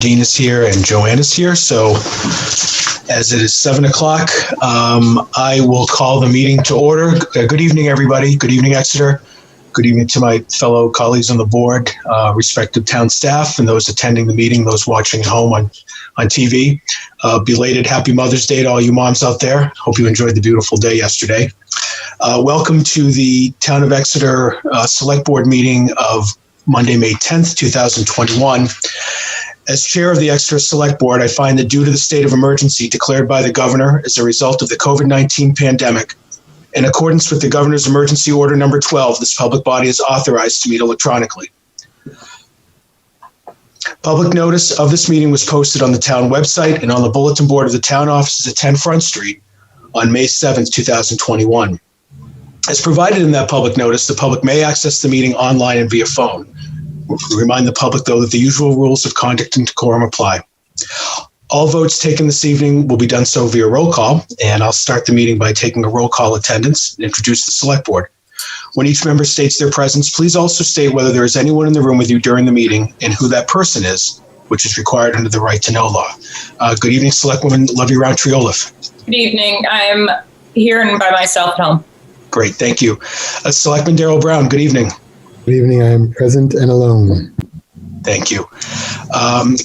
Dean is here and Joanne is here. So as it is 7 o'clock, I will call the meeting to order. Good evening, everybody. Good evening, Exeter. Good evening to my fellow colleagues on the board, respective town staff, and those attending the meeting, those watching at home on TV. Belated Happy Mother's Day to all you moms out there. Hope you enjoyed the beautiful day yesterday. Welcome to the Town of Exeter Select Board meeting of Monday, May 10th, 2021. As chair of the Exeter Select Board, I find that due to the state of emergency declared by the governor as a result of the COVID-19 pandemic, in accordance with the governor's emergency order number 12, this public body is authorized to meet electronically. Public notice of this meeting was posted on the town website and on the bulletin board of the town offices at 10 Front Street on May 7th, 2021. As provided in that public notice, the public may access the meeting online and via phone. We remind the public, though, that the usual rules of conduct and decorum apply. All votes taken this evening will be done so via roll call, and I'll start the meeting by taking a roll call attendance and introduce the select board. When each member states their presence, please also state whether there is anyone in the room with you during the meeting and who that person is, which is required under the right to know law. Good evening, Selectwoman Lovey Round-Tree-Olaf. Good evening. I'm here and by myself at home. Great, thank you. Selectman Darrell Brown, good evening. Good evening. I am present and alone. Thank you.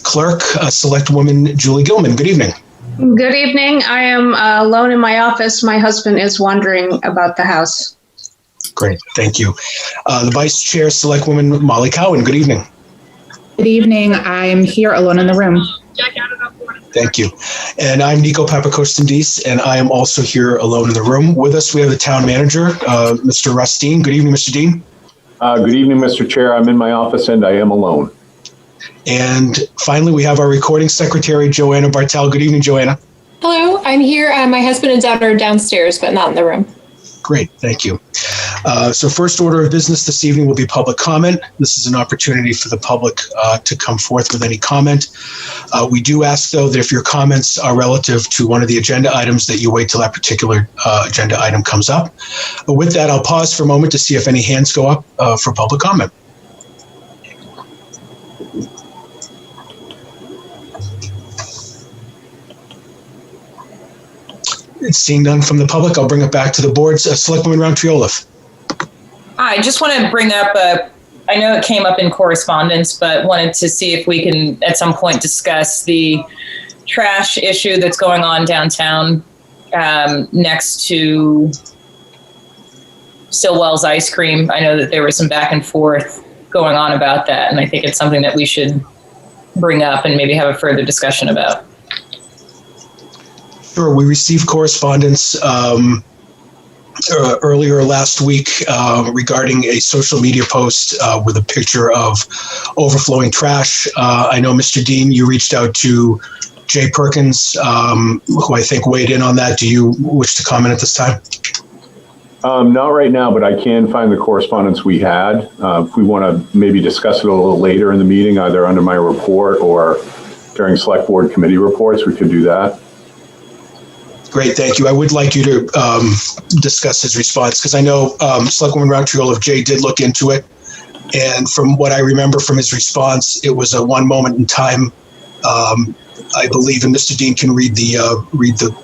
Clerk, Selectwoman Julie Gilman, good evening. Good evening. I am alone in my office. My husband is wandering about the house. Great, thank you. The Vice Chair, Selectwoman Molly Cowan, good evening. Good evening. I'm here alone in the room. Thank you. And I'm Nico Papakostendis, and I am also here alone in the room. With us, we have the town manager, Mr. Russ Dean. Good evening, Mr. Dean. Good evening, Mr. Chair. I'm in my office and I am alone. And finally, we have our recording secretary, Joanna Bartel. Good evening, Joanna. Hello, I'm here. My husband and daughter are downstairs, but not in the room. Great, thank you. So first order of business this evening will be public comment. This is an opportunity for the public to come forth with any comment. We do ask, though, that if your comments are relative to one of the agenda items, that you wait till that particular agenda item comes up. But with that, I'll pause for a moment to see if any hands go up for public comment. Seeing none from the public, I'll bring it back to the boards. Selectwoman Round-Tree-Olaf. I just want to bring up I know it came up in correspondence, but wanted to see if we can at some point discuss the trash issue that's going on downtown next to Stillwell's Ice Cream. I know that there was some back and forth going on about that, and I think it's something that we should bring up and maybe have a further discussion about. Sure. We received correspondence earlier last week regarding a social media post with a picture of overflowing trash. I know, Mr. Dean, you reached out to Jay Perkins, who I think weighed in on that. Do you wish to comment at this time? Not right now, but I can find the correspondence we had. If we want to maybe discuss it a little later in the meeting, either under my report or during select board committee reports, we could do that. Great, thank you. I would like you to discuss his response, because I know Selectwoman Round-Tree-Olaf, Jay did look into it, and from what I remember from his response, it was a one moment in time. I believe, and Mr. Dean can read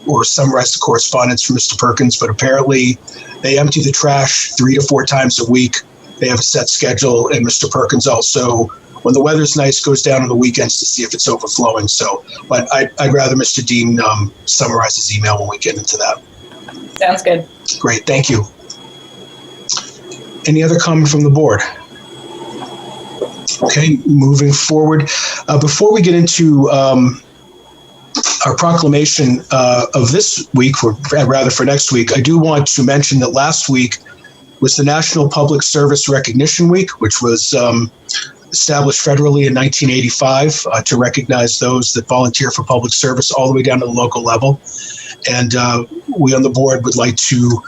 or summarize the correspondence from Mr. Perkins, but apparently they empty the trash 3 to 4 times a week. They have a set schedule, and Mr. Perkins also, when the weather's nice, goes down on the weekends to see if it's overflowing. So, but I'd rather Mr. Dean summarize his email when we get into that. Sounds good. Great, thank you. Any other comment from the board? Okay, moving forward. Before we get into our proclamation of this week, or rather for next week, I do want to mention that last week was the National Public Service Recognition Week, which was established federally in 1985 to recognize those that volunteer for public service all the way down to the local level. And we on the board would like to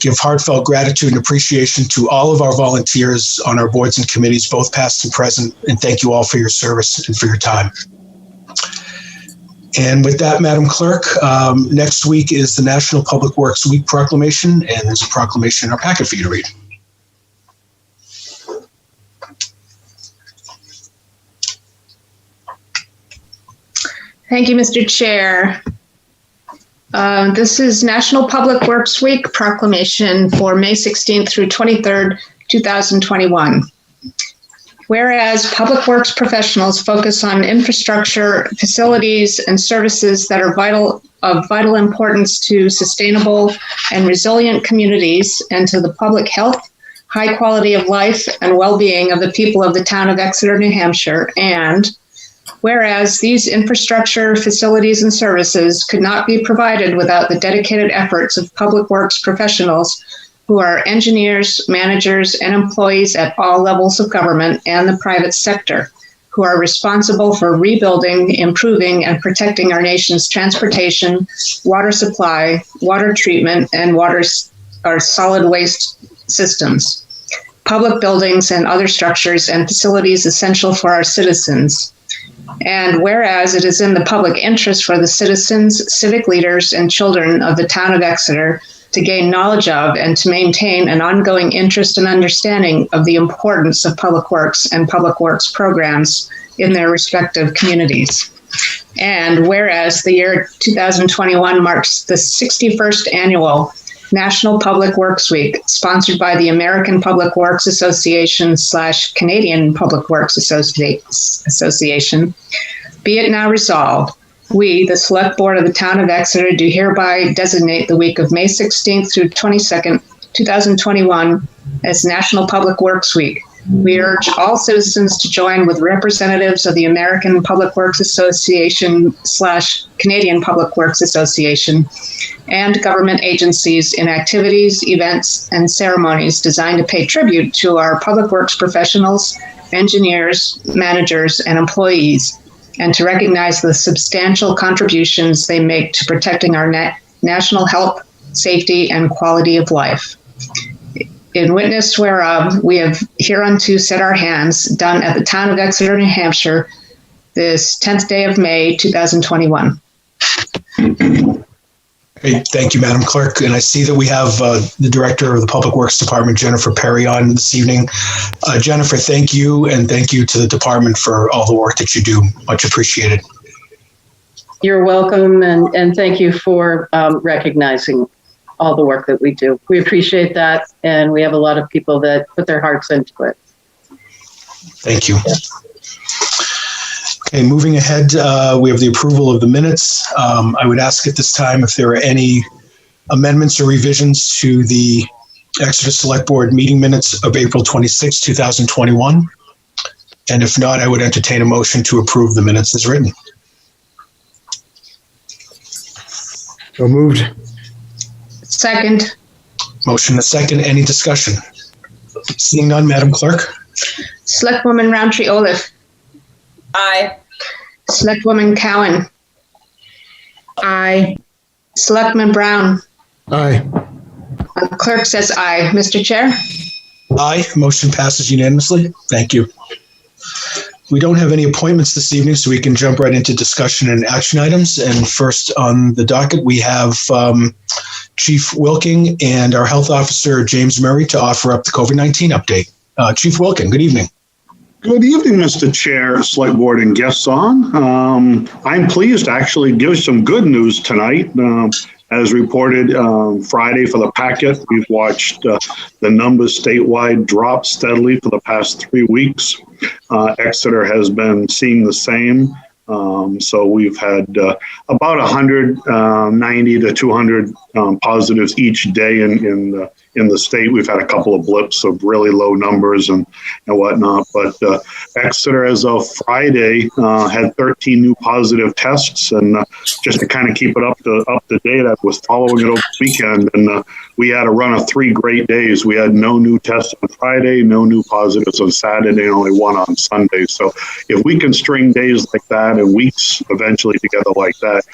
give heartfelt gratitude and appreciation to all of our volunteers on our boards and committees, both past and present, and thank you all for your service and for your time. And with that, Madam Clerk, next week is the National Public Works Week proclamation, and there's a proclamation in our packet for you to read. Thank you, Mr. Chair. This is National Public Works Week proclamation for May 16th through 23rd, 2021. Whereas public works professionals focus on infrastructure, facilities, and services that are of vital importance to sustainable and resilient communities and to the public health, high quality of life, and well-being of the people of the town of Exeter, New Hampshire, and whereas these infrastructure, facilities, and services could not be provided without the dedicated efforts of public works professionals who are engineers, managers, and employees at all levels of government and the private sector, who are responsible for rebuilding, improving, and protecting our nation's transportation, water supply, water treatment, and our solid waste systems, public buildings and other structures and facilities essential for our citizens. And whereas it is in the public interest for the citizens, civic leaders, and children of the town of Exeter to gain knowledge of and to maintain an ongoing interest and understanding of the importance of public works and public works programs in their respective communities. And whereas the year 2021 marks the 61st annual National Public Works Week, sponsored by the American Public Works Association / Canadian Public Works Association, be it now resolved, we, the Select Board of the Town of Exeter, do hereby designate the week of May 16th through 22nd, 2021 as National Public Works Week. We urge all citizens to join with representatives of the American Public Works Association / Canadian Public Works Association and government agencies in activities, events, and ceremonies designed to pay tribute to our public works professionals, engineers, managers, and employees, and to recognize the substantial contributions they make to protecting our national health, safety, and quality of life. In witness whereof, we have hereunto set our hands, done at the town of Exeter, New Hampshire, this 10th day of May, 2021. Great. Thank you, Madam Clerk. And I see that we have the Director of the Public Works Department, Jennifer Perry, on this evening. Jennifer, thank you, and thank you to the department for all the work that you do. Much appreciated. You're welcome, and thank you for recognizing all the work that we do. We appreciate that, and we have a lot of people that put their hearts into it. Thank you. Yeah. Okay, moving ahead, we have the approval of the minutes. I would ask at this time if there are any amendments or revisions to the Exeter Select Board meeting minutes of April 26, 2021. And if not, I would entertain a motion to approve the minutes as written. So moved. Second. Motion a second. Any discussion? Seeing none, Madam Clerk. Selectwoman Roundtree Olaf. Aye. Selectwoman Cowan. Aye. Selectman Brown. Aye. Clerk says aye. Mr. Chair? Aye. Motion passes unanimously. Thank you. We don't have any appointments this evening, so we can jump right into discussion and action items. And first on the docket, we have Chief Wilking and our Health Officer, James Murray, to offer up the COVID-19 update. Chief Wilking, good evening. Good evening, Mr. Chair, Select Board, and guests on. I'm pleased to actually give some good news tonight. As reported Friday for the packet, we've watched the numbers statewide drop steadily for the past 3 weeks. Exeter has been seeing the same. So we've had about 190 to 200 positives each day in the state. We've had a couple of blips of really low numbers and whatnot, but Exeter as of Friday had 13 new positive tests, and just to kind of keep it up to date, I was following it over the weekend, and we had a run of 3 great days. We had no new tests on Friday, no new positives on Saturday, and only 1 on Sunday. So if we can string days like that and weeks eventually together like that,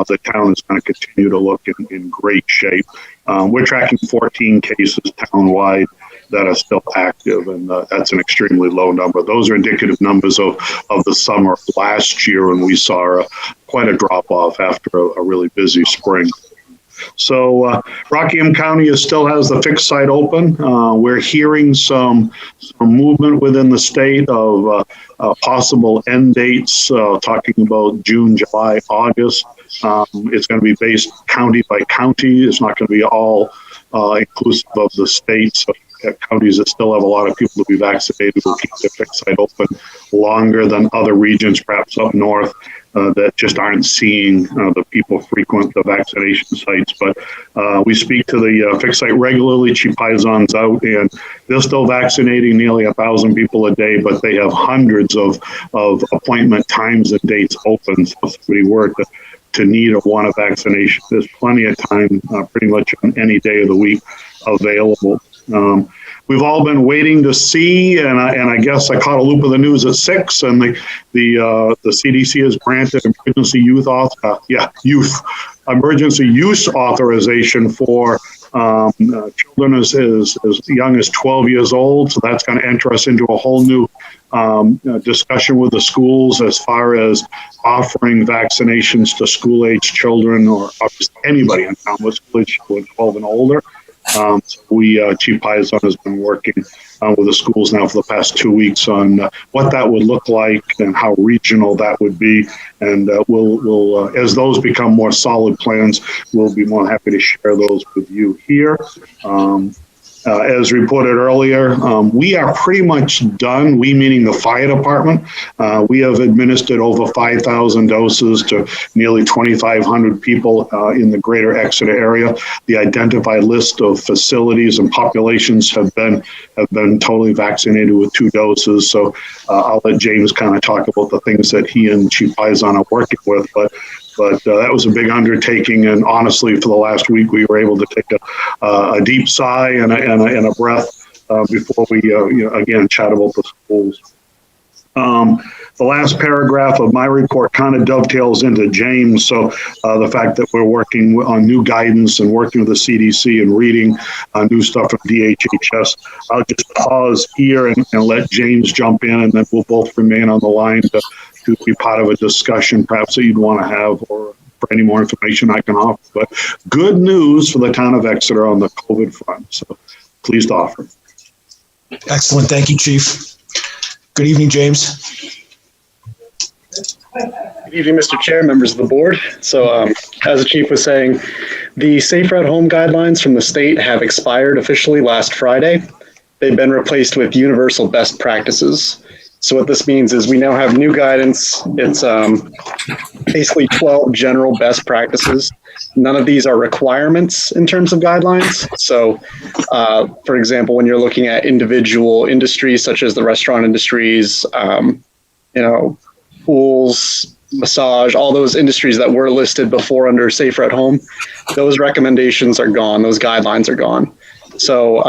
the town is going to continue to look in great shape. We're tracking 14 cases townwide that are still active, and that's an extremely low number. Those are indicative numbers of the summer of last year when we saw quite a drop-off after a really busy spring. So Rockingham County still has the fixed site open. We're hearing some movement within the state of possible end dates, talking about June, July, August. It's going to be based county by county. It's not going to be all inclusive of the state. So counties that still have a lot of people to be vaccinated will keep their fixed site open longer than other regions, perhaps up north, that just aren't seeing the people frequent the vaccination sites. But we speak to the fixed site regularly. Chief Paisan's out, and they're still vaccinating nearly 1,000 people a day, but they have hundreds of appointment times and dates open. So if somebody were to need or want a vaccination, there's plenty of time, pretty much on any day of the week available. We've all been waiting to see, and I guess I caught a loop of the news at 6, and the CDC has granted emergency emergency use authorization for children as young as 12 years old. So that's going to enter us into a whole new discussion with the schools as far as offering vaccinations to school-age children, or anybody in town with school-age children 12 and older. Chief Paisan has been working with the schools now for the past 2 weeks on what that would look like and how regional that would be. And we'll as those become more solid plans, we'll be more happy to share those with you here. As reported earlier, we are pretty much done, we meaning the fire department. We have administered over 5,000 doses to nearly 2,500 people in the greater Exeter area. The identified list of facilities and populations have been totally vaccinated with 2 doses. So I'll let James kind of talk about the things that he and Chief Paisan are working with. But that was a big undertaking, and honestly, for the last week, we were able to take a deep sigh and a breath before we again chat about the schools. The last paragraph of my report kind of dovetails into James. So the fact that we're working on new guidance and working with the CDC and reading new stuff from DHHS, I'll just pause here and let James jump in, and then we'll both remain on the line to be part of a discussion perhaps that you'd want to have, or for any more information I can offer. But good news for the town of Exeter on the COVID front. So pleased to offer. Excellent. Thank you, Chief. Good evening, James. Good evening, Mr. Chair, members of the board. So as the chief was saying, the Safer at Home guidelines from the state have expired officially last Friday. They've been replaced with universal best practices. So what this means is we now have new guidance. It's basically 12 general best practices. None of these are requirements in terms of guidelines. So, for example, when you're looking at individual industries such as the restaurant industries, pools, massage, all those industries that were listed before under Safer at Home, those recommendations are gone. Those guidelines are gone. So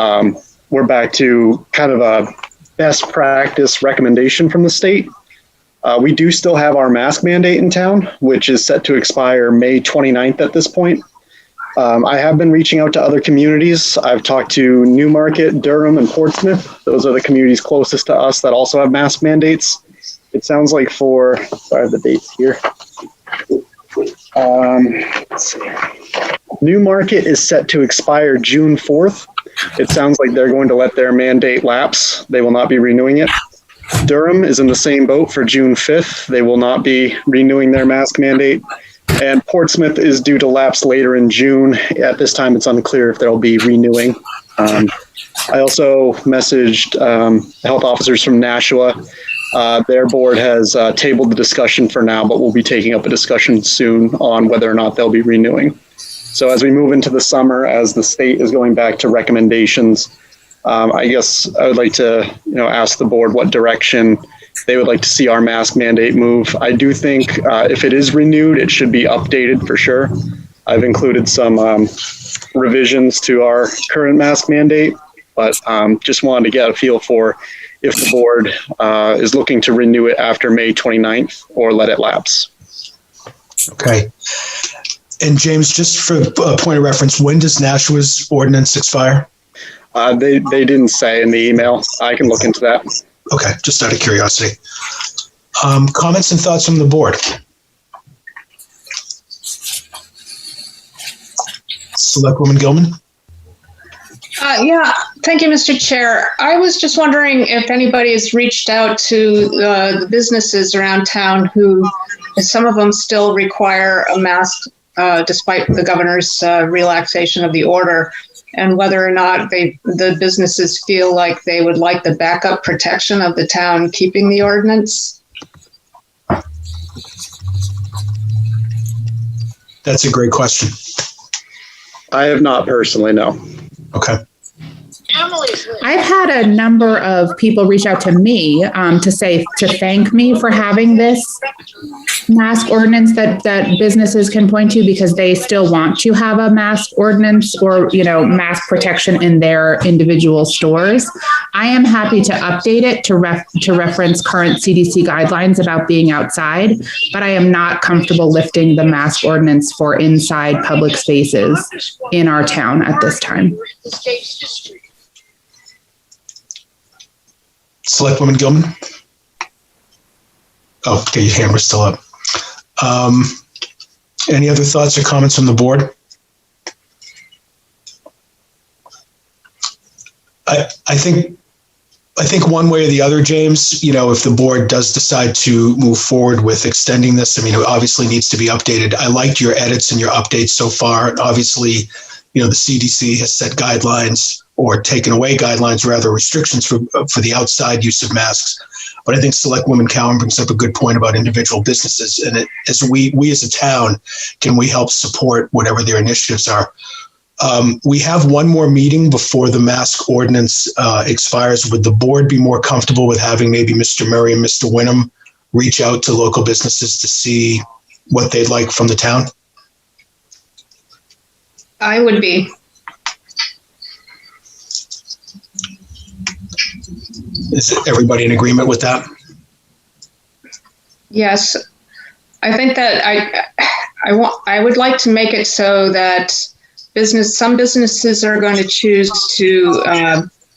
we're back to kind of a best practice recommendation from the state. We do still have our mask mandate in town, which is set to expire May 29th at this point. I have been reaching out to other communities. I've talked to Newmarket, Durham, and Portsmouth. Those are the communities closest to us that also have mask mandates. It sounds like I have the dates here. Let's see. Newmarket is set to expire June 4th. It sounds like they're going to let their mandate lapse. They will not be renewing it. Durham is in the same boat for June 5th. They will not be renewing their mask mandate. And Portsmouth is due to lapse later in June. At this time, it's unclear if they'll be renewing. I also messaged health officers from Nashua. Their board has tabled the discussion for now, but we'll be taking up a discussion soon on whether or not they'll be renewing. So as we move into the summer, as the state is going back to recommendations, I guess I would like to ask the board what direction they would like to see our mask mandate move. I do think if it is renewed, it should be updated for sure. I've included some revisions to our current mask mandate, but just wanted to get a feel for if the board is looking to renew it after May 29th or let it lapse. Okay. And James, just for a point of reference, when does Nashua's ordinance expire? They didn't say in the email. I can look into that. Okay, just out of curiosity. Comments and thoughts from the board? Selectwoman Gilman? Yeah, thank you, Mr. Chair. I was just wondering if anybody has reached out to the businesses around town who, some of them still require a mask despite the governor's relaxation of the order, and whether or not the businesses feel like they would like the backup protection of the town keeping the ordinance. That's a great question. I have not personally, no. Okay. I've had a number of people reach out to me to thank me for having this mask ordinance that businesses can point to, because they still want to have a mask ordinance or, mask protection in their individual stores. I am happy to update it to reference current CDC guidelines about being outside, but I am not comfortable lifting the mask ordinance for inside public spaces in our town at this time. Selectwoman Gilman? Oh, okay, your hand was still up. Any other thoughts or comments from the board? I think one way or the other, James, if the board does decide to move forward with extending this, it obviously needs to be updated. I liked your edits and your updates so far. Obviously, the CDC has set guidelines, or taken away guidelines, rather, restrictions for the outside use of masks. But I think Selectwoman Cowan brings up a good point about individual businesses, and as we as a town, can we help support whatever their initiatives are? We have one more meeting before the mask ordinance expires. Would the board be more comfortable with having maybe Mr. Murray and Mr. Wynnum reach out to local businesses to see what they'd like from the town? I would be. Is everybody in agreement with that? Yes, I think that I would like to make it so that some businesses are going to choose to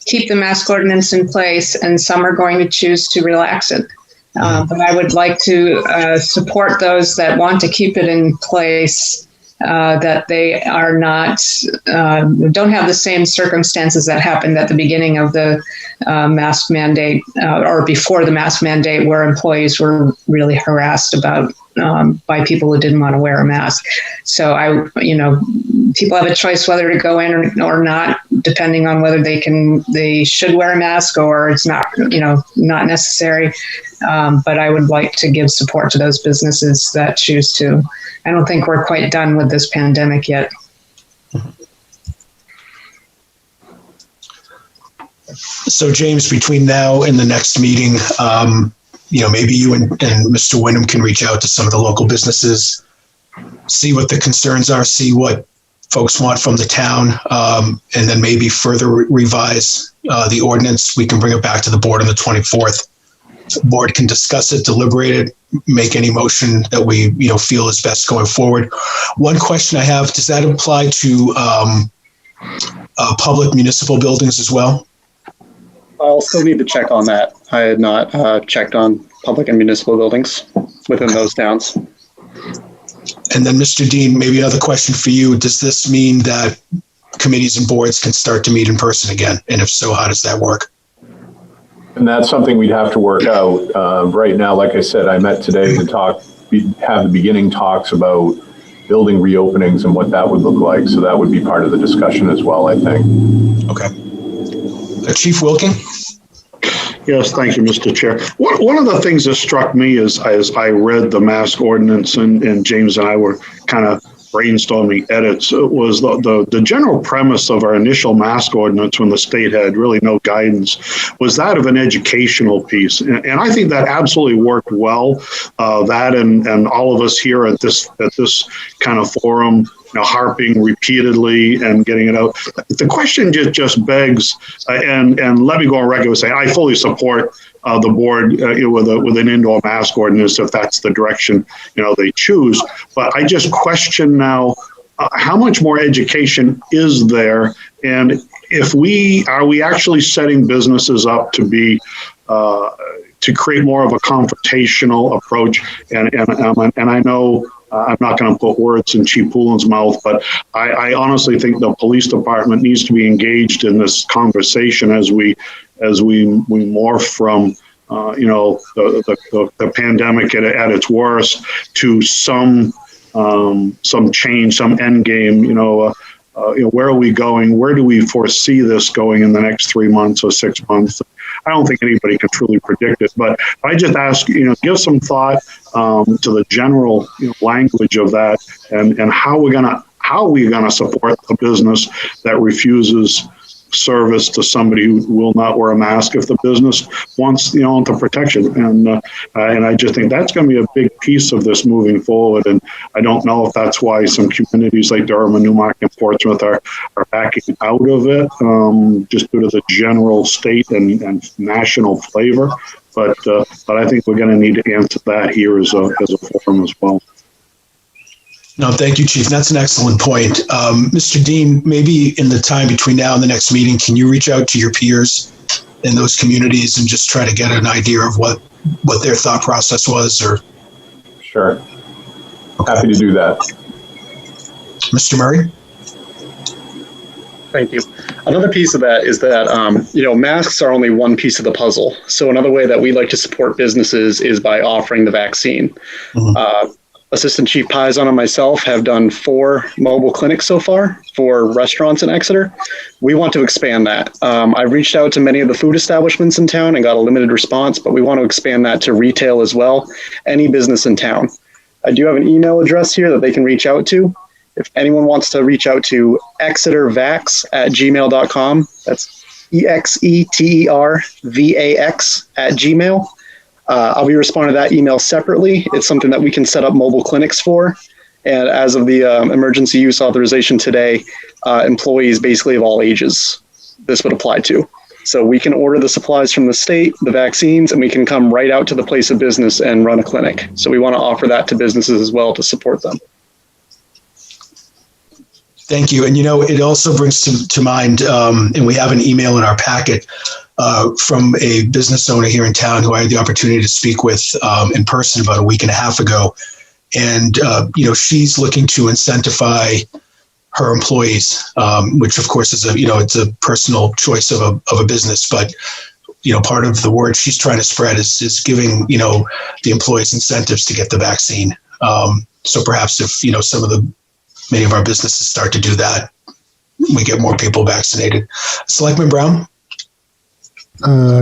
keep the mask ordinance in place, and some are going to choose to relax it. But I would like to support those that want to keep it in place, that they are not, don't have the same circumstances that happened at the beginning of the mask mandate, or before the mask mandate, where employees were really harassed about by people who didn't want to wear a mask. So people have a choice whether to go in or not, depending on whether they should wear a mask or it's not, not necessary. But I would like to give support to those businesses that choose to. I don't think we're quite done with this pandemic yet. So, James, between now and the next meeting, maybe you and Mr. Wynnum can reach out to some of the local businesses, see what the concerns are, see what folks want from the town, and then maybe further revise the ordinance. We can bring it back to the board on the 24th. The board can discuss it, deliberate it, make any motion that we feel is best going forward. One question I have, does that apply to public municipal buildings as well? I'll still need to check on that. I had not checked on public and municipal buildings within those towns. And then, Mr. Dean, maybe another question for you. Does this mean that committees and boards can start to meet in person again? And if so, how does that work? And that's something we'd have to work out. Right now, like I said, I met today to have the beginning talks about building reopenings and what that would look like. So that would be part of the discussion as well, I think. Okay. Chief Wilking? Yes, thank you, Mr. Chair. One of the things that struck me as I read the mask ordinance, and James and I were kind of brainstorming edits, was the general premise of our initial mask ordinance, when the state had really no guidance, was that of an educational piece. And I think that absolutely worked well. That and all of us here at this kind of forum, harping repeatedly and getting it out. The question just begs, and let me go on record and say I fully support the board with an indoor mask ordinance if that's the direction they choose. But I just question now, how much more education is there, and are we actually setting businesses up to be to create more of a confrontational approach? And I know I'm not going to put words in Chief Poulin's mouth, but I honestly think the police department needs to be engaged in this conversation as we morph from the pandemic at its worst to some change, some end game. Where are we going? Where do we foresee this going in the next 3 months or 6 months? I don't think anybody can truly predict it, but I just ask, give some thought to the general language of that, and how we're gonna support a business that refuses service to somebody who will not wear a mask if the business wants the protection, and I just think that's going to be a big piece of this moving forward. And I don't know if that's why some communities like Durham and Newmarket and Portsmouth are backing out of it, just due to the general state and national flavor. But I think we're going to need to answer that here as a forum as well. No, thank you, Chief. That's an excellent point. Mr. Dean, maybe in the time between now and the next meeting, can you reach out to your peers in those communities and just try to get an idea of what their thought process was? Or Sure. Happy to do that. Mr. Murray? Thank you. Another piece of that is that, masks are only one piece of the puzzle. So another way that we like to support businesses is by offering the vaccine. Mm-hmm. Assistant Chief Pizon and myself have done 4 mobile clinics so far for restaurants in Exeter. We want to expand that. I reached out to many of the food establishments in town and got a limited response, but we want to expand that to retail as well, any business in town. I do have an email address here that they can reach out to. If anyone wants to reach out to exetervax@gmail.com, that's EXETERVAX@gmail. I'll be responding to that email separately. It's something that we can set up mobile clinics for. And as of the emergency use authorization today, employees basically of all ages, this would apply to. So we can order the supplies from the state, the vaccines, and we can come right out to the place of business and run a clinic. So we want to offer that to businesses as well to support them. Thank you. And, it also brings to mind, and we have an email in our packet, from a business owner here in town who I had the opportunity to speak with in person about a week and a half ago. And, she's looking to incentivize her employees, which of course is it's a personal choice of a business. But, part of the word she's trying to spread is giving, the employees incentives to get the vaccine. So perhaps if, many of our businesses start to do that, we get more people vaccinated. Selectman Brown?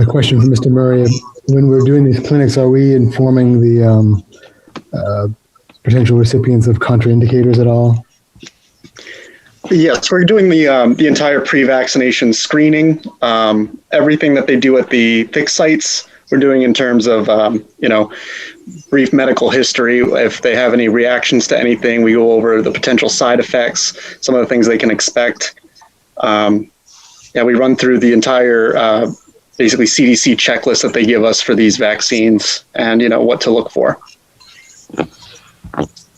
Question for Mr. Murray. When we're doing these clinics, are we informing the potential recipients of contraindicators at all? Yes, we're doing the entire pre-vaccination screening. Everything that they do at the fixed sites, we're doing in terms of, brief medical history. If they have any reactions to anything, we go over the potential side effects, some of the things they can expect. We run through the entire basically CDC checklist that they give us for these vaccines and, what to look for.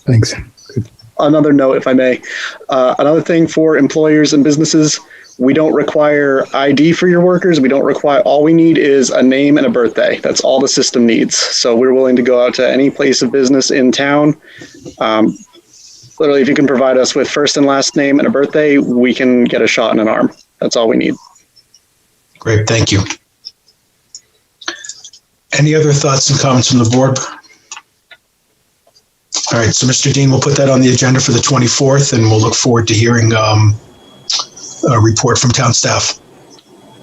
Thanks. Good. Another note, if I may, another thing for employers and businesses, we don't require ID for your workers. All we need is a name and a birthday. That's all the system needs. So we're willing to go out to any place of business in town. Literally, if you can provide us with first and last name and a birthday, we can get a shot in an arm. That's all we need. Great, thank you. Any other thoughts and comments from the board? All right, so Mr. Dean, we'll put that on the agenda for the 24th, and we'll look forward to hearing a report from town staff.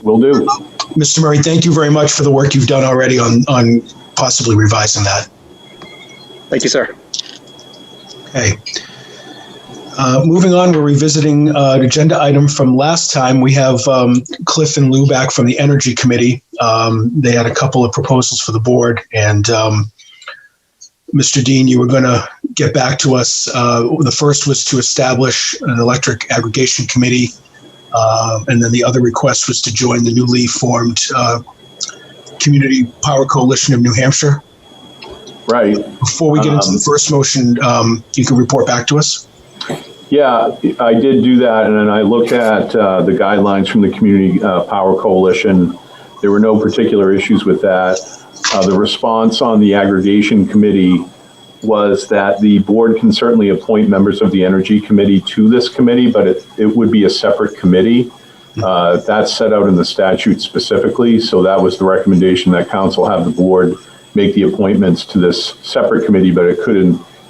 Will do. Mr. Murray, thank you very much for the work you've done already on possibly revising that. Thank you, sir. Okay. Moving on, we're revisiting an agenda item from last time. We have Cliff and Lou back from the Energy Committee. They had a couple of proposals for the board, and Mr. Dean, you were going to get back to us. The first was to establish an electric aggregation committee, and then the other request was to join the newly formed Community Power Coalition of New Hampshire. Right. Before we get into the first motion, you can report back to us. Yeah, I did do that, and then I looked at the guidelines from the Community Power Coalition. There were no particular issues with that. The response on the aggregation committee was that the board can certainly appoint members of the Energy Committee to this committee, but it would be a separate committee. That's set out in the statute specifically, so that was the recommendation that council have the board make the appointments to this separate committee, but it could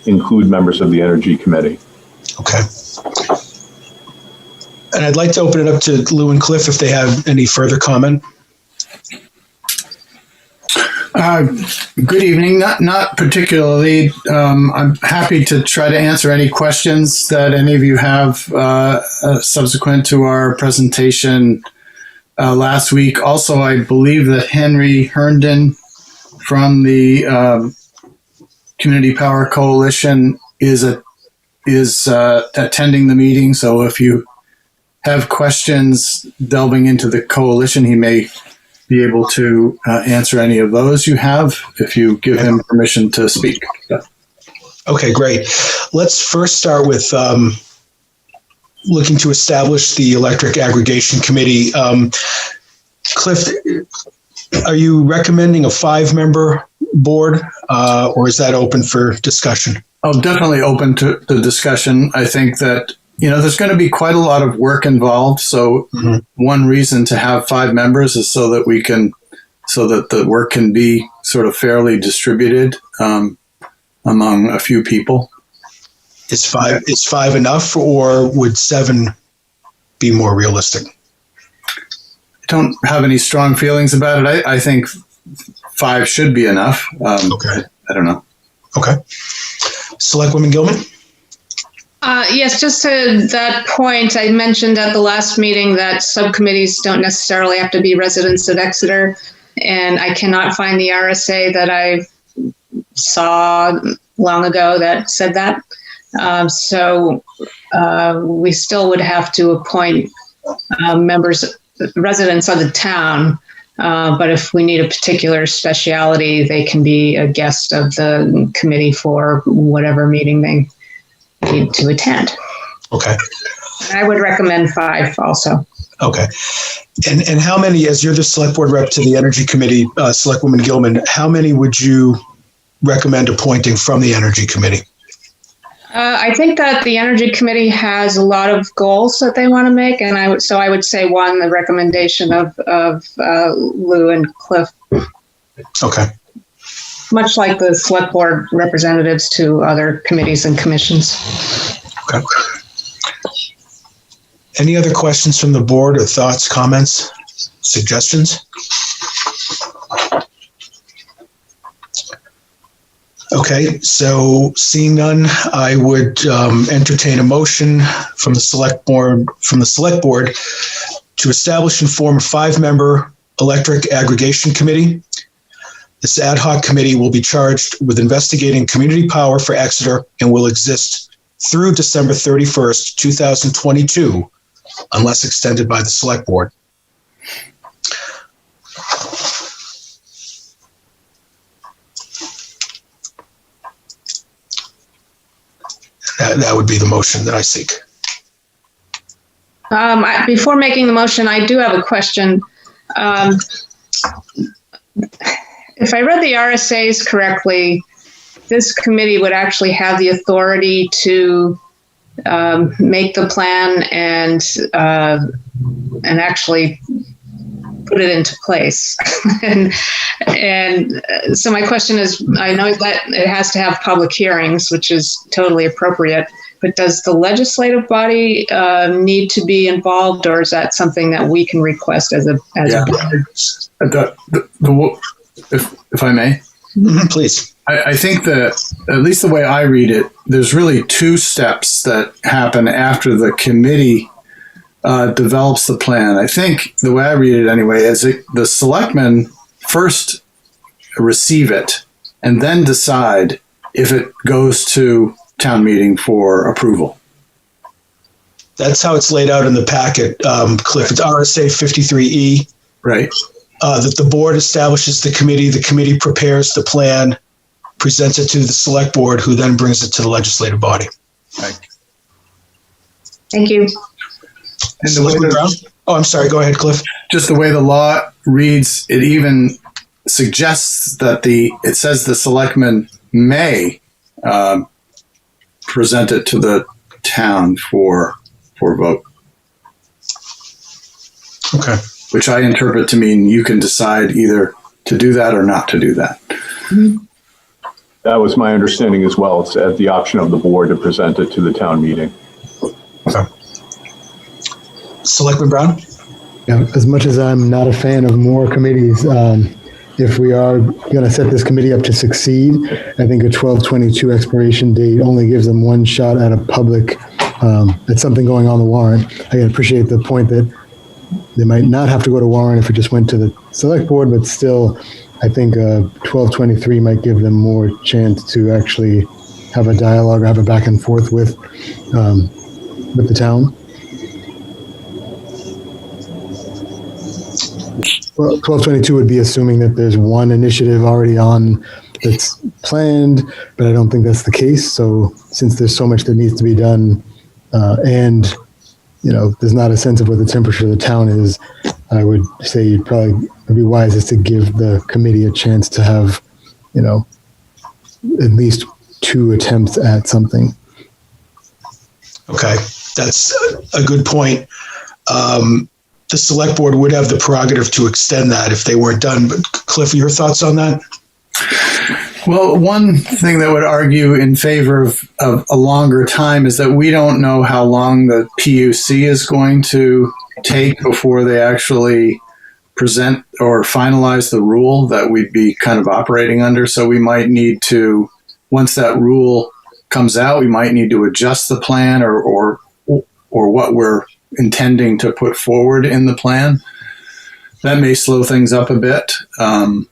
include members of the Energy Committee. Okay. And I'd like to open it up to Lou and Cliff if they have any further comment. Good evening. Not particularly. I'm happy to try to answer any questions that any of you have subsequent to our presentation last week. Also, I believe that Henry Herndon from the Community Power Coalition is attending the meeting. So if you have questions delving into the coalition, he may be able to answer any of those you have if you give him permission to speak. Yeah. Okay, great. Let's first start with looking to establish the Electric Aggregation Committee. Cliff, are you recommending a 5-member board or is that open for discussion? Oh, definitely open to the discussion. I think that there's going to be quite a lot of work involved. So one reason to have 5 members is so that the work can be sort of fairly distributed among a few people. Is 5 enough, or would 7 be more realistic? I don't have any strong feelings about it. I think 5 should be enough. Okay. I don't know. Okay. Selectwoman Gilman? Yes, just to that point, I mentioned at the last meeting that subcommittees don't necessarily have to be residents of Exeter, and I cannot find the RSA that I saw long ago that said that. So we still would have to appoint residents of the town, but if we need a particular speciality, they can be a guest of the committee for whatever meeting they need to attend. Okay. I would recommend 5 also. Okay. And how many, as you're the select board rep to the Energy Committee, Selectwoman Gilman, how many would you recommend appointing from the Energy Committee? I think that the Energy Committee has a lot of goals that they want to make, and I would say 1, the recommendation of Lou and Cliff. Okay. Much like the select board representatives to other committees and commissions. Okay. Any other questions from the board, or thoughts, comments, suggestions? Okay, so seeing none, I would entertain a motion from the select board to establish and form a 5-member Electric Aggregation Committee. This ad hoc committee will be charged with investigating community power for Exeter and will exist through December 31st, 2022, unless extended by the select board. That would be the motion that I seek. Before making the motion, I do have a question. If I read the RSAs correctly, this committee would actually have the authority to make the plan and actually put it into place. and so my question is, I know that it has to have public hearings, which is totally appropriate, but does the legislative body need to be involved, or is that something that we can request as a board? If I may, please. I think that, at least the way I read it, there's really 2 steps that happen after the committee develops the plan. I think the way I read it anyway is the selectmen first receive it and then decide if it goes to town meeting for approval. That's how it's laid out in the packet, Cliff. It's RSA 53E. Right. That the board establishes the committee prepares the plan, presents it to the select board, who then brings it to the legislative body. Right. Thank you. And the way I'm sorry. Go ahead, Cliff. Just the way the law reads, it even suggests that it says the selectmen may present it to the town for vote. Okay. Which I interpret to mean you can decide either to do that or not to do that. That was my understanding as well. It's at the option of the board to present it to the town meeting. Okay. Selectman Brown? Yeah, as much as I'm not a fan of more committees, if we are going to set this committee up to succeed, I think a 12/22 expiration date only gives them one shot at a public, at something going on the warrant. I appreciate the point that they might not have to go to warrant if it just went to the select board, but still, I think 12/23 might give them more chance to actually have a dialogue or have a back and forth with the town. Well, 12/22 would be assuming that there's one initiative already on that's planned, but I don't think that's the case. So since there's so much that needs to be done, and there's not a sense of what the temperature of the town is, I would say it'd be wisest to give the committee a chance to have, at least 2 attempts at something. Okay, that's a good point. The select board would have the prerogative to extend that if they weren't done. But Cliff, your thoughts on that? Well, one thing that would argue in favor of a longer time is that we don't know how long the PUC is going to take before they actually present or finalize the rule that we'd be kind of operating under. So we might need to, once that rule comes out, we might need to adjust the plan or what we're intending to put forward in the plan. That may slow things up a bit. And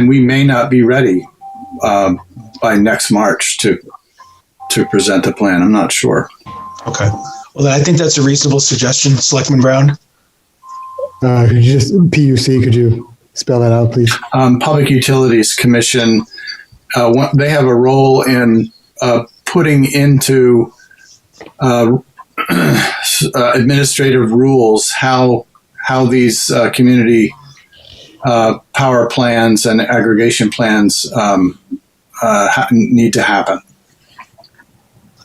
we may not be ready by next March to present a plan. I'm not sure. Okay. Well, then I think that's a reasonable suggestion, Selectman Brown. Could you just, PUC, could you spell that out, please? Public Utilities Commission, they have a role in putting into administrative rules how these community power plans and aggregation plans need to happen.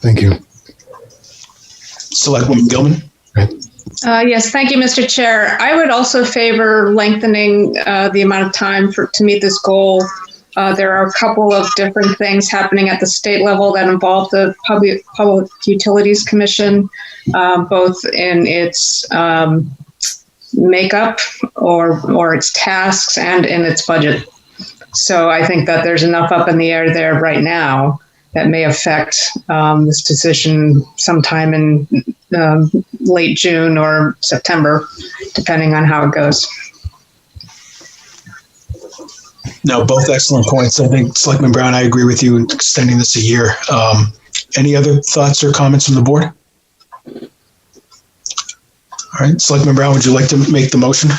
Thank you. Selectwoman Gilman? Yes, thank you, Mr. Chair. I would also favor lengthening the amount of time to meet this goal. There are a couple of different things happening at the state level that involve the Public Utilities Commission, both in its makeup or its tasks and in its budget. So I think that there's enough up in the air there right now that may affect this decision sometime in late June or September, depending on how it goes. No, both excellent points. I think, Selectman Brown, I agree with you in extending this a year. Any other thoughts or comments from the board? All right, Selectman Brown, would you like to make the motion?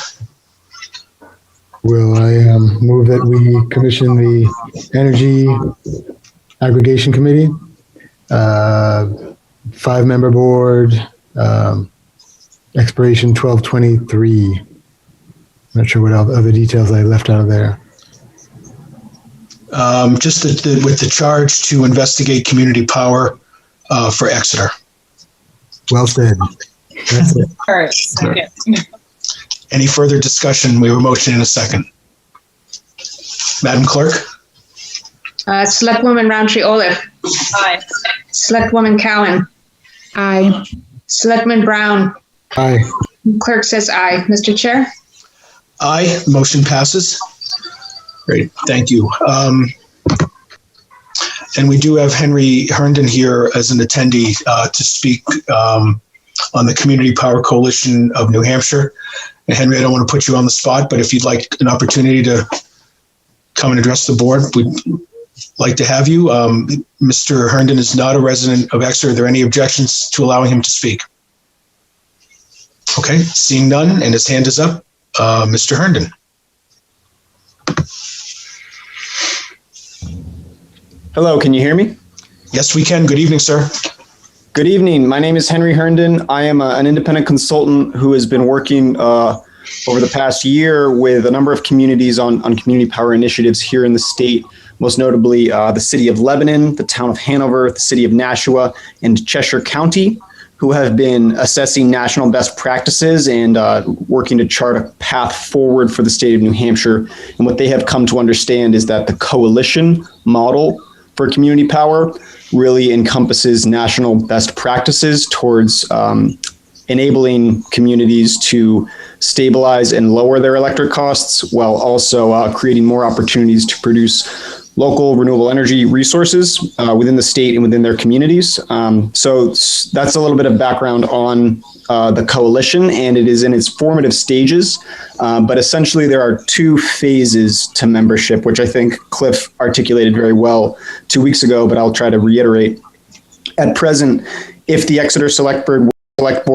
Will I move that we commission the Energy Aggregation Committee, 5-member board, expiration 12/23. Not sure what other details I left out of there. Just with the charge to investigate community power for Exeter. Well said. That's it. All right. Second. Any further discussion? We have a motion in a second. Madam Clerk? Selectwoman Roundtree Olaf. Aye. Selectwoman Cowan. Aye. Selectman Brown. Aye. Clerk says aye. Mr. Chair? Aye. Motion passes. Great. Thank you. And we do have Henry Herndon here as an attendee to speak on the Community Power Coalition of New Hampshire. And Henry, I don't want to put you on the spot, but if you'd like an opportunity to come and address the board, we'd like to have you. Mr. Herndon is not a resident of Exeter. Are there any objections to allowing him to speak? Okay, seeing none, and his hand is up. Mr. Herndon. Hello, can you hear me? Yes, we can. Good evening, sir. Good evening. My name is Henry Herndon. I am an independent consultant who has been working over the past year with a number of communities on community power initiatives here in the state. most notably the city of Lebanon, the town of Hanover, the city of Nashua, and Cheshire County, who have been assessing national best practices and working to chart a path forward for the state of New Hampshire. And what they have come to understand is that the coalition model for community power really encompasses national best practices towards enabling communities to stabilize and lower their electric costs while also creating more opportunities to produce local renewable energy resources within the state and within their communities. So that's a little bit of background on the coalition, and it is in its formative stages. But essentially, there are two phases to membership, which I think Cliff articulated very well 2 weeks ago, but I'll try to reiterate. At present, if the Exeter Select Board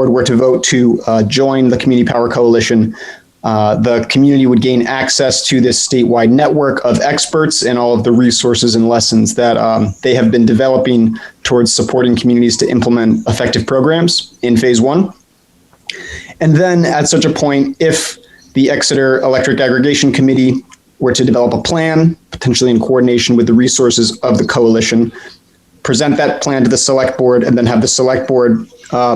were to vote to join the Community Power Coalition, the community would gain access to this statewide network of experts and all of the resources and lessons that they have been developing towards supporting communities to implement effective programs in phase one. And then at such a point, if the Exeter Electric Aggregation Committee were to develop a plan, potentially in coordination with the resources of the coalition, present that plan to the select board, and then have the select board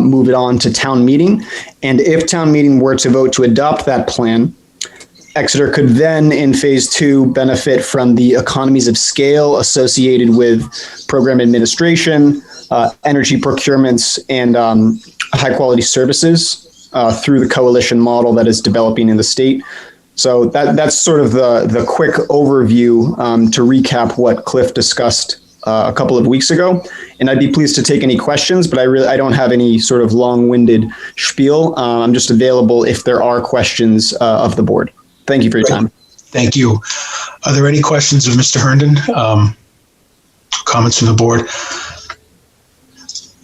move it on to town meeting. And if town meeting were to vote to adopt that plan, Exeter could then in phase two benefit from the economies of scale associated with program administration, energy procurements, and high quality services through the coalition model that is developing in the state. So that's sort of the quick overview to recap what Cliff discussed a couple of weeks ago, and I'd be pleased to take any questions, but I don't have any sort of long-winded spiel. I'm just available if there are questions of the board. Thank you for your time. Thank you. Are there any questions of Mr. Herndon? Comments from the board?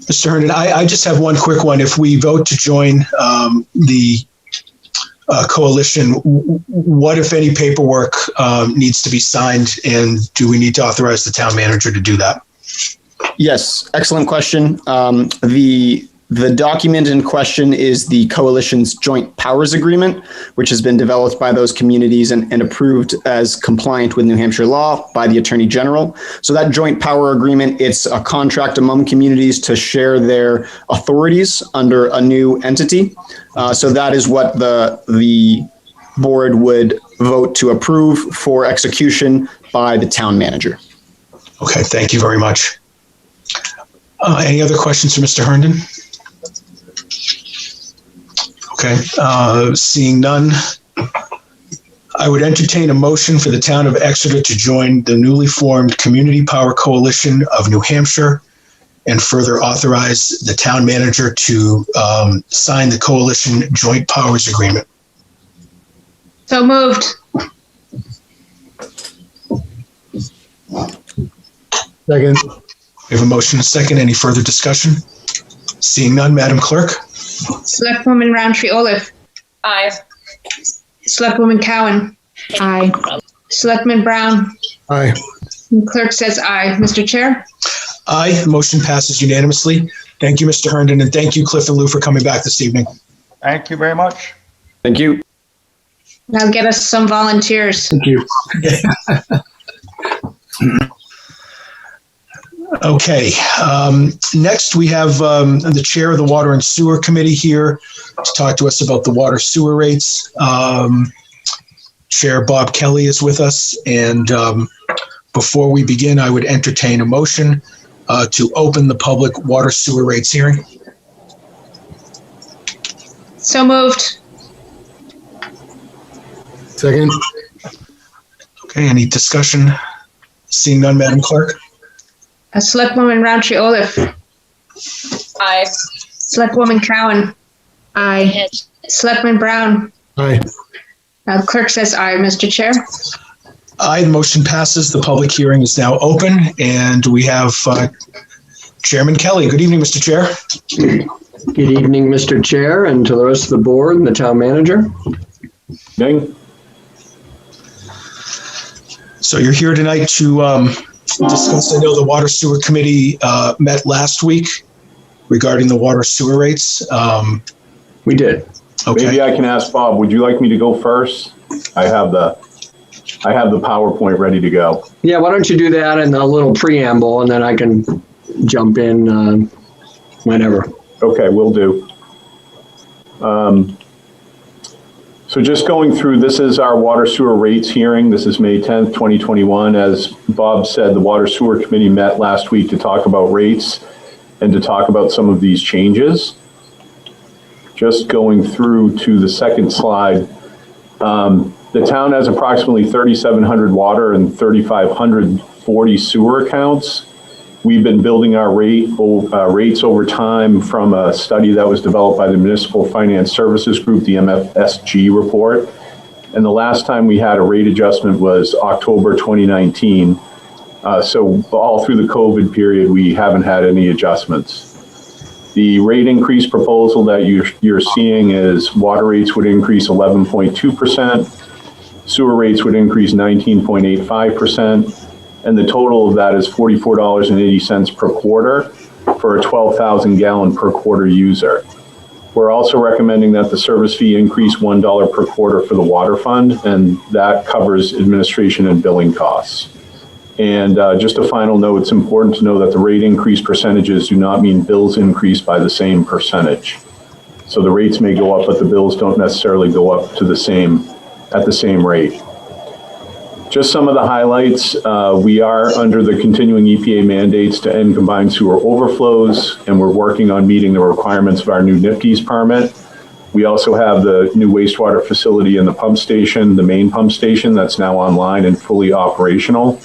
Mr. Herndon, I just have one quick one. If we vote to join the coalition, what, if any, paperwork needs to be signed, and do we need to authorize the town manager to do that? Yes, excellent question. The document in question is the coalition's joint powers agreement, which has been developed by those communities and approved as compliant with New Hampshire law by the Attorney General. So that joint power agreement, it's a contract among communities to share their authorities under a new entity. So that is what the board would vote to approve for execution by the town manager. Okay, thank you very much. Any other questions for Mr. Herndon? Okay, seeing none, I would entertain a motion for the town of Exeter to join the newly formed Community Power Coalition of New Hampshire and further authorize the town manager to sign the coalition joint powers agreement. So moved. Second. We have a motion and a second. Any further discussion? Seeing none, Madam Clerk. Selectwoman Roundtree Olaf. Aye. Selectwoman Cowan. Aye. Selectman Brown. Aye. And clerk says aye. Mr. Chair? Aye. The motion passes unanimously. Thank you, Mr. Herndon, and thank you, Cliff and Lou, for coming back this evening. Thank you very much. Thank you. Now get us some volunteers. Thank you. Okay. Next, we have the chair of the Water and Sewer Committee here to talk to us about the water sewer rates. Chair Bob Kelly is with us. And before we begin, I would entertain a motion to open the public water sewer rates hearing. So moved. Second. Okay, any discussion? Seeing none, Madam Clerk? Selectwoman Roundtree Olaf. Aye. Selectwoman Cowan. Aye. Selectman Brown. Aye. Clerk says aye. Mr. Chair? Aye, the motion passes. The public hearing is now open, and we have Chairman Kelly. Good evening, Mr. Chair. Good evening, Mr. Chair, and to the rest of the board and the town manager. Ding. So you're here tonight to discuss, I know the Water Sewer Committee met last week regarding the water sewer rates. We did. Okay. Maybe I can ask Bob, would you like me to go first? I have the I have the PowerPoint ready to go. Yeah, why don't you do that in a little preamble, and then I can jump in whenever. Okay, will do. So just going through, this is our water sewer rates hearing. This is May 10th, 2021. As Bob said, the Water Sewer Committee met last week to talk about rates and to talk about some of these changes. Just going through to the second slide. The town has approximately 3,700 water and 3,540 sewer accounts. We've been building our rates over time from a study that was developed by the Municipal Finance Services Group, the MFSG report. And the last time we had a rate adjustment was October 2019. So all through the COVID period, we haven't had any adjustments. The rate increase proposal that you're seeing is water rates would increase 11.2%, sewer rates would increase 19.85%, and the total of that is $44.80 per quarter for a 12,000 gallon per quarter user. We're also recommending that the service fee increase $1 per quarter for the water fund, and that covers administration and billing costs. And just a final note, it's important to know that the rate increase percentages do not mean bills increase by the same percentage. So the rates may go up, but the bills don't necessarily go up to at the same rate. Just some of the highlights. We are under the continuing EPA mandates to end combined sewer overflows, and we're working on meeting the requirements of our new NIPDES permit. We also have the new wastewater facility in the pump station, the main pump station that's now online and fully operational.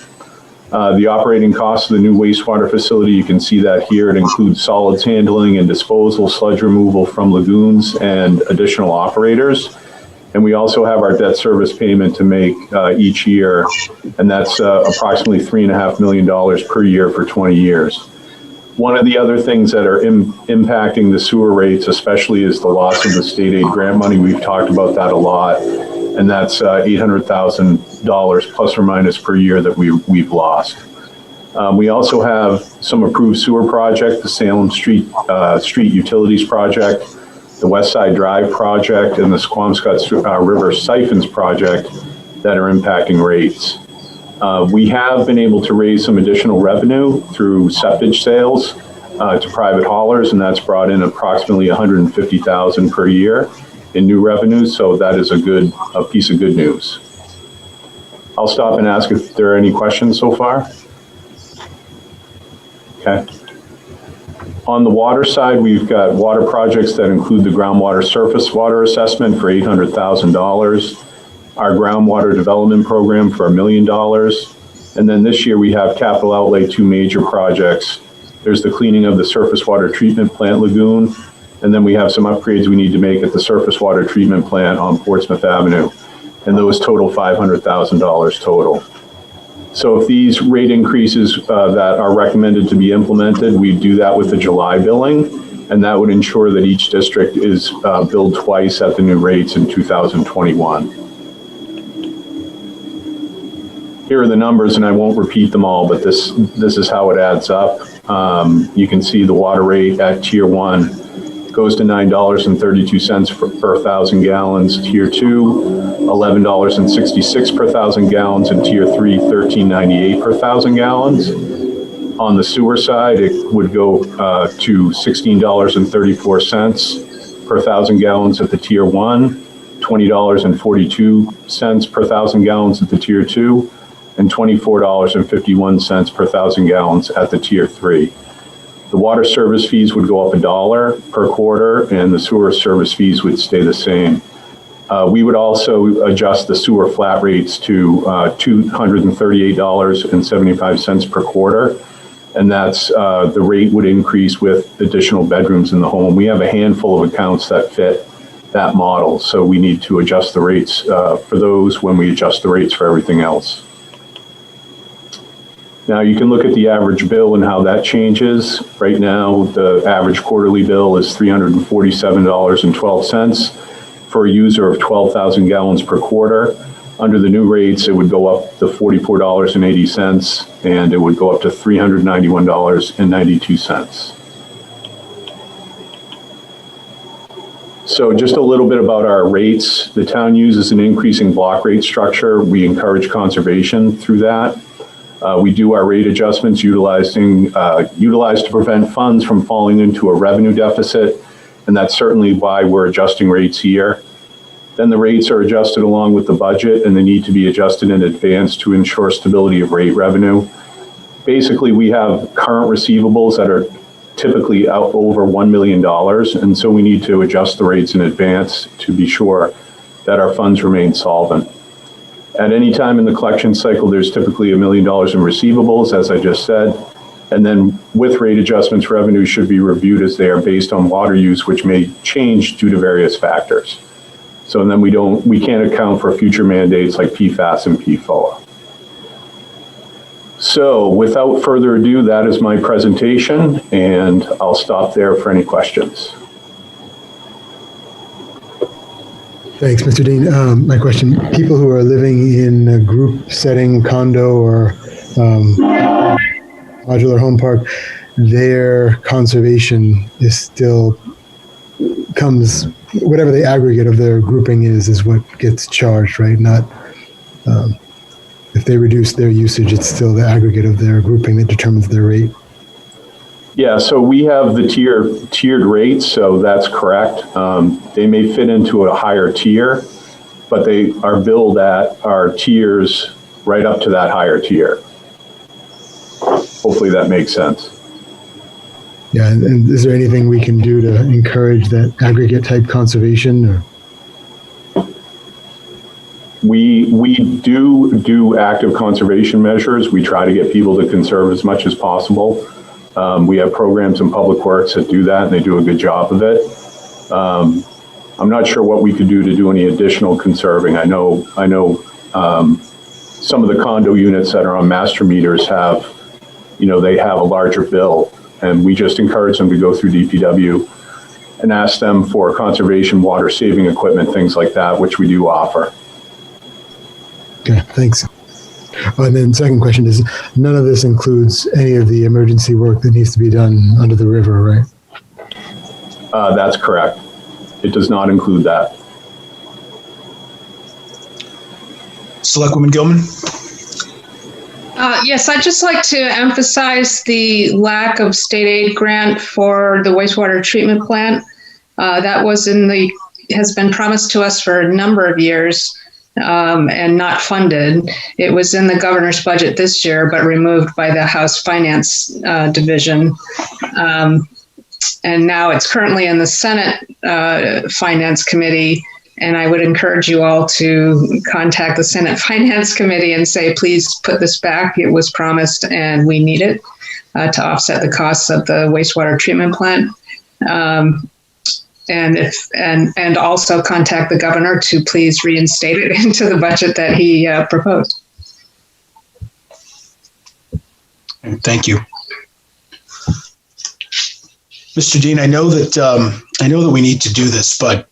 The operating costs of the new wastewater facility, you can see that here. It includes solids handling and disposal, sludge removal from lagoons, and additional operators. And we also have our debt service payment to make each year, and that's approximately $3.5 million per year for 20 years. One of the other things that are impacting the sewer rates, especially, is the loss of the state aid grant money. We've talked about that a lot, and that's $800,000 plus or minus per year that we've lost. We also have some approved sewer project, the Salem Street Utilities Project, the West Side Drive project, and the Squamscott River Siphons project that are impacting rates. We have been able to raise some additional revenue through septage sales to private haulers, and that's brought in approximately $150,000 per year in new revenues, so that is a piece of good news. I'll stop and ask if there are any questions so far. Okay. On the water side, we've got water projects that include the groundwater surface water assessment for $800,000, our groundwater development program for $1 million, and then this year we have capital outlay 2 major projects. There's the cleaning of the surface water treatment plant lagoon, and then we have some upgrades we need to make at the surface water treatment plant on Portsmouth Avenue, and those total $500,000 total. So if these rate increases that are recommended to be implemented, we do that with the July billing, and that would ensure that each district is billed twice at the new rates in 2021. Here are the numbers, and I won't repeat them all, but this is how it adds up. You can see the water rate at Tier 1 goes to $9.32 per 1,000 gallons. Tier 2, $11.66 per 1,000 gallons, and Tier 3, $13.98 per 1,000 gallons. On the sewer side, it would go to $16.34 per 1,000 gallons at the Tier 1, $20.42 per 1,000 gallons at the Tier 2, and $24.51 per 1,000 gallons at the Tier 3. The water service fees would go up $1 per quarter, and the sewer service fees would stay the same. We would also adjust the sewer flat rates to $238.75 per quarter, and that's the rate would increase with additional bedrooms in the home. We have a handful of accounts that fit that model, so we need to adjust the rates for those when we adjust the rates for everything else. Now you can look at the average bill and how that changes. Right now, the average quarterly bill is $347.12 for a user of 12,000 gallons per quarter. Under the new rates, it would go up to $44.80, and it would go up to $391.92. So just a little bit about our rates. The town uses an increasing block rate structure. We encourage conservation through that. We do our rate adjustments utilized to prevent funds from falling into a revenue deficit, and that's certainly why we're adjusting rates here. Then the rates are adjusted along with the budget, and they need to be adjusted in advance to ensure stability of rate revenue. Basically, we have current receivables that are typically out over $1 million, and so we need to adjust the rates in advance to be sure that our funds remain solvent. At any time in the collection cycle, there's typically $1 million in receivables, as I just said, and then with rate adjustments, revenue should be reviewed as they are based on water use, which may change due to various factors. So and then we can't account for future mandates like PFAS and PFOA. So without further ado, that is my presentation, and I'll stop there for any questions. Thanks, Mr. Dean. My question, people who are living in a group setting, condo or modular home park, their conservation is still comes, whatever the aggregate of their grouping is what gets charged, right? Not, if they reduce their usage, it's still the aggregate of their grouping that determines their rate. Yeah, so we have the tiered rates, so that's correct. They may fit into a higher tier, but they are billed at our tiers right up to that higher tier. Hopefully that makes sense. Yeah, and is there anything we can do to encourage that aggregate type conservation? Or? We do active conservation measures. We try to get people to conserve as much as possible. We have programs in Public Works that do that, and they do a good job of it. I'm not sure what we could do to do any additional conserving. I know some of the condo units that are on master meters have, they have a larger bill, and we just encourage them to go through DPW and ask them for conservation, water saving equipment, things like that, which we do offer. Okay, thanks. And then second question is, none of this includes any of the emergency work that needs to be done under the river, right? That's correct. It does not include that. Selectwoman Gilman? Yes, I'd just like to emphasize the lack of state aid grant for the wastewater treatment plant. That has been promised to us for a number of years. And not funded. It was in the governor's budget this year, but removed by the House Finance Division. And now it's currently in the Senate Finance Committee. And I would encourage you all to contact the Senate Finance Committee and say, please put this back. It was promised and we need it to offset the costs of the wastewater treatment plant. And also contact the governor to please reinstate it into the budget that he proposed. Thank you, Mr. Dean. I know that we need to do this, but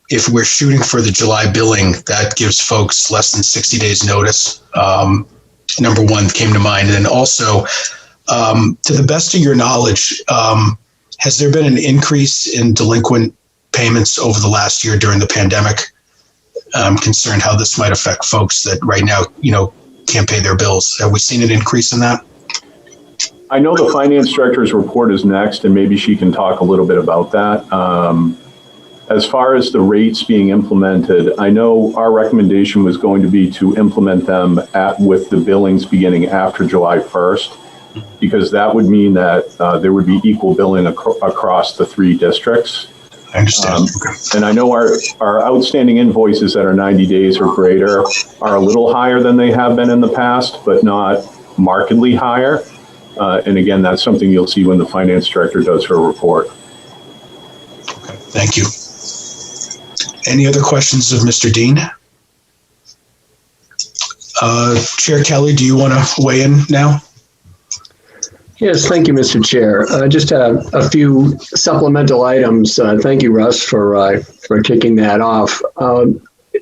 if we're shooting for the July billing, that gives folks less than 60 days notice. Number one came to mind, and then also, to the best of your knowledge, has there been an increase in delinquent payments over the last year during the pandemic? I'm concerned how this might affect folks that right now, can't pay their bills. Have we seen an increase in that? I know the finance director's report is next, and maybe she can talk a little bit about that. As far as the rates being implemented, I know our recommendation was going to be to implement them with the billings beginning after July 1st. Because that would mean that there would be equal billing across the three districts. I understand. And I know our outstanding invoices that are 90 days or greater are a little higher than they have been in the past, but not markedly higher. And again, that's something you'll see when the finance director does her report. Okay, thank you. Any other questions of Mr. Dean? Chair Kelly, do you want to weigh in now? Yes, thank you, Mr. Chair. Just a few supplemental items. Thank you, Russ, for kicking that off.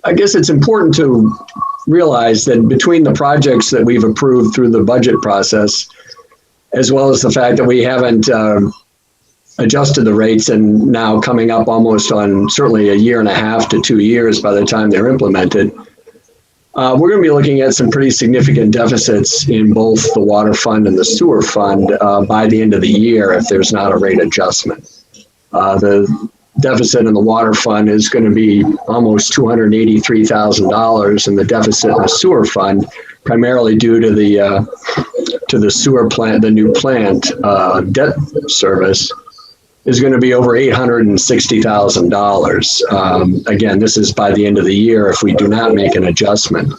I guess it's important to realize that between the projects that we've approved through the budget process, as well as the fact that we haven't adjusted the rates, and now coming up almost on certainly a year and a half to 2 years by the time they're implemented, we're going to be looking at some pretty significant deficits in both the water fund and the sewer fund by the end of the year if there's not a rate adjustment. The deficit in the water fund is going to be almost $283,000, and the deficit in the sewer fund, primarily due to the sewer plant, the new plant debt service, is going to be over $860,000. Again, this is by the end of the year if we do not make an adjustment.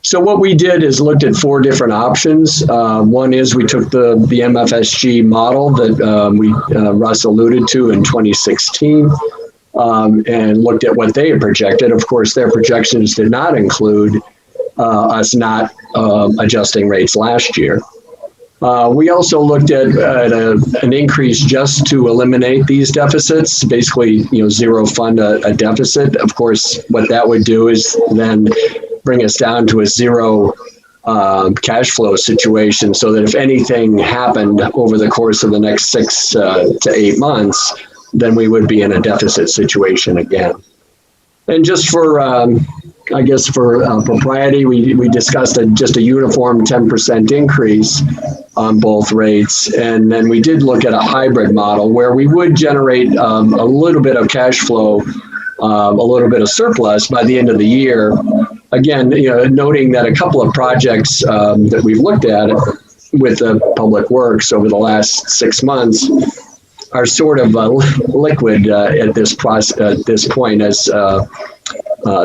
So what we did is looked at 4 different options. One is we took the MFSG model that Russ alluded to in 2016 and looked at what they had projected. Of course, their projections did not include us not adjusting rates last year. We also looked at an increase just to eliminate these deficits, basically, zero fund a deficit. Of course, what that would do is then bring us down to a zero cash flow situation, so that if anything happened over the course of the next 6 to 8 months, then we would be in a deficit situation again. And just for propriety, we discussed just a uniform 10% increase on both rates. And then we did look at a hybrid model where we would generate a little bit of cash flow, a little bit of surplus by the end of the year. Again, noting that a couple of projects that we've looked at with the Public Works over the last 6 months are sort of liquid at this point, as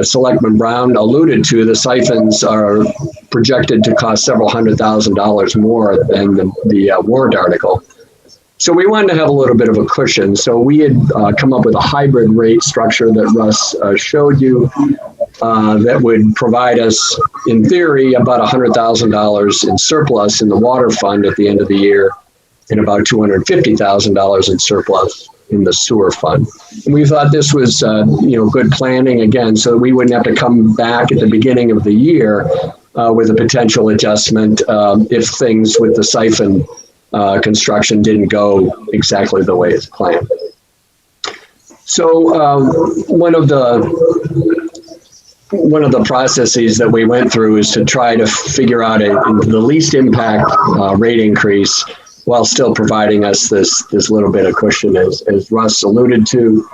Selectman Brown alluded to. The siphons are projected to cost several $100,000 more than the warrant article. So we wanted to have a little bit of a cushion. So we had come up with a hybrid rate structure that Russ showed you that would provide us, in theory, about $100,000 in surplus in the water fund at the end of the year, and about $250,000 in surplus in the sewer fund. And we thought this was, good planning, again, so we wouldn't have to come back at the beginning of the year with a potential adjustment if things with the siphon construction didn't go exactly the way it's planned. So one of the processes that we went through is to try to figure out the least impact rate increase while still providing us this little bit of cushion. As Russ alluded to,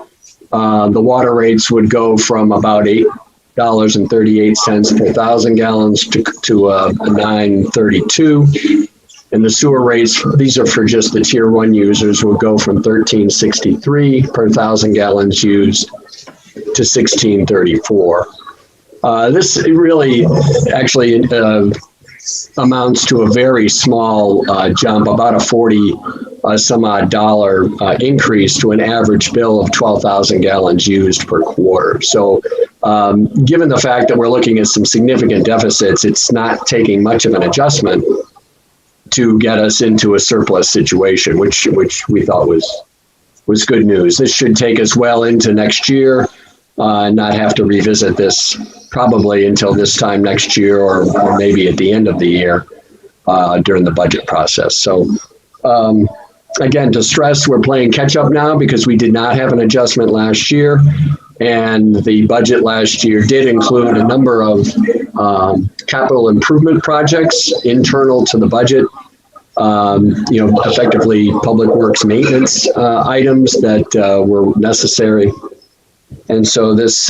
the water rates would go from about $8.38 per 1,000 gallons to $9.32. And the sewer rates, these are for just the tier 1 users, will go from $13.63 per 1,000 gallons used to $16.34. This really actually amounts to a very small jump, about a 40 some odd dollar increase to an average bill of 12,000 gallons used per quarter. So given the fact that we're looking at some significant deficits, it's not taking much of an adjustment to get us into a surplus situation, which we thought was good news. This should take us well into next year and not have to revisit this probably until this time next year, or maybe at the end of the year during the budget process. So again, to stress, we're playing catch up now because we did not have an adjustment last year. And the budget last year did include a number of capital improvement projects internal to the budget, effectively public works maintenance items that were necessary. And so this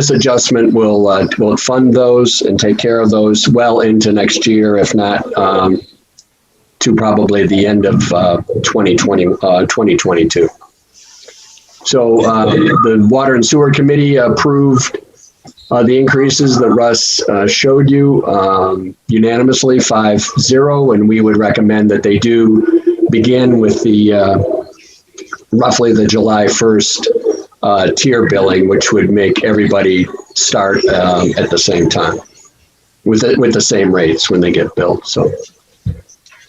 adjustment will fund those and take care of those well into next year, if not to probably the end of 2022. So the Water and Sewer Committee approved the increases that Russ showed you unanimously, 5-0, and we would recommend that they do begin with the roughly the July 1st tier billing, which would make everybody start at the same time with the same rates when they get billed. So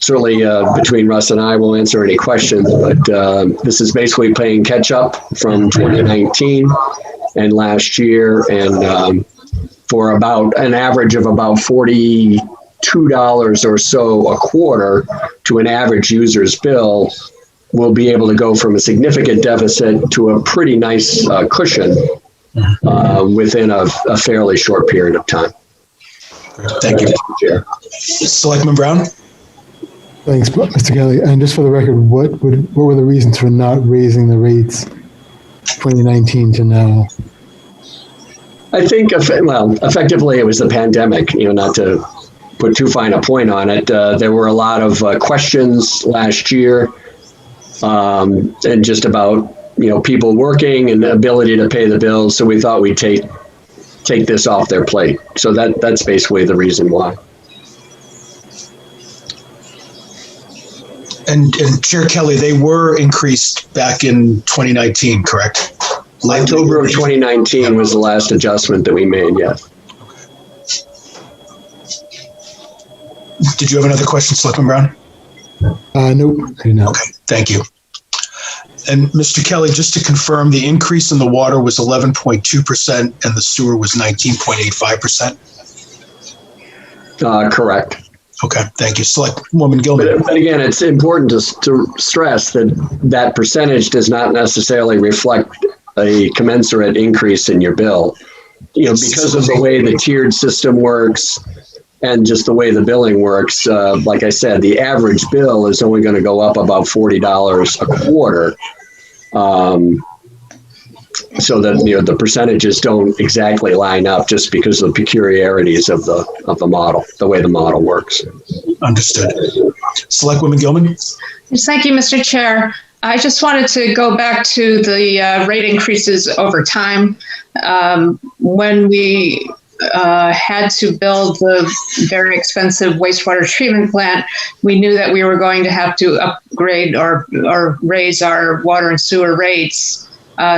certainly between Russ and I, will answer any questions, but this is basically playing catch up from 2019 and last year, and for about an average of about $42 or so a quarter to an average user's bill. we'll be able to go from a significant deficit to a pretty nice cushion within a fairly short period of time. Thank you, Mr. Chair. Selectman Brown? Thanks, Mr. Kelly. And just for the record, what were the reasons for not raising the rates 2019 to now? I think, effectively it was the pandemic, not to put too fine a point on it. There were a lot of questions last year and just about, people working and the ability to pay the bills. So we thought we'd take this off their plate. So that's basically the reason why. And Chair Kelly, they were increased back in 2019, correct? October of 2019 was the last adjustment that we made, yes. Did you have another question, Selectman Brown? Nope, I did not. Okay, thank you. And Mr. Kelly, just to confirm, the increase in the water was 11.2% and the sewer was 19.85%? Correct. Okay, thank you. Selectwoman Gilman. But again, it's important to stress that percentage does not necessarily reflect a commensurate increase in your bill. Because of the way the tiered system works and just the way the billing works, like I said, the average bill is only going to go up about $40 a quarter. So that the percentages don't exactly line up just because of the peculiarities of the model, the way the model works. Understood. Selectwoman Gilman. Yes, thank you, Mr. Chair. I just wanted to go back to the rate increases over time. When we had to build the very expensive wastewater treatment plant, we knew that we were going to have to upgrade or raise our water and sewer rates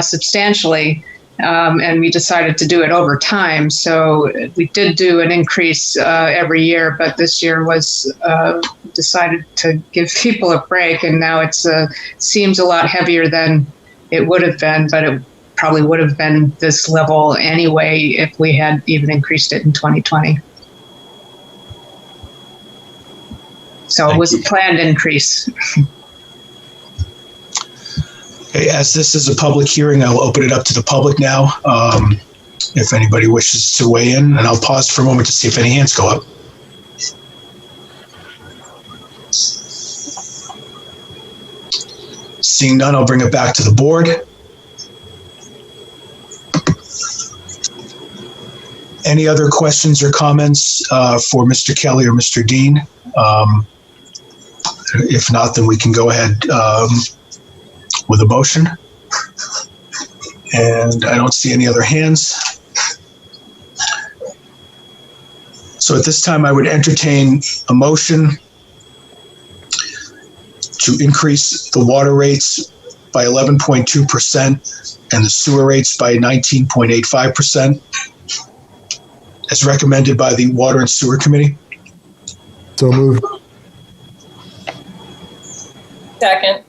substantially, and we decided to do it over time. So we did do an increase every year, but this year was decided to give people a break, and now it's seems a lot heavier than it would have been, but it probably would have been this level anyway if we had even increased it in 2020. So it was a planned increase. Okay, as this is a public hearing, I'll open it up to the public now. If anybody wishes to weigh in, and I'll pause for a moment to see if any hands go up. Seeing none, I'll bring it back to the board. Any other questions or comments for Mr. Kelly or Mr. Dean? If not, then we can go ahead with a motion. And I don't see any other hands. So at this time, I would entertain a motion to increase the water rates by 11.2% and the sewer rates by 19.85%. As recommended by the Water and Sewer Committee. So moved. Second.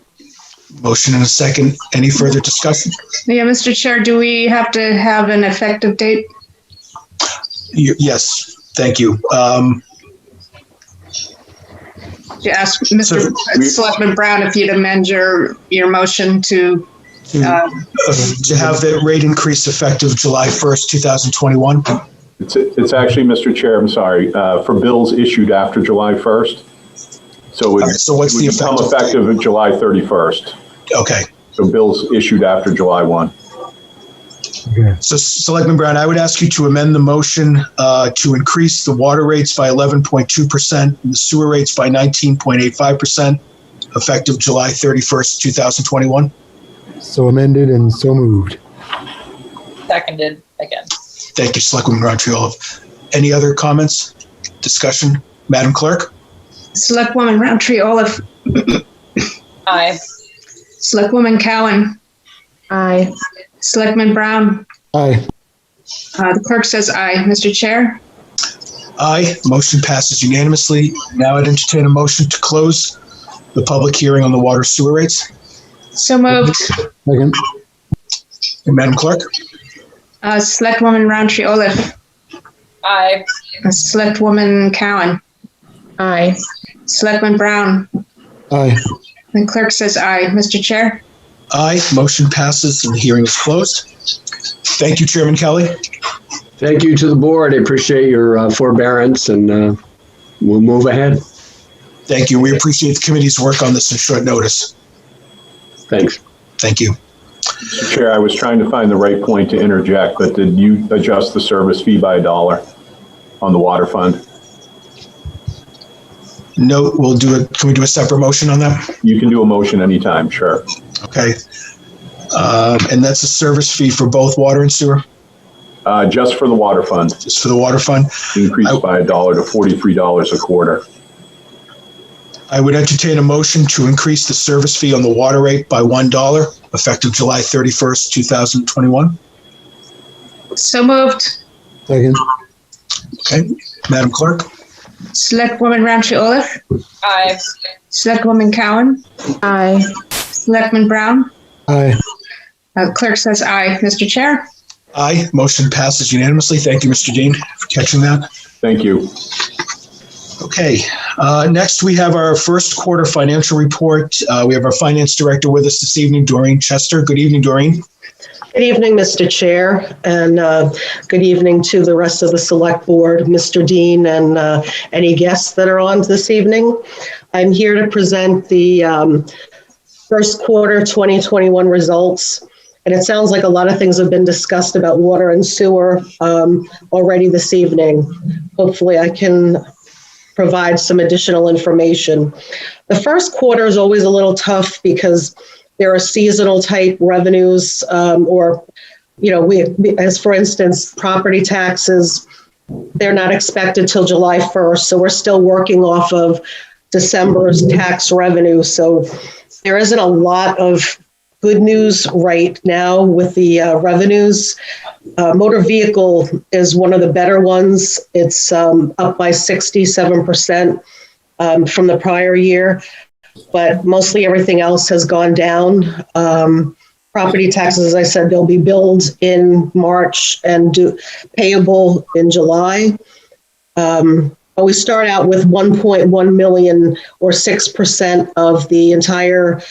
Motion and a second. Any further discussion? Yeah, Mr. Chair, do we have to have an effective date? Yes, thank you. To ask Mr. Selectman Brown if you'd amend your motion to have the rate increase effective July 1st, 2021. It's actually, Mr. Chair, I'm sorry, for bills issued after July 1st. So what's the effective at July 31st? Okay. So bills issued after July 1. Okay. So Selectman Brown, I would ask you to amend the motion to increase the water rates by 11.2% and the sewer rates by 19.85% effective July 31st, 2021. So amended and so moved. Seconded again. Thank you, Selectwoman Roundtree. Any other comments, discussion? Madam Clerk? Selectwoman Roundtree Olaf. Aye. Selectwoman Cowan. Aye. Selectman Brown. Aye. The clerk says aye. Mr. Chair? Aye. Motion passes unanimously. Now I'd entertain a motion to close the public hearing on the water sewer rates. So moved. Second. And Madam Clerk? Selectwoman Roundtree Olaf. Aye. Selectwoman Cowan. Aye. Selectman Brown. Aye. The clerk says aye. Mr. Chair? Aye. Motion passes and the hearing is closed. Thank you, Chairman Kelly. Thank you to the board. I appreciate your forbearance, and we'll move ahead. Thank you. We appreciate the committee's work on this in short notice. Thanks. Thank you. Mr. Chair, I was trying to find the right point to interject, but did you adjust the service fee by $1 on the water fund? No, we'll do it. Can we do a separate motion on that? You can do a motion anytime, sure. Okay. And that's a service fee for both water and sewer? Just for the water fund. Just for the water fund? Increased by $1 to $43 a quarter. I would entertain a motion to increase the service fee on the water rate by $1, effective July 31st, 2021. So moved. Second. Okay. Madam Clerk? Selectwoman Roundtree Olaf? Aye. Selectwoman Cowan? Aye. Selectman Brown? Aye. Clerk says aye. Mr. Chair? Aye. Motion passes unanimously. Thank you, Mr. Dean, for catching that. Thank you. Okay. Next, we have our first quarter financial report. We have our finance director with us this evening, Doreen Chester. Good evening, Doreen. Good evening, Mr. Chair, and good evening to the rest of the Select Board, Mr. Dean, and any guests that are on this evening. I'm here to present the first quarter 2021 results. And it sounds like a lot of things have been discussed about water and sewer already this evening. Hopefully I can provide some additional information. The first quarter is always a little tough because there are seasonal type revenues as for instance, property taxes, they're not expected till July 1st. So we're still working off of December's tax revenue. So there isn't a lot of good news right now with the revenues. Motor vehicle is one of the better ones. It's up by 67% from the prior year, but mostly everything else has gone down. Property taxes, as I said, they'll be billed in March and payable in July. But we start out with 1.1 million or 6% of the entire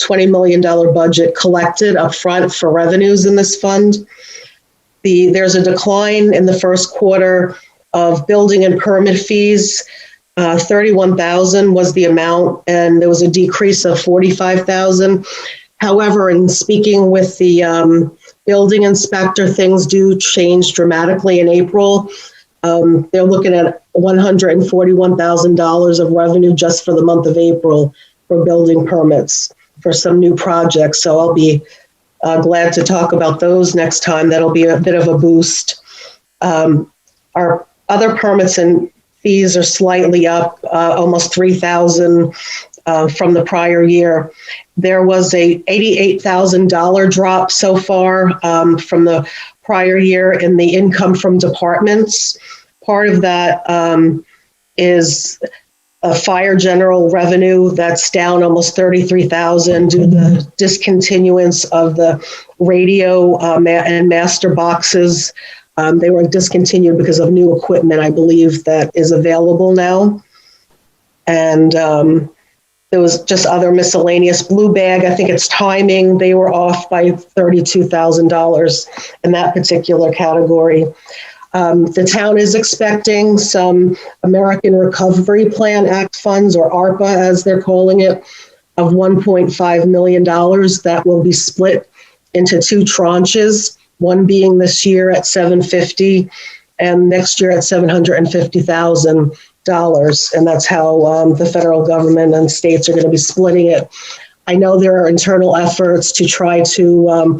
$20 million budget collected up front for revenues in this fund. There's a decline in the first quarter of building and permit fees. 31,000 was the amount, and there was a decrease of 45,000. However, in speaking with the building inspector, things do change dramatically in April. They're looking at $141,000 of revenue just for the month of April for building permits for some new projects. So I'll be glad to talk about those next time. That'll be a bit of a boost. Our other permits and fees are slightly up, almost 3,000 from the prior year. There was a $88,000 drop so far from the prior year in the income from departments. Part of that is a fire general revenue that's down almost 33,000 due to the discontinuance of the radio and master boxes. They were discontinued because of new equipment, I believe, that is available now. And there was just other miscellaneous. Blue bag, I think it's timing. They were off by $32,000 in that particular category. The town is expecting some American Recovery Plan Act funds, or ARPA as they're calling it, of $1.5 million that will be split into two tranches, one being this year at $750,000 and next year at $750,000. And that's how the federal government and states are going to be splitting it. I know there are internal efforts to try to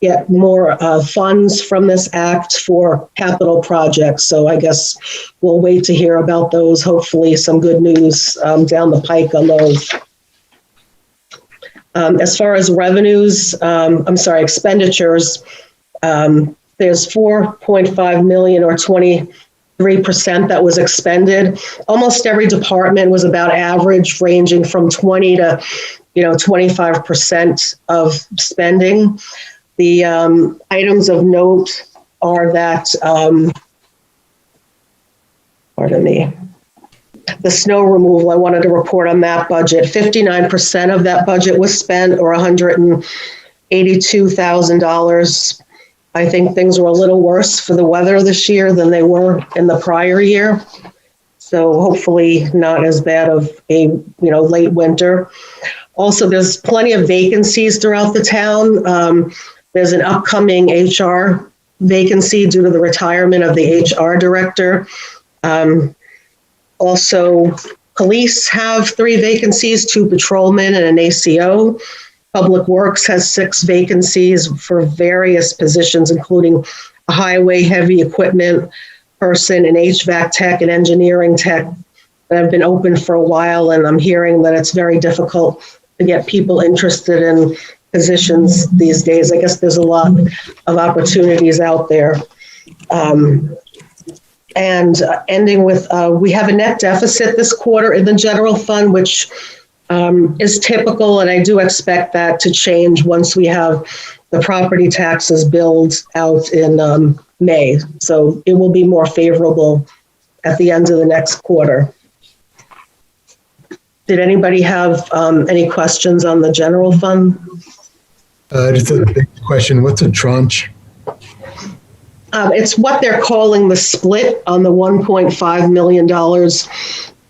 get more funds from this act for capital projects. So I guess we'll wait to hear about those. Hopefully some good news down the pike on those. As far as revenues, expenditures, there's 4.5 million or 23% that was expended. Almost every department was about average, ranging from 20 to 25% of spending. The items of note are that, the snow removal, I wanted to report on that budget. 59% of that budget was spent, or $182,000. I think things were a little worse for the weather this year than they were in the prior year. So hopefully not as bad of a late winter. Also, there's plenty of vacancies throughout the town. There's an upcoming HR vacancy due to the retirement of the HR director. Also, police have 3 vacancies, 2 patrolmen and an ACO. Public Works has 6 vacancies for various positions, including a highway heavy equipment person, an HVAC tech, an engineering tech that have been open for a while. And I'm hearing that it's very difficult to get people interested in positions these days. I guess there's a lot of opportunities out there. Ending with, we have a net deficit this quarter in the general fund, which is typical, and I do expect that to change once we have the property taxes billed out in May. So it will be more favorable at the end of the next quarter. Did anybody have any questions on the general fund? Just a big question. What's a tranche? It's what they're calling the split on the $1.5 million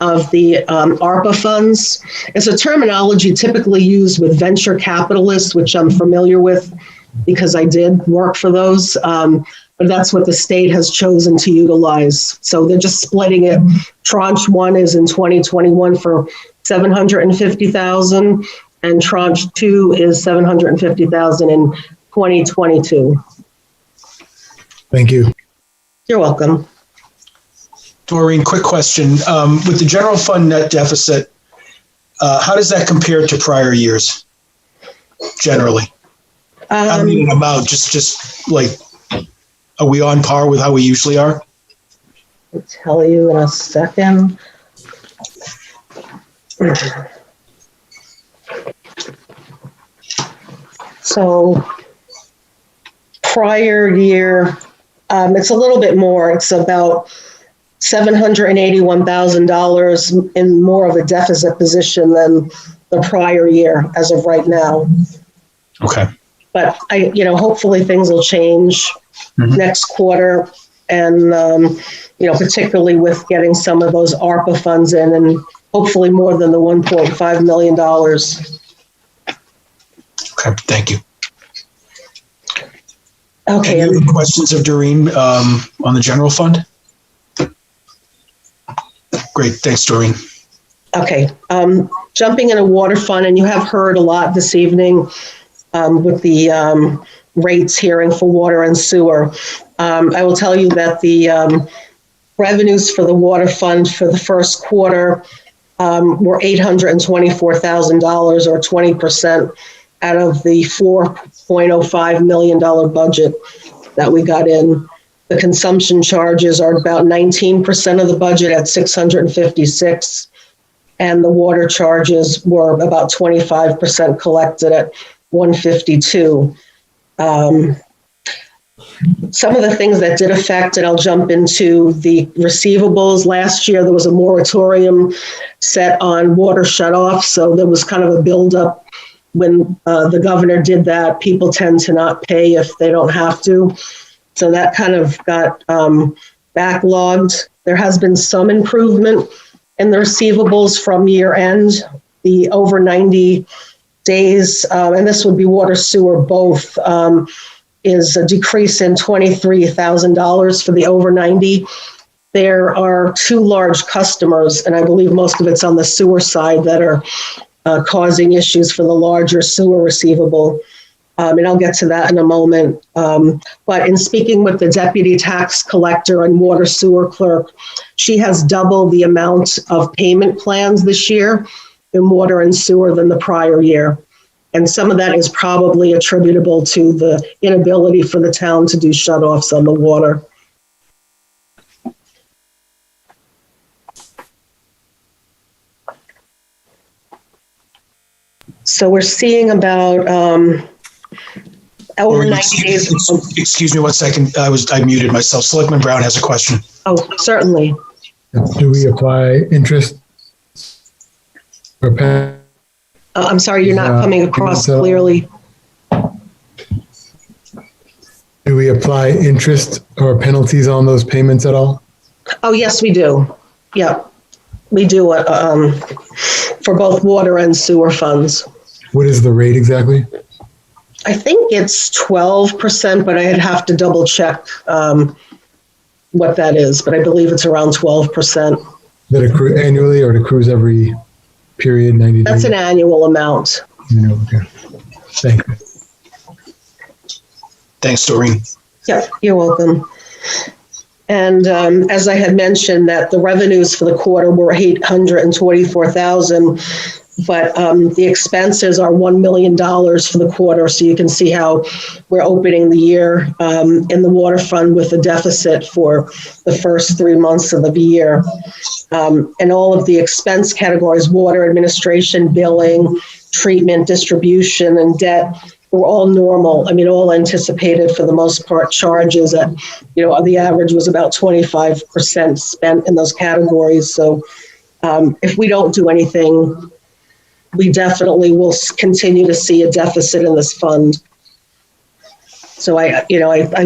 of the ARPA funds. It's a terminology typically used with venture capitalists, which I'm familiar with because I did work for those. But that's what the state has chosen to utilize. So they're just splitting it. Tranche 1 is in 2021 for $750,000, and tranche 2 is $750,000 in 2022. Thank you. You're welcome. Doreen, quick question. With the general fund net deficit, how does that compare to prior years, generally? I mean, amount, just like, are we on par with how we usually are? I'll tell you in a second. So, prior year, it's a little bit more. It's about $781,000 in more of a deficit position than the prior year as of right now. Okay. But hopefully things will change next quarter, and particularly with getting some of those ARPA funds in, and hopefully more than the $1.5 million. Okay, thank you. Okay. Any other questions of Doreen on the general fund? Great, thanks, Doreen. Okay, jumping in a water fund, and you have heard a lot this evening with the rates hearing for water and sewer. I will tell you that the revenues for the water fund for the first quarter were $824,000, or 20% out of the $4.05 million budget that we got in. The consumption charges are about 19% of the budget at $656, and the water charges were about 25% collected at $152. Some of the things that did affect, and I'll jump into the receivables. Last year, there was a moratorium set on water shutoff, so there was kind of a buildup. When the governor did that, people tend to not pay if they don't have to. So that kind of got backlogged. There has been some improvement in the receivables from year end. The over 90 days, and this would be water, sewer, both, is a decrease in $23,000 for the over 90. There are 2 large customers, and I believe most of it's on the sewer side, that are causing issues for the larger sewer receivable. And I'll get to that in a moment. But in speaking with the deputy tax collector and water sewer clerk, she has doubled the amount of payment plans this year in water and sewer than the prior year. And some of that is probably attributable to the inability for the town to do shutoffs on the water. So we're seeing about over 90 days. Excuse me 1 second. I muted myself. Selectman Brown has a question. Oh, certainly. Do we apply interest or penalty? I'm sorry, you're not coming across clearly. Do we apply interest or penalties on those payments at all? Oh, yes, we do. Yeah, we do for both water and sewer funds. What is the rate exactly? I think it's 12%, but I'd have to double check what that is, but I believe it's around 12%. That accrue annually or it accrues every period, 90 days? That's an annual amount. Okay. Thank you. Thanks, Doreen. Yeah, you're welcome. And as I had mentioned, that the revenues for the quarter were $824,000, but the expenses are $1 million for the quarter. So you can see how we're opening the year in the water fund with a deficit for the first 3 months of the year. And all of the expense categories, water administration, billing, treatment, distribution, and debt, were all normal. I mean, all anticipated for the most part. Charges at, the average was about 25% spent in those categories. So if we don't do anything, we definitely will continue to see a deficit in this fund. So I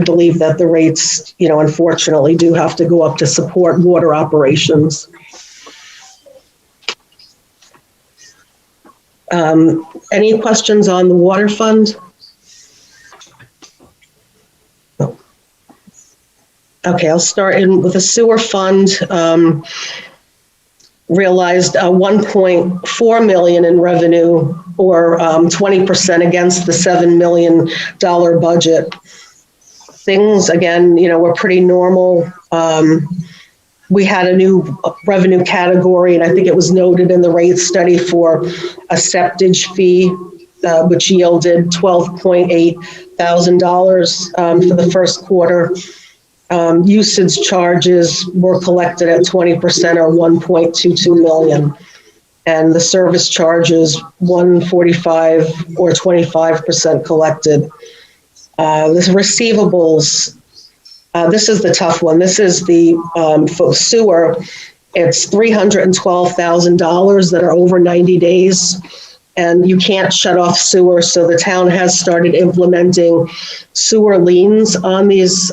believe that the rates, unfortunately do have to go up to support water operations. Any questions on the water fund? No. Okay, I'll start in with the sewer fund. Realized $1.4 million in revenue, or 20% against the $7 million budget. Things, again, were pretty normal. We had a new revenue category, and I think it was noted in the rate study for a septage fee, which yielded $12,800 for the first quarter. Usage charges were collected at 20% or $1.22 million. And the service charges, $145 or 25% collected. The receivables, this is the tough one. This is the for sewer. It's $312,000 that are over 90 days, and you can't shut off sewer. So the town has started implementing sewer liens on these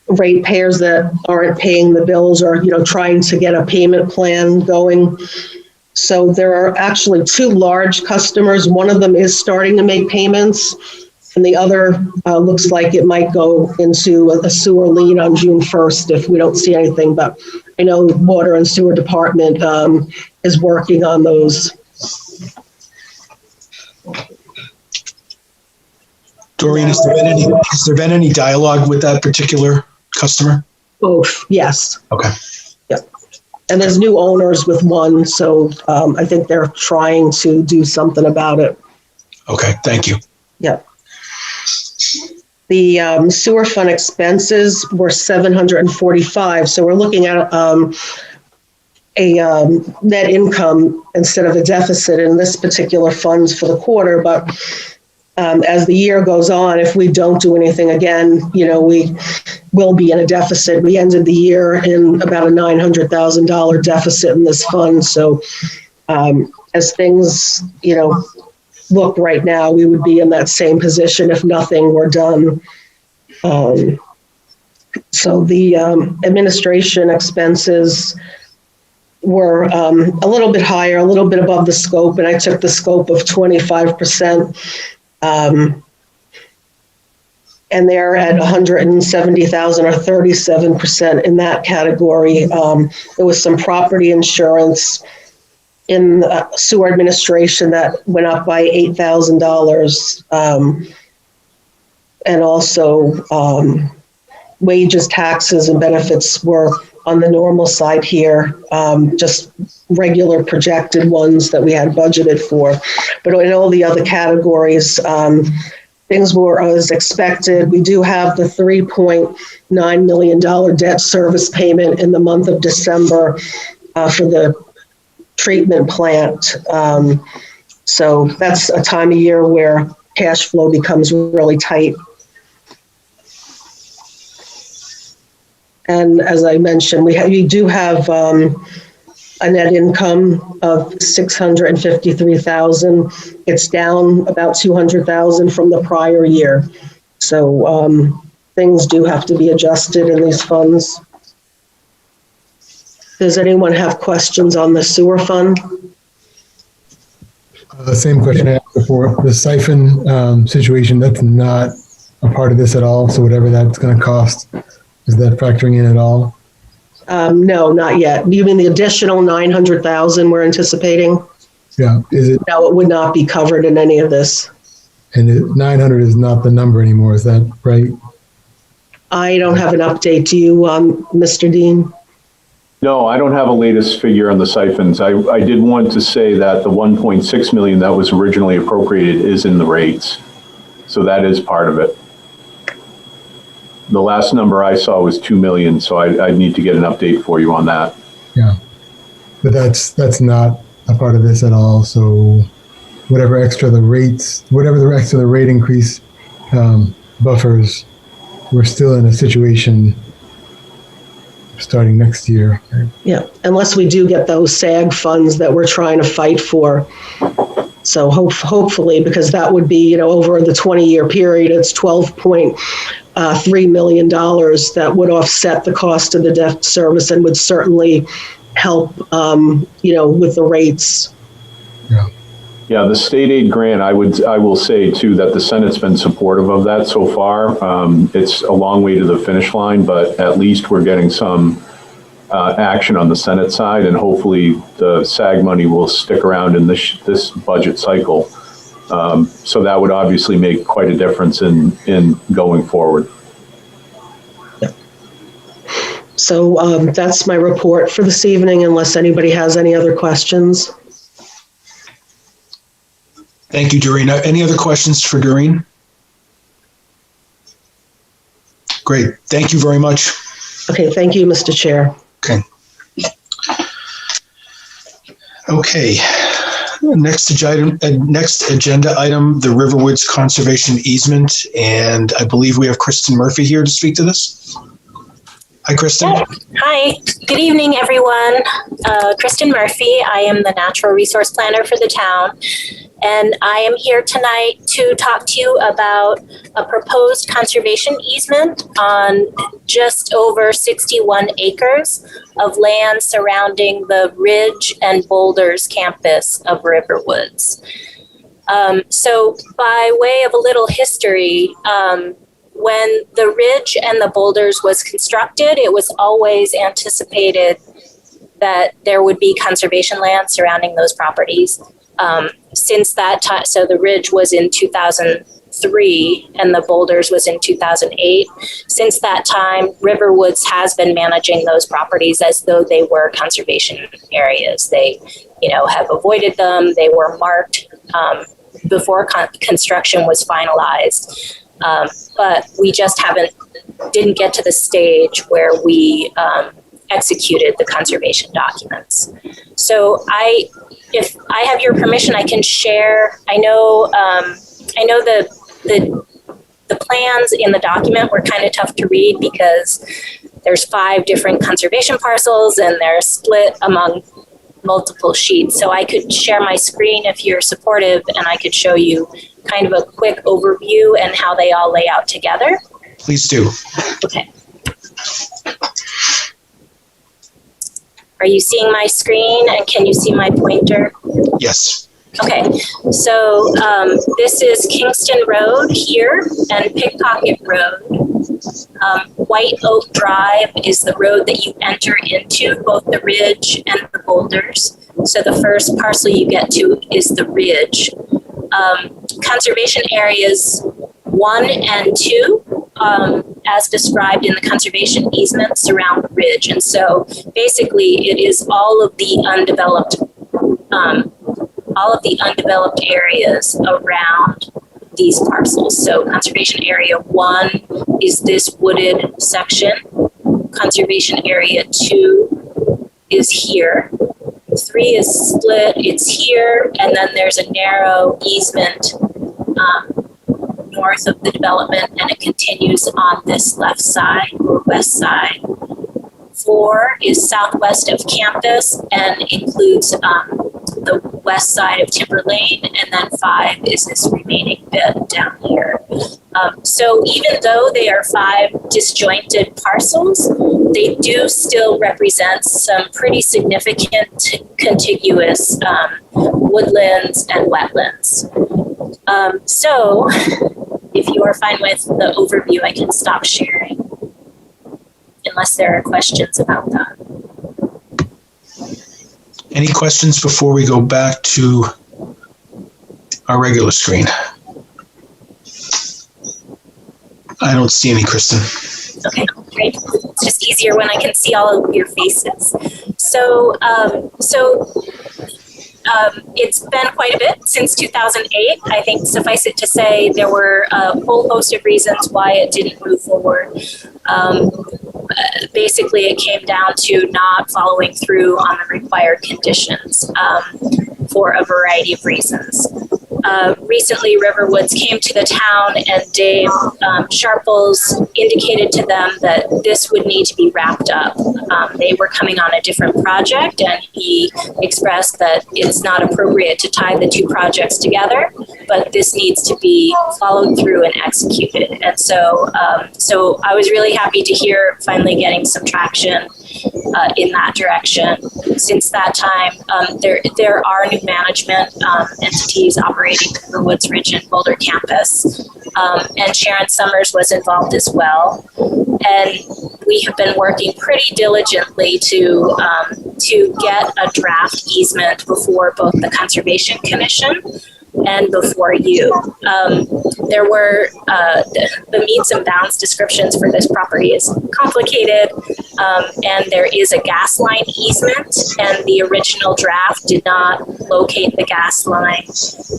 ratepayers that aren't paying the bills, or trying to get a payment plan going. So there are actually 2 large customers. One of them is starting to make payments, and the other looks like it might go into a sewer lien on June 1st if we don't see anything. But I know the Water and Sewer Department is working on those. Doreen, has there been any dialogue with that particular customer? Both, yes. Okay. Yep. And there's new owners with one, so I think they're trying to do something about it. Okay, thank you. Yep. The sewer fund expenses were $745, so we're looking at a net income instead of a deficit in this particular fund for the quarter. But as the year goes on, if we don't do anything again, we will be in a deficit. We ended the year in about a $900,000 deficit in this fund. So as things, look right now, we would be in that same position if nothing were done. So the administration expenses were a little bit higher, a little bit above the scope, and I took the scope of 25%. And they're at $170,000 or 37% in that category. There was some property insurance in sewer administration that went up by $8,000, and also wages, taxes, and benefits were on the normal side here, just regular projected ones that we had budgeted for. But in all the other categories, things were as expected. We do have the $3.9 million debt service payment in the month of December for the treatment plant. So that's a time of year where cash flow becomes really tight. And as I mentioned, we do have a net income of $653,000. It's down about $200,000 from the prior year. So things do have to be adjusted in these funds. Does anyone have questions on the sewer fund? Same question I asked before. The siphon situation, that's not a part of this at all. So whatever that's going to cost, is that factoring in at all? No, not yet. You mean the additional $900,000 we're anticipating? Yeah. Is it? No, it would not be covered in any of this. And 900 is not the number anymore. Is that right? I don't have an update. Do you, Mr. Dean? No, I don't have a latest figure on the siphons. I did want to say that the 1.6 million that was originally appropriated is in the rates. So that is part of it. The last number I saw was 2 million, so I need to get an update for you on that. Yeah, but that's not a part of this at all. So whatever the extra the rate increase buffers, we're still in a situation starting next year. Yeah, unless we do get those SAG funds that we're trying to fight for. So hopefully, because that would be, over the 20-year period, it's $12.3 million that would offset the cost of the debt service and would certainly help, with the rates. Yeah, the state aid grant, I will say too that the Senate's been supportive of that so far. It's a long way to the finish line, but at least we're getting some action on the Senate side, and hopefully the SAG money will stick around in this budget cycle. So that would obviously make quite a difference in going forward. So that's my report for this evening, unless anybody has any other questions. Thank you, Doreen. Any other questions for Doreen? Great. Thank you very much. Okay. Thank you, Mr. Chair. Okay. Okay. Next agenda item, the Riverwoods Conservation Easement. And I believe we have Kristen Murphy here to speak to this. Hi, Kristen. Hi. Good evening, everyone. Kristen Murphy. I am the Natural Resource Planner for the town. And I am here tonight to talk to you about a proposed conservation easement on just over 61 acres of land surrounding the Ridge and Boulders campus of Riverwoods. So by way of a little history, when the Ridge and the Boulders was constructed, it was always anticipated that there would be conservation land surrounding those properties. Since that time, so the Ridge was in 2003 and the Boulders was in 2008. Since that time, Riverwoods has been managing those properties as though they were conservation areas. They, have avoided them. They were marked before construction was finalized. But we just didn't get to the stage where we executed the conservation documents. So if I have your permission, I can share. I know the plans in the document were kind of tough to read because there's 5 different conservation parcels and they're split among multiple sheets. So I could share my screen if you're supportive, and I could show you kind of a quick overview and how they all lay out together. Please do. Okay. Are you seeing my screen, and can you see my pointer? Yes. Okay, so this is Kingston Road here and Pickpocket Road. White Oak Drive is the road that you enter into both the Ridge and the Boulders. So the first parcel you get to is the Ridge. Conservation areas 1 and 2, as described in the conservation easements, surround the Ridge. And so basically it is all of the undeveloped areas around these parcels. So conservation area 1 is this wooded section. Conservation area 2 is here. 3 is split, it's here, and then there's a narrow easement north of the development, and it continues on this left side or west side 4 is southwest of campus and includes the west side of Timber Lane, and then 5 is this remaining bit down here. So even though they are 5 disjointed parcels, they do still represent some pretty significant contiguous woodlands and wetlands. So if you are fine with the overview, I can stop sharing, unless there are questions about that. Any questions before we go back to our regular screen? I don't see any, Kristen. Okay, great. It's just easier when I can see all of your faces. So it's been quite a bit since 2008. I think suffice it to say there were a whole host of reasons why it didn't move forward. Basically, it came down to not following through on the required conditions for a variety of reasons. Recently, Riverwoods came to the town and Dave Sharples indicated to them that this would need to be wrapped up. They were coming on a different project and he expressed that it's not appropriate to tie the 2 projects together, but this needs to be followed through and executed. And so I was really happy to hear finally getting some traction in that direction. Since that time, there are new management entities operating Riverwoods Ridge and Boulder campus, and Sharon Summers was involved as well. And we have been working pretty diligently to get a draft easement before both the Conservation Commission and before you. There were the meets and bounds descriptions for this property is complicated, and there is a gas line easement, and the original draft did not locate the gas line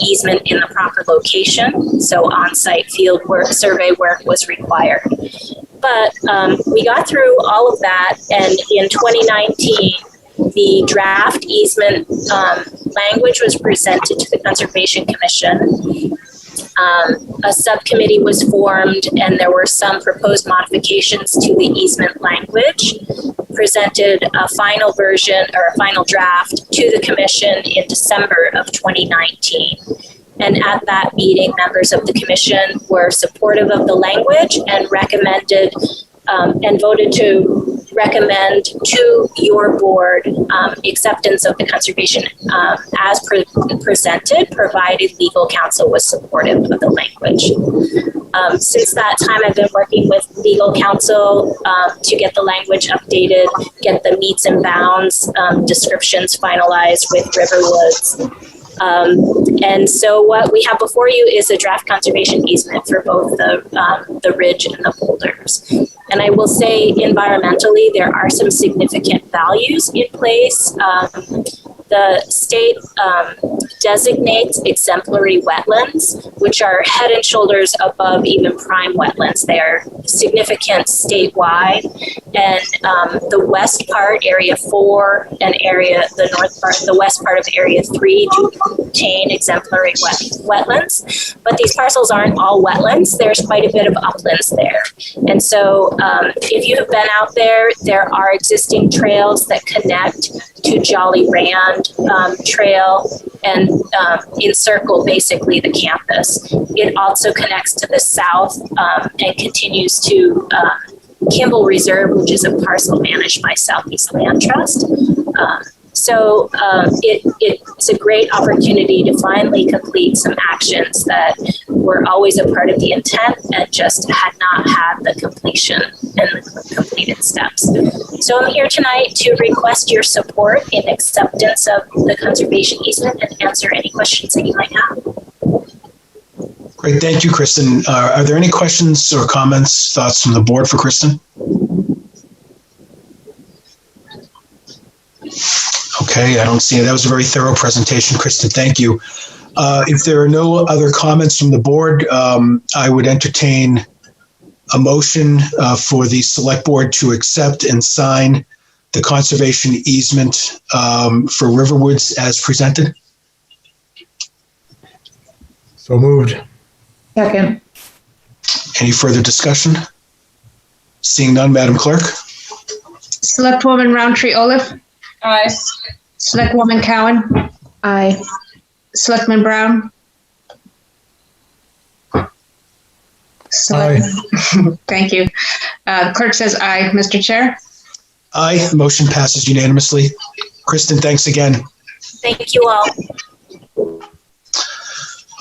easement in the proper location, so on-site field work, survey work was required. But we got through all of that, and in 2019, the draft easement language was presented to the Conservation Commission. A subcommittee was formed and there were some proposed modifications to the easement language, presented a final version or a final draft to the commission in December of 2019. And at that meeting, members of the commission were supportive of the language and recommended and voted to recommend to your board acceptance of the conservation as presented, provided legal counsel was supportive of the language. Since that time, I've been working with legal counsel to get the language updated, get the meets and bounds descriptions finalized with Riverwoods. And so what we have before you is a draft conservation easement for both the ridge and the boulders. And I will say environmentally, there are some significant values in place. The state designates exemplary wetlands, which are head and shoulders above even prime wetlands. They are significant statewide. And the west part, area 4, and the north part, the west part of area 3 do contain exemplary wetlands. But these parcels aren't all wetlands. There's quite a bit of uplands there. And so if you have been out there, there are existing trails that connect to Jolly Rand Trail and encircle basically the campus. It also connects to the south and continues to Kimball Reserve, which is a parcel managed by Southeast Land Trust. So it's a great opportunity to finally complete some actions that were always a part of the intent and just had not had the completion and the completed steps. So I'm here tonight to request your support in acceptance of the conservation easement and answer any questions that you might have. Great, thank you, Kristen. Are there any questions or comments, thoughts from the board for Kristen? Okay, I don't see it. That was a very thorough presentation, Kristen. Thank you. If there are no other comments from the board, I would entertain a motion for the select board to accept and sign the conservation easement for Riverwoods as presented. So moved. Second. Any further discussion? Seeing none, Madam Clerk? Selectwoman Roundtree Olaf. Aye. Selectwoman Cowan. Aye. Selectman Brown. Aye. Thank you. Clerk says aye. Mr. Chair? Aye. Motion passes unanimously. Kristen, thanks again. Thank you all.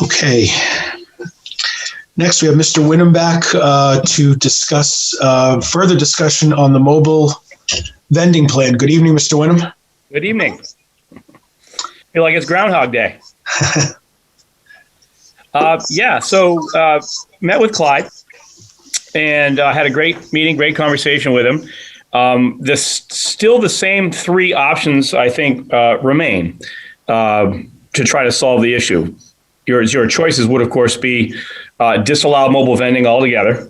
Okay. Next, we have Mr. Wyndham back to discuss further discussion on the mobile vending plan. Good evening, Mr. Wyndham. Good evening. Feel like it's Groundhog Day. So met with Clyde and had a great meeting, great conversation with him. Still the same three options, I think, remain to try to solve the issue. Your choices would, of course, be disallow mobile vending altogether.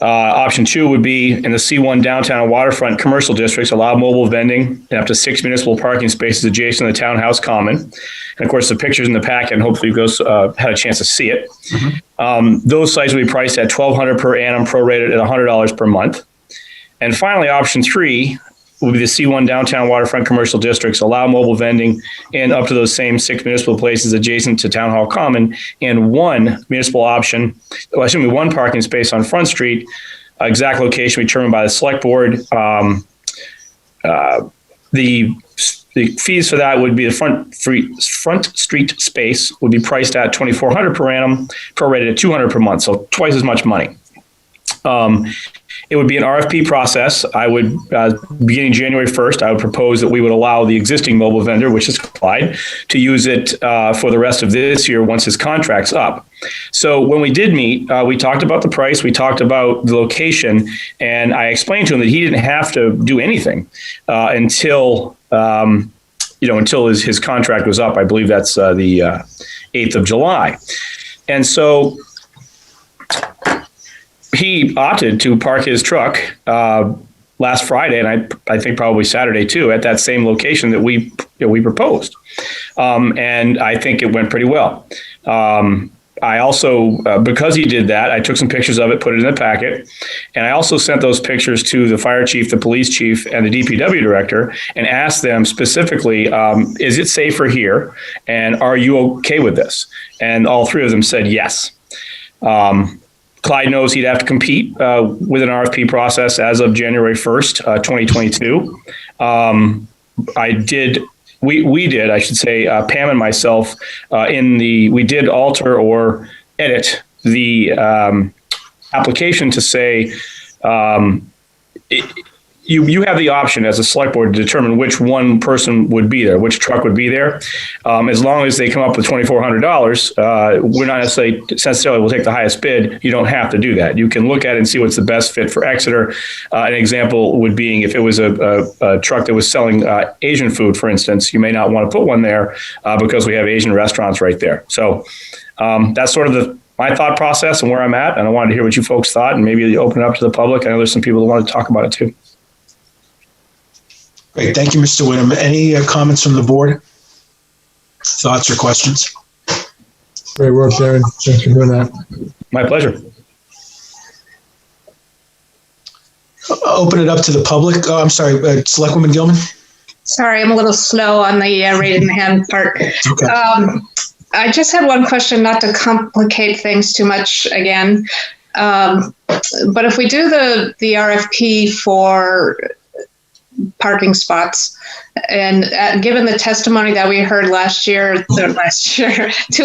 Option 2 would be in the C1 downtown waterfront commercial districts, allow mobile vending in up to 6 municipal parking spaces adjacent to the townhouse common. And of course, the picture's in the packet, and hopefully you guys had a chance to see it. Mm-hmm. Those sites will be priced at $1,200 per annum, prorated at $100 per month. And finally, option 3 will be the C1 downtown waterfront commercial districts, allow mobile vending in up to those same 6 municipal places adjacent to Town Hall Common, and one parking space on Front Street, exact location determined by the Select Board. The fees for that would be the front street space would be priced at $2,400 per annum, prorated at $200 per month, so twice as much money. It would be an RFP process. I would, beginning January 1st, I would propose that we would allow the existing mobile vendor, which is Clyde, to use it for the rest of this year once his contract's up. So when we did meet, we talked about the price, we talked about the location, and I explained to him that he didn't have to do anything until his contract was up. I believe that's the 8th of July. And so he opted to park his truck last Friday, and I think probably Saturday too, at that same location that we proposed. And I think it went pretty well. I also, because he did that, I took some pictures of it, put it in the packet, and I also sent those pictures to the fire chief, the police chief, and the DPW director, and asked them specifically, is it safer here, and are you okay with this? And all three of them said yes. Clyde knows he'd have to compete with an RFP process as of January 1st, 2022. We did, Pam and myself, we did alter or edit the application to say, you have the option as a select board to determine which one person would be there, which truck would be there. As long as they come up with $2,400, we're not necessarily will take the highest bid. You don't have to do that. You can look at it and see what's the best fit for Exeter. An example would be if it was a truck that was selling Asian food, for instance, you may not want to put one there because we have Asian restaurants right there. So that's sort of my thought process and where I'm at. And I wanted to hear what you folks thought and maybe open it up to the public. I know there's some people that want to talk about it too. Great. Thank you, Mr. Wyndham. Any comments from the board? Thoughts or questions? Great work, Darren. Thanks for doing that. My pleasure. Open it up to the public. Oh, I'm sorry, Selectwoman Gilman. Sorry, I'm a little slow on the raising the hand part. Okay. I just had one question, not to complicate things too much again. But if we do the RFP for parking spots, and given the testimony that we heard 2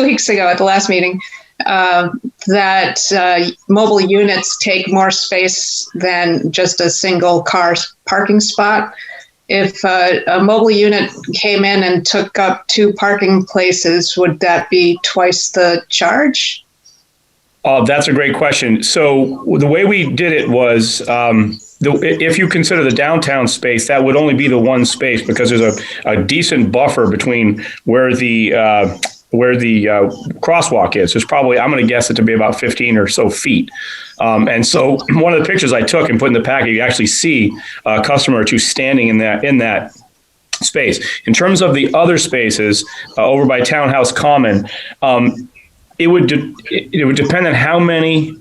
weeks ago at the last meeting, that mobile units take more space than just a single car parking spot. If a mobile unit came in and took up 2 parking places, would that be twice the charge? That's a great question. So the way we did it was, if you consider the downtown space, that would only be the one space because there's a decent buffer between where the crosswalk is. There's probably, I'm going to guess it to be about 15 or so feet. And so one of the pictures I took and put in the packet, you actually see a customer or two standing in that space. In terms of the other spaces over by Townhouse Common, it would depend on how many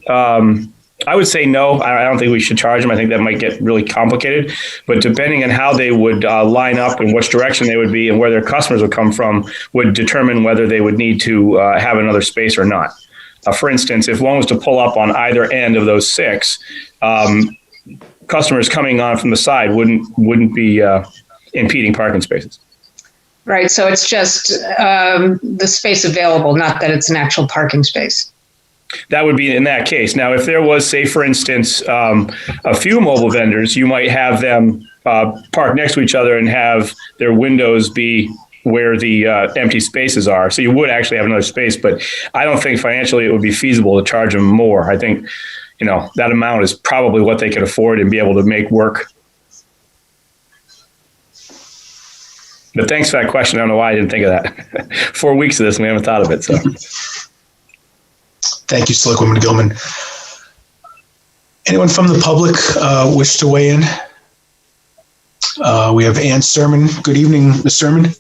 I would say no. I don't think we should charge them. I think that might get really complicated. But depending on how they would line up and which direction they would be and where their customers would come from would determine whether they would need to have another space or not. For instance, if one was to pull up on either end of those 6, customers coming on from the side wouldn't be impeding parking spaces. Right, so it's just the space available, not that it's an actual parking space. That would be in that case. Now, if there was, say, for instance, a few mobile vendors, you might have them park next to each other and have their windows be where the empty spaces are. So you would actually have another space, but I don't think financially it would be feasible to charge them more. I think, that amount is probably what they could afford and be able to make work. But thanks for that question. I don't know why I didn't think of that. 4 weeks of this, and we haven't thought of it. So, thank you, Selectwoman Gilman. Anyone from the public wish to weigh in? We have Ann Sermon. Good evening, Ms. Sermon.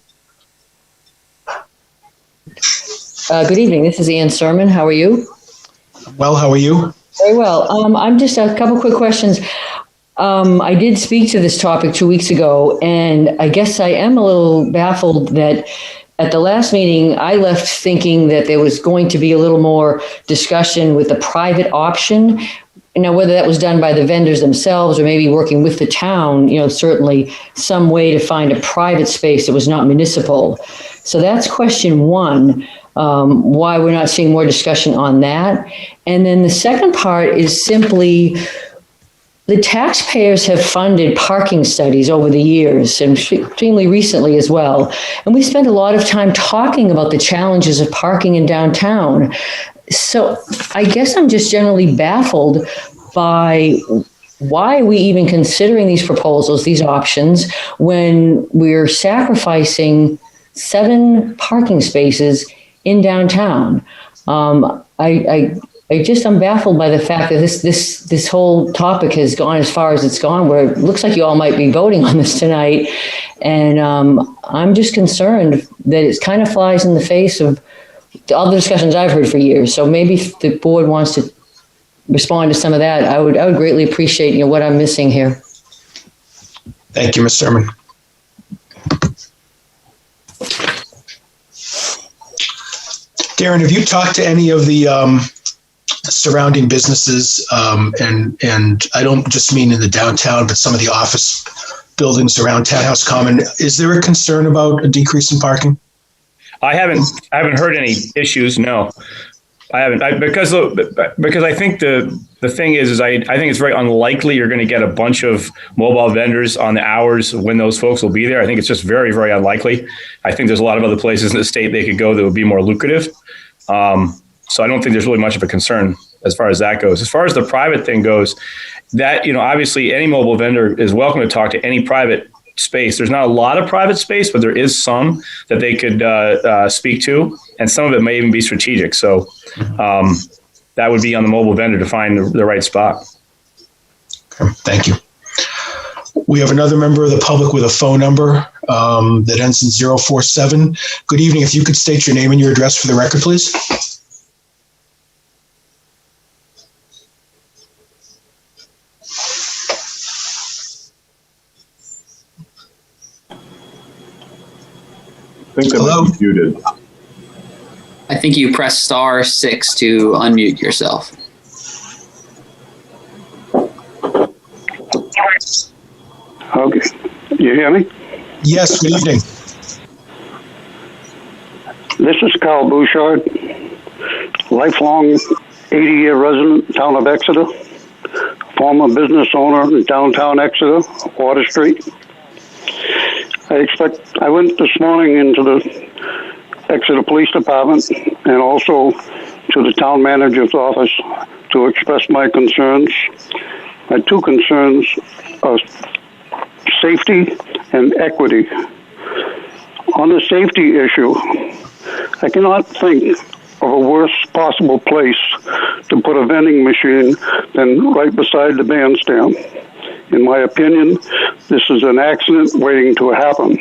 Good evening. This is Ann Sermon. How are you? Well, how are you? Very well. I'm just a couple quick questions. I did speak to this topic 2 weeks ago, and I guess I am a little baffled that at the last meeting, I left thinking that there was going to be a little more discussion with the private option. Now, whether that was done by the vendors themselves or maybe working with the town, certainly some way to find a private space that was not municipal. So that's question one, why we're not seeing more discussion on that. And then the second part is simply the taxpayers have funded parking studies over the years and extremely recently as well. And we spent a lot of time talking about the challenges of parking in downtown. So I guess I'm just generally baffled by why are we even considering these proposals, these options, when we're sacrificing 7 parking spaces in downtown. I'm baffled by the fact that this whole topic has gone as far as it's gone, where it looks like you all might be voting on this tonight. And I'm just concerned that it kind of flies in the face of all the discussions I've heard for years. So maybe if the board wants to respond to some of that, I would greatly appreciate what I'm missing here. Thank you, Ms. Sermon. Darren, have you talked to any of the surrounding businesses, and I don't just mean in the downtown, but some of the office buildings around Townhouse Common? Is there a concern about a decrease in parking? I haven't heard any issues. No, I haven't. Because I think the thing is I think it's very unlikely you're going to get a bunch of mobile vendors on the hours when those folks will be there. I think it's just very, very unlikely. I think there's a lot of other places in the state they could go that would be more lucrative. So I don't think there's really much of a concern as far as that goes. As far as the private thing goes, that, obviously any mobile vendor is welcome to talk to any private space. There's not a lot of private space, but there is some that they could speak to, and some of it may even be strategic. So that would be on the mobile vendor to find the right spot. Okay, thank you. We have another member of the public with a phone number that ends in 047. Good evening. If you could state your name and your address for the record, please. I think that might be muted. I think you press *6 to unmute yourself. Okay. You hear me? Yes, good evening. This is Carl Bouchard, lifelong 80-year resident, town of Exeter, former business owner in downtown Exeter, Water Street. I went this morning into the Exeter Police Department and also to the town manager's office to express my concerns. My 2 concerns are safety and equity. On the safety issue, I cannot think of a worse possible place to put a vending machine than right beside the bandstand. In my opinion, this is an accident waiting to happen.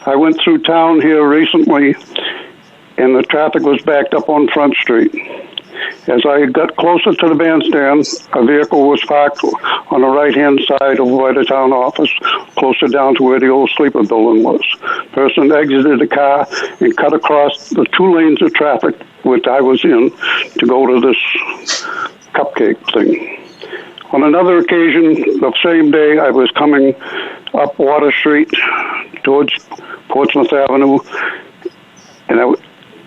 I went through town here recently, and the traffic was backed up on Front Street. As I got closer to the bandstand, a vehicle was parked on the right-hand side over by the town office, closer down to where the old sleeper building was. Person exited the car and cut across the 2 lanes of traffic, which I was in, to go to this cupcake thing. On another occasion, the same day, I was coming up Water Street towards Portsmouth Avenue, and a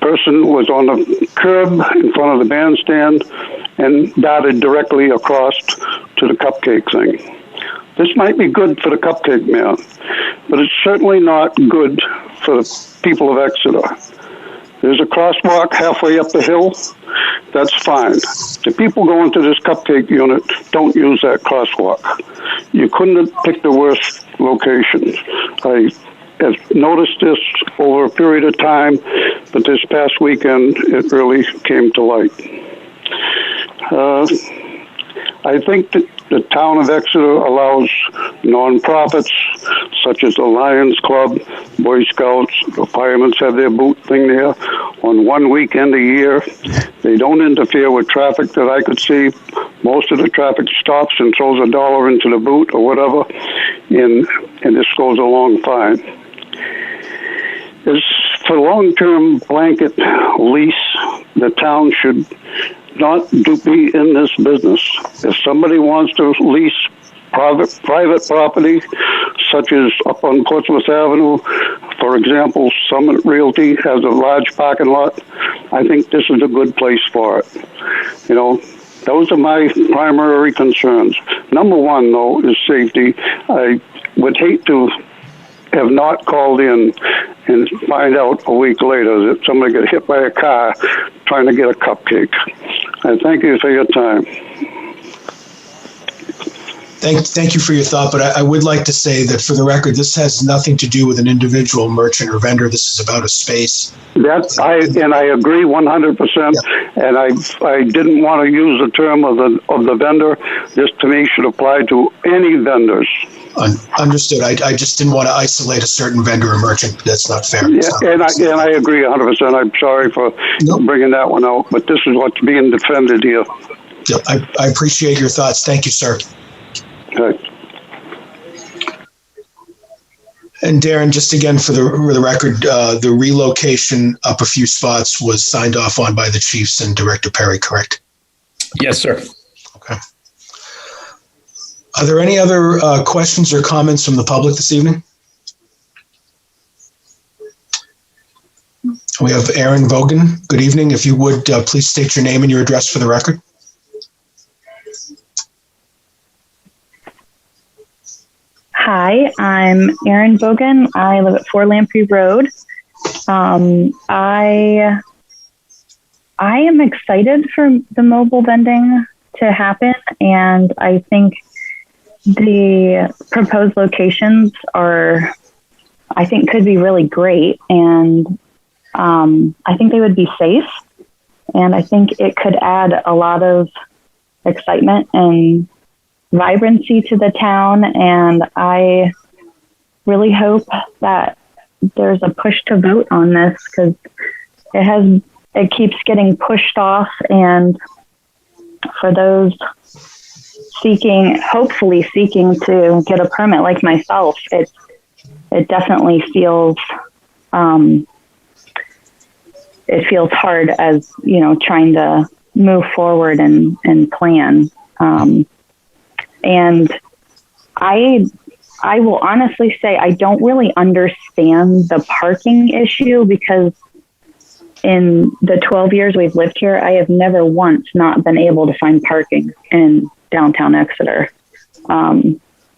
person was on the curb in front of the bandstand and darted directly across to the cupcake thing. This might be good for the cupcake man, but it's certainly not good for the people of Exeter. There's a crosswalk halfway up the hill. That's fine. The people going to this cupcake unit don't use that crosswalk. You couldn't have picked the worst location. I have noticed this over a period of time, but this past weekend it really came to light. I think that the town of Exeter allows nonprofits such as the Lions Club, Boy Scouts, the firemen have their boot thing there on one weekend a year. They don't interfere with traffic that I could see. Most of the traffic stops and throws $1 into the boot or whatever, and this goes along fine. As for long-term blanket lease, the town should not be in this business. If somebody wants to lease private property, such as up on Portsmouth Avenue, for example, Summit Realty has a large parking lot, I think this is a good place for it. You know, those are my primary concerns. Number one, though, is safety. I would hate to have not called in and find out a week later that somebody got hit by a car trying to get a cupcake. I thank you for your time. Thank you for your thought, but I would like to say that for the record, this has nothing to do with an individual merchant or vendor. This is about a space. I agree 100%. Yeah. And I didn't want to use the term of the vendor. This to me should apply to any vendors. Understood. I just didn't want to isolate a certain vendor or merchant. That's not fair. Yeah, and I agree 100%. I'm sorry for bringing that one out, but this is what's being defended here. Yep, I appreciate your thoughts. Thank you, sir. Okay. And Darren, just again for the record, the relocation up a few spots was signed off on by the chiefs and Director Perry, correct? Yes, sir. Okay. Are there any other questions or comments from the public this evening? We have Aaron Vogan. Good evening. If you would please state your name and your address for the record. Hi, I'm Erin Bogan. I live at 4 Lamprey Road. I am excited for the mobile vending to happen, and I think the proposed locations could be really great, and I think they would be safe, and I think it could add a lot of excitement and vibrancy to the town, and I really hope that there's a push to vote on this because it keeps getting pushed off, and for those hopefully seeking to get a permit like myself, it definitely feels hard as, trying to move forward and plan. And I will honestly say I don't really understand the parking issue because in the 12 years we've lived here, I have never once not been able to find parking in downtown Exeter.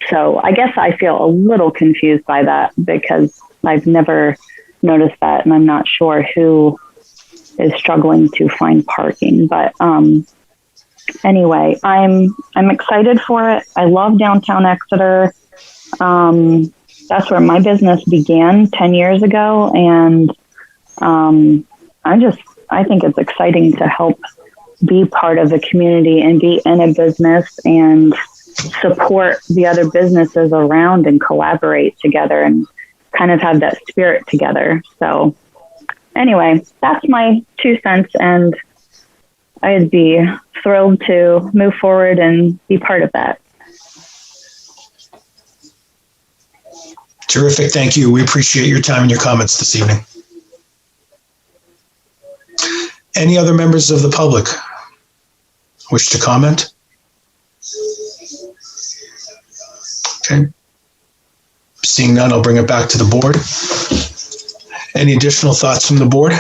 So I guess I feel a little confused by that because I've never noticed that, and I'm not sure who is struggling to find parking. But anyway, I'm excited for it. I love downtown Exeter. That's where my business began 10 years ago, and I think it's exciting to help be part of the community and be in a business and support the other businesses around and collaborate together and kind of have that spirit together. So anyway, that's my 2 cents, and I'd be thrilled to move forward and be part of that. Terrific. Thank you. We appreciate your time and your comments this evening. Any other members of the public wish to comment? Okay. Seeing none, I'll bring it back to the board. Any additional thoughts from the board?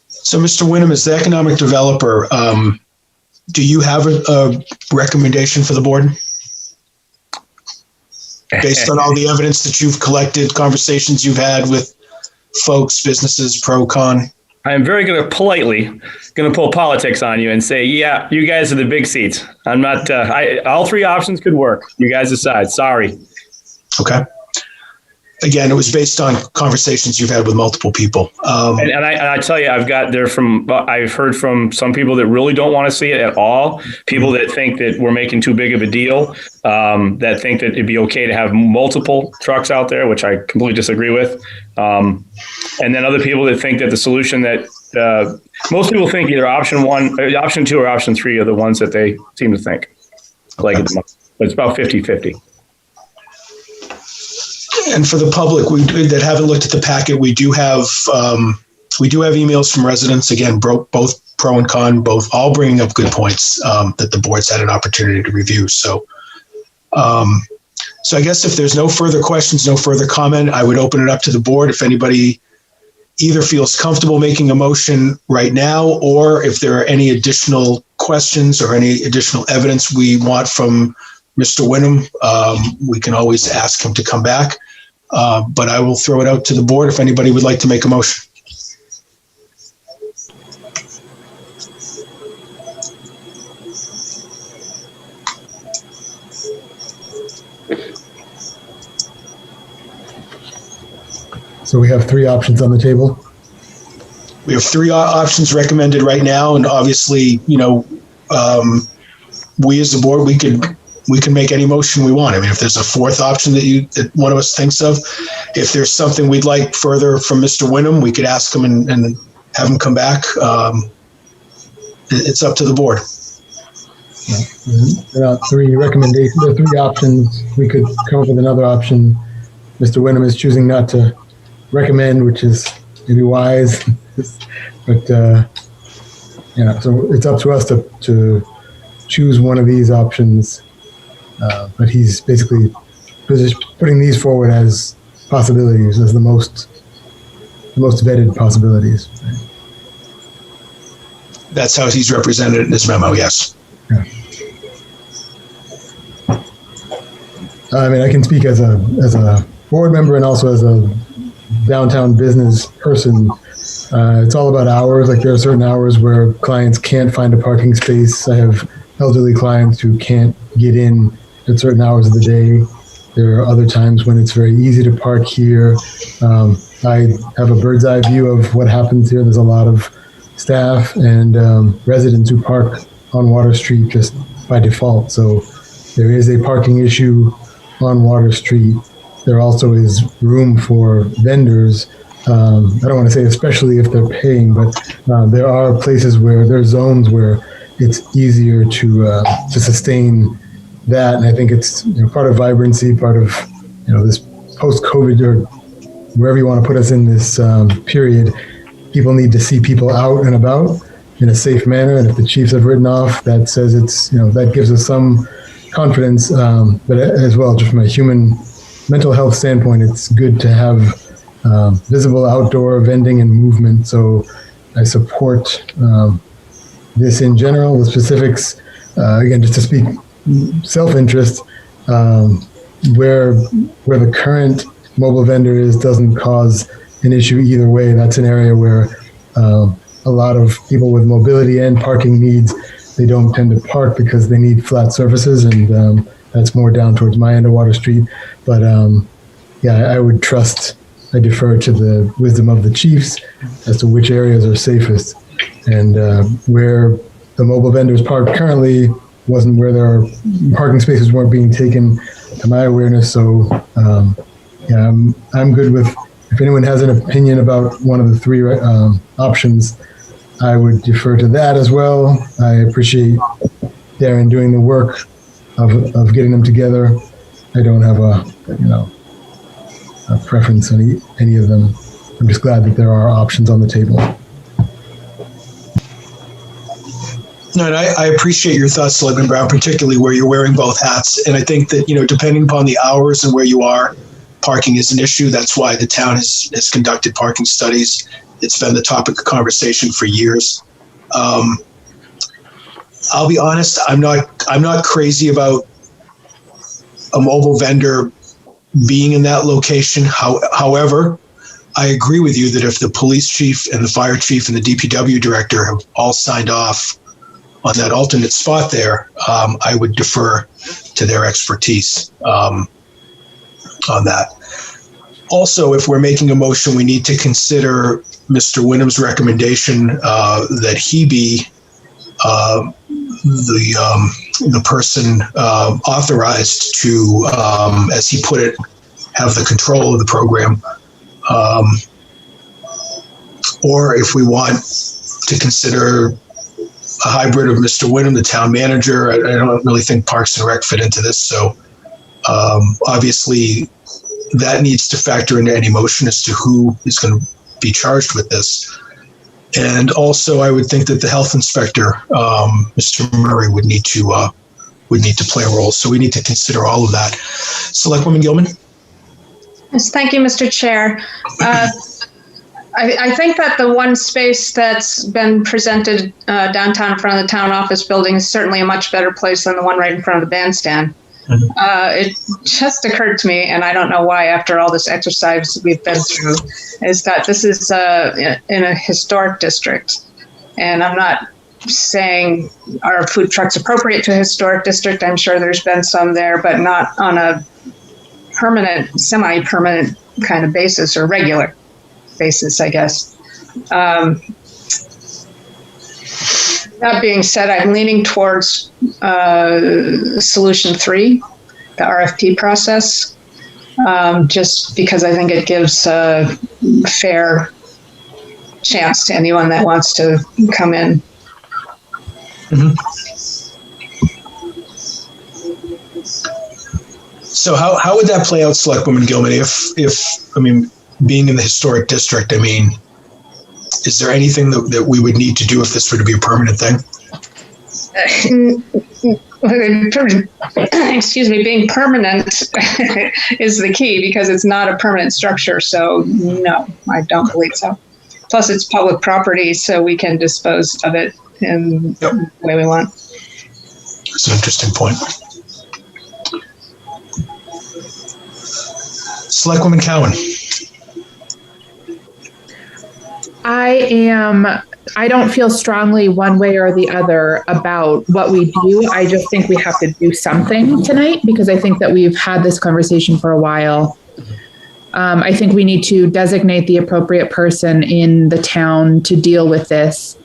So, Mr. Wyndham, as the economic developer, do you have a recommendation for the board? Based on all the evidence that you've collected, conversations you've had with folks, businesses, pro, con? I'm very politely going to pull politics on you and say, yeah, you guys are the big seats. I'm not, all three options could work. You guys decide. Sorry. Okay. Again, it was based on conversations you've had with multiple people. And I tell you, I've heard from some people that really don't want to see it at all. People that think that we're making too big of a deal, that think that it'd be okay to have multiple trucks out there, which I completely disagree with. And then other people that think that the solution that most people think either option 1, option 2, or option 3 are the ones that they seem to think. Like at the moment. But it's about 50-50. And for the public that haven't looked at the packet, we do have emails from residents, again, both pro and con, all bringing up good points that the board's had an opportunity to review. So I guess if there's no further questions, no further comment, I would open it up to the board. If anybody either feels comfortable making a motion right now, or if there are any additional questions or any additional evidence we want from Mr. Wyndham, we can always ask him to come back. But I will throw it out to the board if anybody would like to make a motion. So we have 3 options on the table. We have 3 options recommended right now, and obviously, we as the board, we can make any motion we want. I mean, if there's a 4th option that one of us thinks of, if there's something we'd like further from Mr. Wyndham, we could ask him and have him come back. It's up to the board. There are 3 recommendations. There are 3 options. We could come up with another option. Mr. Wyndham is choosing not to recommend, which is maybe wise, but so it's up to us to choose one of these options. But he's basically putting these forward as possibilities, as the most vetted possibilities. Right? That's how he's represented in his memo, yes. Yeah. I mean, I can speak as a board member and also as a downtown business person. It's all about hours. Like, there are certain hours where clients can't find a parking space. I have elderly clients who can't get in at certain hours of the day. There are other times when it's very easy to park here. I have a bird's eye view of what happens here. There's a lot of staff and residents who park on Water Street just by default. So there is a parking issue on Water Street. There also is room for vendors. I don't want to say especially if they're paying, but there are places where there are zones where it's easier to sustain that. And I think it's part of vibrancy, part of this post-COVID, or wherever you want to put us in this period. People need to see people out and about in a safe manner. And if the chiefs have written off, that says it's, that gives us some confidence. But as well, just from a human mental health standpoint, it's good to have visible outdoor vending and movement. So I support this in general. The specifics, again, just to speak self-interest, where the current mobile vendor is doesn't cause an issue either way. That's an area where a lot of people with mobility and parking needs, they don't tend to park because they need flat surfaces, and that's more down towards my end of Water Street. But I defer to the wisdom of the chiefs as to which areas are safest. And where the mobile vendors park currently wasn't where parking spaces weren't being taken, to my awareness. So Yeah, I'm good with, if anyone has an opinion about one of the three options, I would defer to that as well. I appreciate Darren doing the work of getting them together. I don't have a preference on any of them. I'm just glad that there are options on the table. No, and I appreciate your thoughts, Selectman Brown, particularly where you're wearing both hats. And I think that, depending upon the hours and where you are, parking is an issue. That's why the town has conducted parking studies. It's been the topic of conversation for years. I'll be honest, I'm not crazy about a mobile vendor being in that location. However, I agree with you that if the police chief and the fire chief and the DPW director have all signed off on that alternate spot there, I would defer to their expertise on that. Also, if we're making a motion, we need to consider Mr. Wyndham's recommendation that he be the person authorized to, as he put it, have the control of the program. Or if we want to consider a hybrid of Mr. Wyndham, the town manager. I don't really think Parks and Rec fit into this. So obviously that needs to factor into any motion as to who is going to be charged with this. And also I would think that the health inspector, Mr. Murray, would need to play a role. So we need to consider all of that. Selectwoman Gilman? Yes, thank you, Mr. Chair. I think that the one space that's been presented downtown in front of the town office building is certainly a much better place than the one right in front of the bandstand. Mm-hmm. It just occurred to me, and I don't know why after all this exercise we've been through, is that this is in a historic district. And I'm not saying are food trucks appropriate to a historic district. I'm sure there's been some there, but not on a permanent, semi-permanent kind of basis or regular basis, I guess. That being said, I'm leaning towards solution 3, the RFP process, just because I think it gives a fair chance to anyone that wants to come in. Mm-hmm. So how would that play out, Selectwoman Gilman, if being in the historic district, is there anything that we would need to do if this were to be a permanent thing? Excuse me, being permanent is the key because it's not a permanent structure. So no, I don't believe so. Plus it's public property, so we can dispose of it in the way we want. That's an interesting point. Selectwoman Cowan. I don't feel strongly one way or the other about what we do. I just think we have to do something tonight because I think that we've had this conversation for a while. I think we need to designate the appropriate person in the town to deal with this.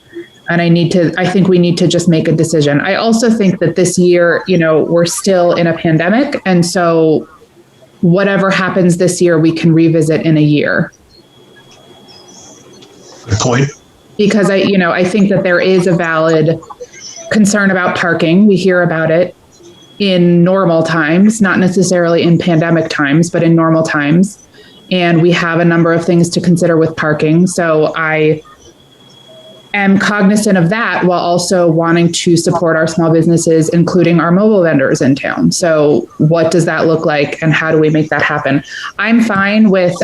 And I think we need to just make a decision. I also think that this year, we're still in a pandemic. And so whatever happens this year, we can revisit in a year. Good point. Because I think that there is a valid concern about parking. We hear about it in normal times, not necessarily in pandemic times, but in normal times. And we have a number of things to consider with parking. So I am cognizant of that while also wanting to support our small businesses, including our mobile vendors in town. So what does that look like and how do we make that happen? I'm fine with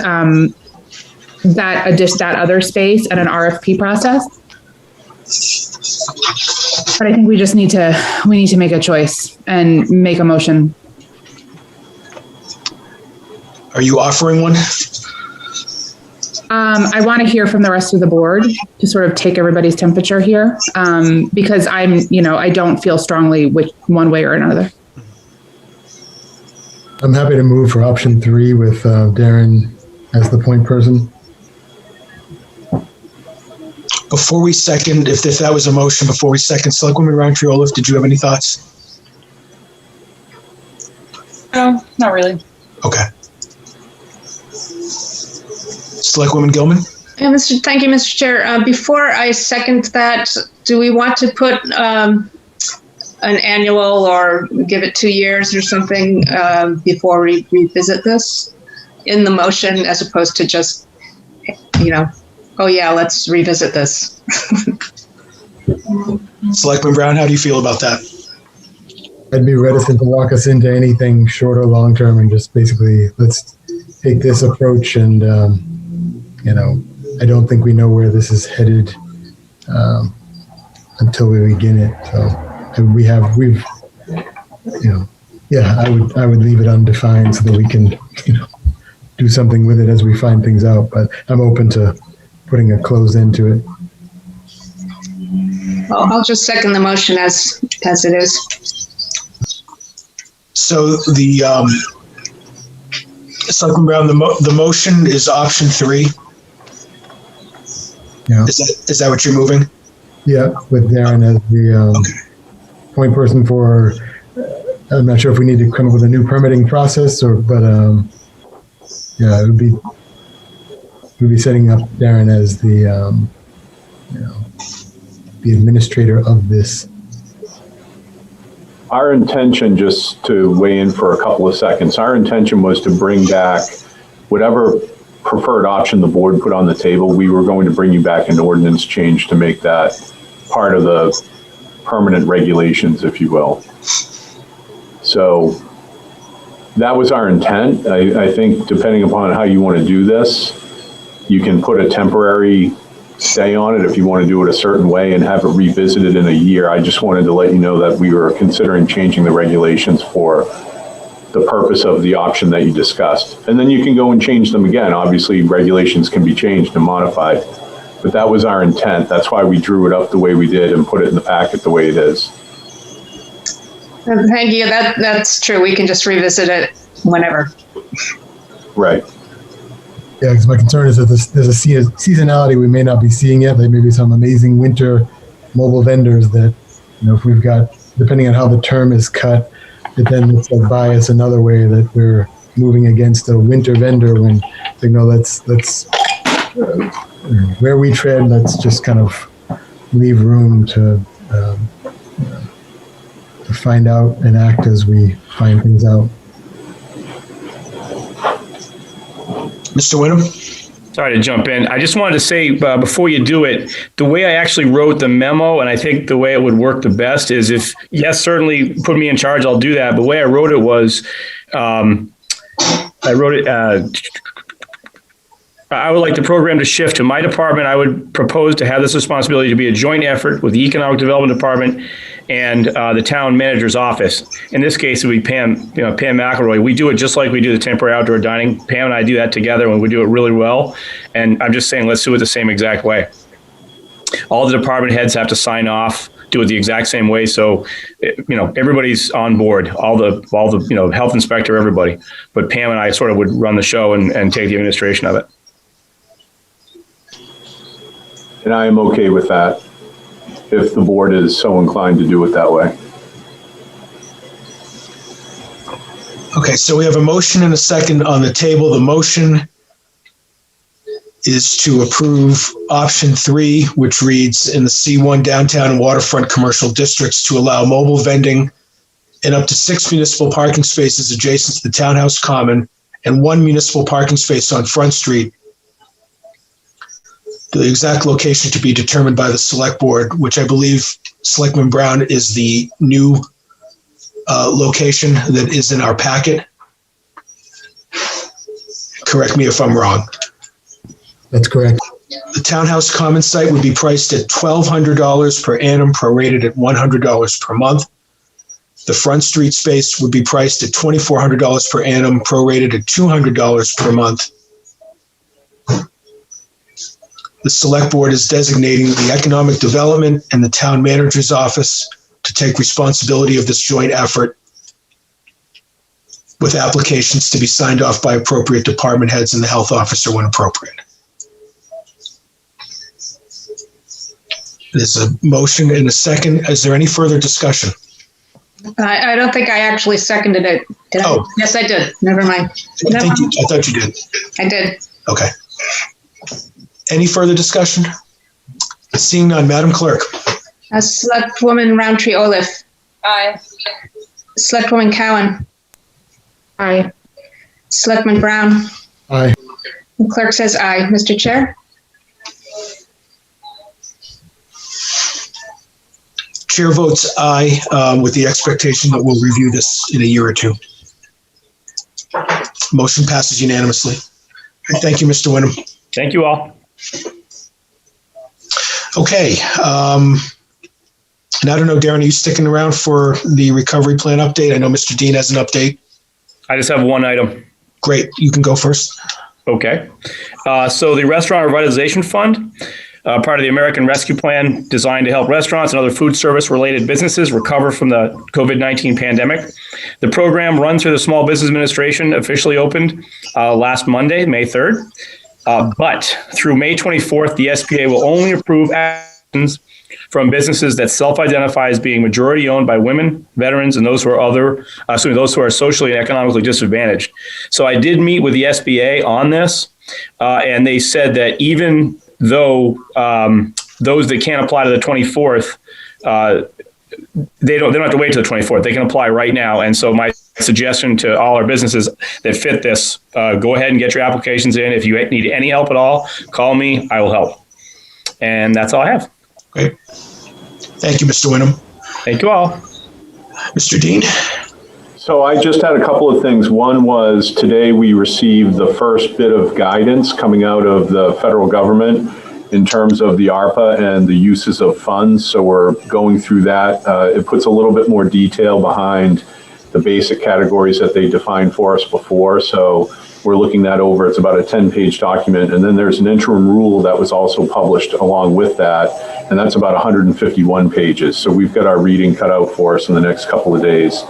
that other space and an RFP process. But I think we just need to make a choice and make a motion. Are you offering one? I want to hear from the rest of the board to sort of take everybody's temperature here, because I don't feel strongly with one way or another. I'm happy to move for option 3 with Darren as the point person. Before we second, if that was a motion, before we second, Selectwoman Roundtree-Olaf, did you have any thoughts? No, not really. Okay. Selectwoman Gilman? Yeah, thank you, Mr. Chair. Before I second that, do we want to put an annual or give it 2 years or something before we revisit this in the motion, as opposed to just, oh yeah, let's revisit this? Selectman Brown, how do you feel about that? I'd be reticent to walk us into anything short or long term, and just basically let's take this approach. And I don't think we know where this is headed until we begin it. So I would leave it undefined so that we can do something with it as we find things out. But I'm open to putting a close end to it. I'll just second the motion as it is. So Selectman Brown, the motion is option 3. Yeah. Is that what you're moving? Yeah, with Darren as the point person for. I'm not sure if we need to come up with a new permitting process, but we'd be setting up Darren as the the administrator of this. Our intention, just to weigh in for a couple of seconds, our intention was to bring back whatever preferred option the board put on the table. We were going to bring you back an ordinance change to make that part of the permanent regulations, if you will. So that was our intent. I think depending upon how you want to do this, you can put a temporary stay on it if you want to do it a certain way and have it revisited in a year. I just wanted to let you know that we were considering changing the regulations for the purpose of the option that you discussed. And then you can go and change them again. Obviously, regulations can be changed and modified, but that was our intent. That's why we drew it up the way we did and put it in the packet the way it is. Thank you. That's true. We can just revisit it whenever. Right. Yeah, because my concern is that there's a seasonality we may not be seeing yet. There may be some amazing winter mobile vendors that, if we've got, depending on how the term is cut, it then looks like bias another way that we're moving against a winter vendor when, let's where we tread, let's just kind of leave room to find out and act as we find things out. Mr. Wyndham? Sorry to jump in. I just wanted to say before you do it, the way I actually wrote the memo, and I think the way it would work the best is if, yes, certainly put me in charge, I'll do that. But the way I wrote it was, I would like the program to shift to my department. I would propose to have this responsibility to be a joint effort with the Economic Development Department and the town manager's office. In this case, it would be Pam McElroy. We do it just like we do the temporary outdoor dining. Pam and I do that together, and we do it really well. And I'm just saying, let's do it the same exact way. All the department heads have to sign off, do it the exact same way. So, everybody's on board, all the health inspector, everybody. But Pam and I sort of would run the show and take the administration of it. And I am okay with that if the board is so inclined to do it that way. Okay, so we have a motion and a second on the table. The motion is to approve option 3, which reads, in the C1 downtown and waterfront commercial districts to allow mobile vending in up to 6 municipal parking spaces adjacent to the townhouse common and 1 municipal parking space on Front Street. The exact location to be determined by the select board, which I believe Selectman Brown is the new location that is in our packet. Correct me if I'm wrong. That's correct. The townhouse common site would be priced at $1,200 per annum, prorated at $100 per month. The Front Street space would be priced at $2,400 per annum, prorated at $200 per month. The select board is designating the economic development and the town manager's office to take responsibility of this joint effort, with applications to be signed off by appropriate department heads and the health officer when appropriate. There's a motion and a second. Is there any further discussion? I don't think I actually seconded it. Did I? Yes, I did. Never mind. I thought you did. I did. Okay. Any further discussion? Seeing none, Madam Clerk. Selectwoman Roundtree Olaf. Aye. Selectwoman Cowan. Aye. Selectman Brown. Aye. The clerk says aye. Mr. Chair? Chair votes aye, with the expectation that we'll review this in a year or two. Motion passes unanimously. Thank you, Mr. Wyndham. Thank you all. Okay. And I don't know, Darren, are you sticking around for the recovery plan update? I know Mr. Dean has an update. I just have one item. Great. You can go first. Okay. So the Restaurant Revitalization Fund, part of the American Rescue Plan designed to help restaurants and other food service related businesses recover from the COVID-19 pandemic. The program run through the Small Business Administration officially opened last Monday, May 3rd. But through May 24th, the SBA will only approve actions from businesses that self-identify as being majority owned by women, veterans, and those who are those who are socially and economically disadvantaged. So I did meet with the SBA on this, and they said that even though those that can't apply to the 24th, they don't have to wait till the 24th. They can apply right now. And so my suggestion to all our businesses that fit this, go ahead and get your applications in. If you need any help at all, call me. I will help. And that's all I have. Great. Thank you, Mr. Wyndham. Thank you all. Mr. Dean. So I just had a couple of things. One was today we received the first bit of guidance coming out of the federal government in terms of the ARPA and the uses of funds. So we're going through that. It puts a little bit more detail behind the basic categories that they defined for us before. So we're looking that over. It's about a 10-page document. And then there's an interim rule that was also published along with that. And that's about 151 pages. So we've got our reading cut out for us in the next couple of days.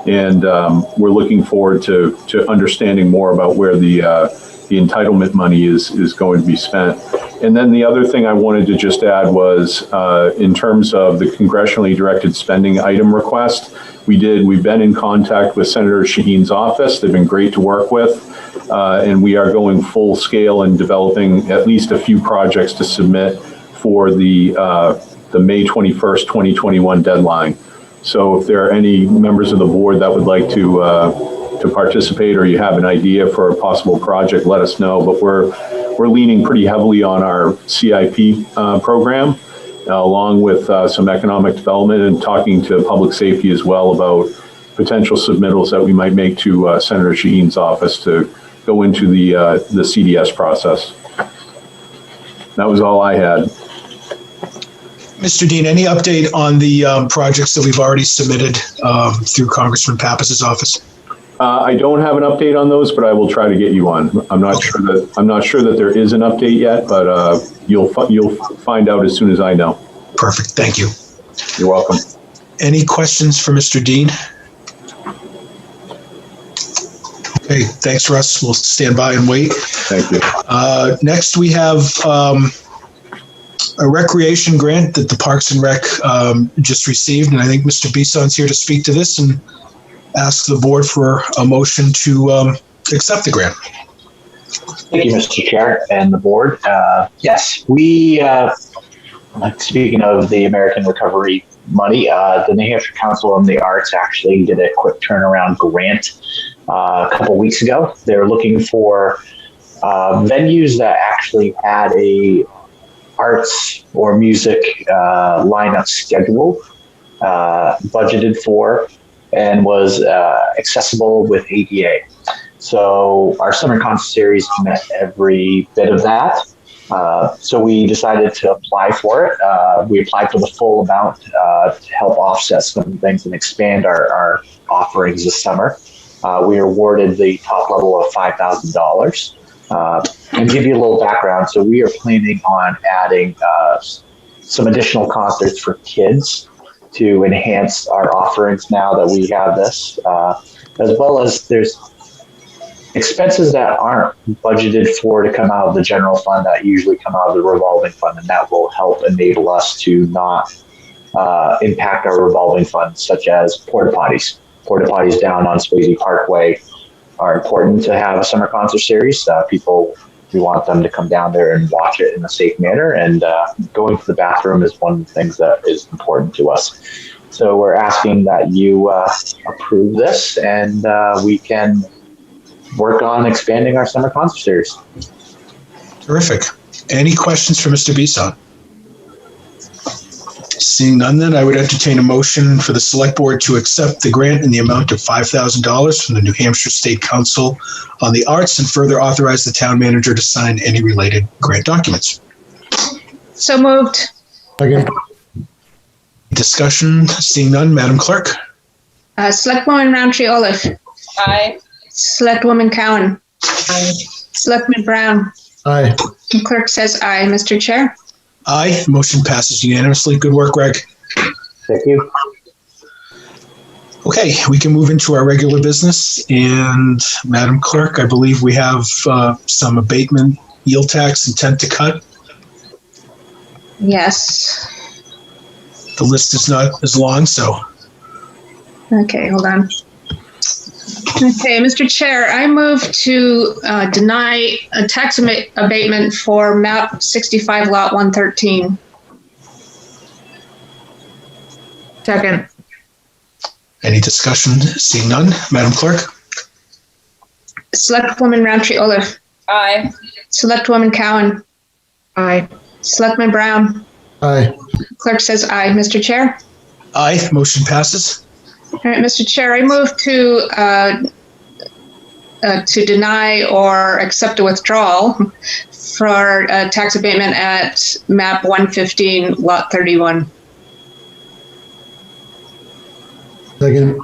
And we're looking forward to understanding more about where the entitlement money is going to be spent. And then the other thing I wanted to just add was in terms of the congressionally directed spending item request, we've been in contact with Senator Shaheen's office. They've been great to work with. And we are going full scale in developing at least a few projects to submit for the May 21st, 2021 deadline. So if there are any members of the board that would like to participate, or you have an idea for a possible project, let us know. But we're leaning pretty heavily on our CIP program, along with some economic development, and talking to public safety as well about potential submittals that we might make to Senator Shaheen's office to go into the CDS process. That was all I had. Mr. Dean, any update on the projects that we've already submitted through Congressman Pappas's office? I don't have an update on those, but I will try to get you one. I'm not sure that there is an update yet, but you'll find out as soon as I know. Perfect. Thank you. You're welcome. Any questions for Mr. Dean? Okay, thanks, Russ. We'll stand by and wait. Thank you. Next, we have a recreation grant that the Parks and Rec just received, and I think Mr. Bison's here to speak to this and ask the board for a motion to accept the grant. Thank you, Mr. Chair and the board. Yes, we, speaking of the American Recovery money, the New Hampshire Council on the Arts actually did a quick turnaround grant a couple weeks ago. They're looking for venues that actually had a arts or music lineup schedule budgeted for and was accessible with ADA. So our summer concert series met every bit of that. So we decided to apply for it. We applied for the full amount to help offset some things and expand our offerings this summer. We were awarded the top level of $5,000. And give you a little background. So we are planning on adding some additional concerts for kids to enhance our offerings now that we have this, as well as there's expenses that aren't budgeted for to come out of the general fund that usually come out of the revolving fund, and that will help enable us to not impact our revolving funds, such as porta potties. Porta potties down on Swayze Parkway are important to have a summer concert series. People we want them to come down there and watch it in a safe manner. And going to the bathroom is one of the things that is important to us. So we're asking that you approve this, and we can work on expanding our summer concert series. Terrific. Any questions for Mr. Bisson? Seeing none, then I would entertain a motion for the Select Board to accept the grant in the amount of $5,000 from the New Hampshire State Council on the Arts and further authorize the town manager to sign any related grant documents. So moved. Second. Discussion. Seeing none, Madam Clerk. Selectwoman Roundtree Olaf. Aye. Selectwoman Cowan. Aye. Selectman Brown. Aye. The clerk says aye. Mr. Chair? Aye. Motion passes unanimously. Good work, Greg. Thank you. Okay, we can move into our regular business. And Madam Clerk, I believe we have some abatement yield tax intent to cut. Yes. The list is not as long, so. Okay, hold on. Okay, Mr. Chair, I move to deny a tax abatement for map 65 lot 113. Second. Any discussion? Seeing none, Madam Clerk. Selectwoman Roundtree Olaf. Aye. Selectwoman Cowan. Aye. Selectman Brown. Aye. Clerk says aye. Mr. Chair? Aye. Motion passes. All right, Mr. Chair, I move to deny or accept a withdrawal for tax abatement at map 115, lot 31. Second.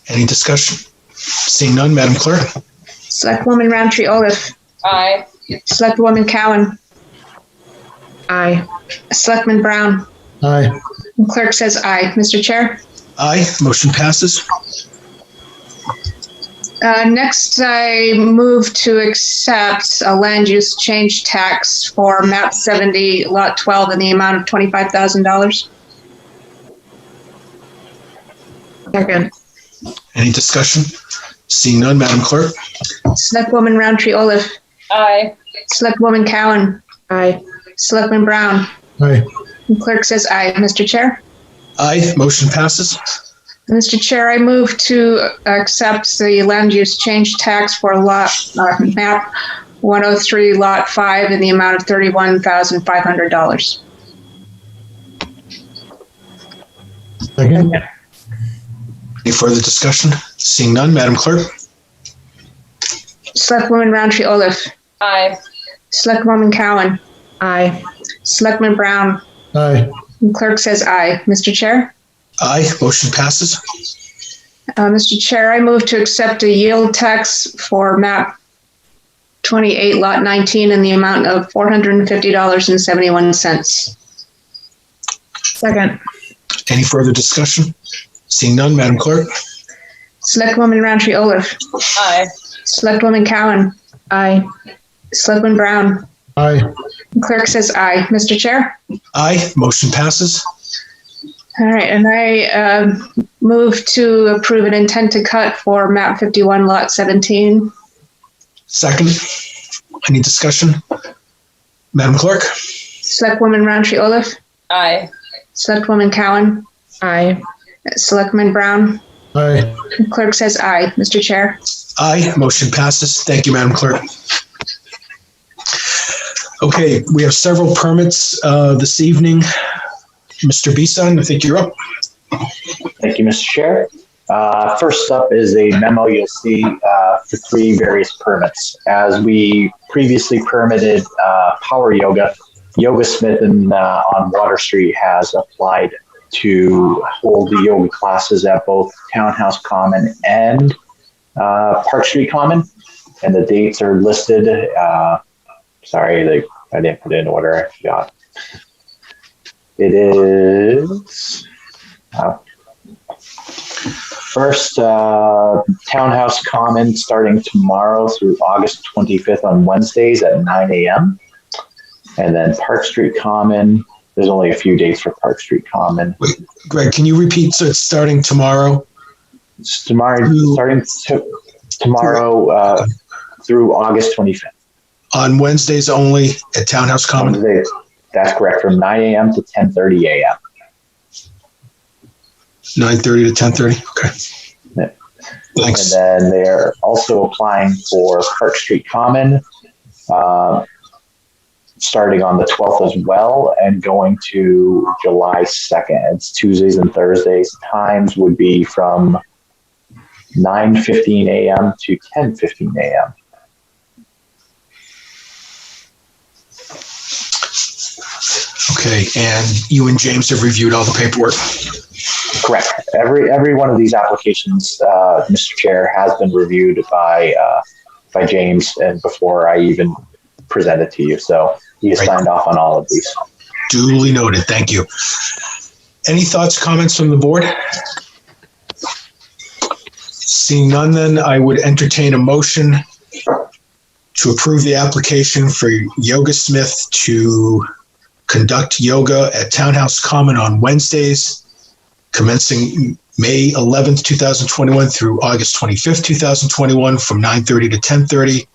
Any discussion? Seeing none, Madam Clerk. Selectwoman Roundtree Olaf. Aye. Selectwoman Cowan. Aye. Selectman Brown. Aye. Clerk says aye. Mr. Chair? Aye. Motion passes. Next, I move to accept a land use change tax for map 70, lot 12 in the amount of $25,000. Second. Any discussion? Seeing none, Madam Clerk. Selectwoman Roundtree Olaf. Aye. Selectwoman Cowan. Aye. Selectman Brown. Aye. Clerk says aye. Mr. Chair? Aye. Motion passes. Mr. Chair, I move to accept the land use change tax for map 103, lot 5 in the amount of $31,500. Second. Any further discussion? Seeing none, Madam Clerk. Selectwoman Roundtree Olaf. Aye. Selectwoman Cowan. Aye. Selectman Brown. Aye. Clerk says aye. Mr. Chair? Aye. Motion passes. Mr. Chair, I move to accept a yield tax for map 28, lot 19 in the amount of $450.71. Second. Any further discussion? Seeing none, Madam Clerk. Selectwoman Roundtree Olaf. Aye. Selectwoman Cowan. Aye. Selectman Brown. Aye. Clerk says aye. Mr. Chair? Aye. Motion passes. All right, and I move to approve an intent to cut for map 51, lot 17. Second. Any discussion? Madam Clerk. Selectwoman Roundtree Olaf. Aye. Selectwoman Cowan. Aye. Selectman Brown. Aye. Clerk says aye. Mr. Chair? Aye. Motion passes. Thank you, Madam Clerk. Okay, we have several permits this evening. Mr. Bisson, I think you're up. Thank you, Mr. Chair. First up is a memo you'll see for 3 various permits. As we previously permitted Power Yoga, Yoga Smith on Water Street has applied to hold the yoga classes at both Townhouse Common and Park Street Common. And the dates are listed. Sorry, I didn't put it in order. I forgot. It is first Townhouse Common starting tomorrow through August 25th on Wednesdays at 9 a.m. And then Park Street Common, there's only a few dates for Park Street Common. Wait, Greg, can you repeat? So it's starting tomorrow? Tomorrow through August 25th. On Wednesdays only at Townhouse Common? Wednesdays, that's correct, from 9 a.m. to 10:30 a.m. 9:30 to 10:30, okay. Thanks. And then they're also applying for Park Street Common, starting on the 12th as well, and going to July 2nd. It's Tuesdays and Thursdays. Times would be from 9:15 a.m. to 10:15 a.m. Okay, and you and James have reviewed all the paperwork? Correct. Every one of these applications, Mr. Chair, has been reviewed by James, and before I even present it to you. So he has signed off on all of these. Duly noted. Thank you. Any thoughts, comments from the board? Seeing none, then I would entertain a motion to approve the application for Yoga Smith to conduct yoga at Townhouse Common on Wednesdays, commencing May 11th, 2021 through August 25th, 2021 from 9:30 to 10:30,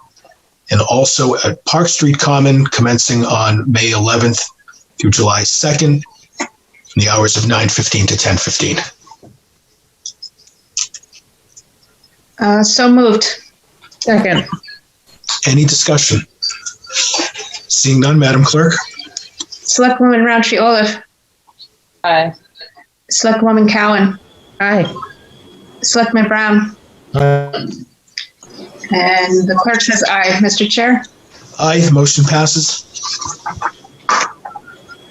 and also at Park Street Common commencing on May 11th through July 2nd, from the hours of 9:15 to 10:15. So moved. Second. Any discussion? Seeing none, Madam Clerk? Selectwoman Roundtree Olaf. Aye. Selectwoman Cowan. Aye. Selectman Brown. Aye. And the clerk says aye. Mr. Chair? Aye, the motion passes.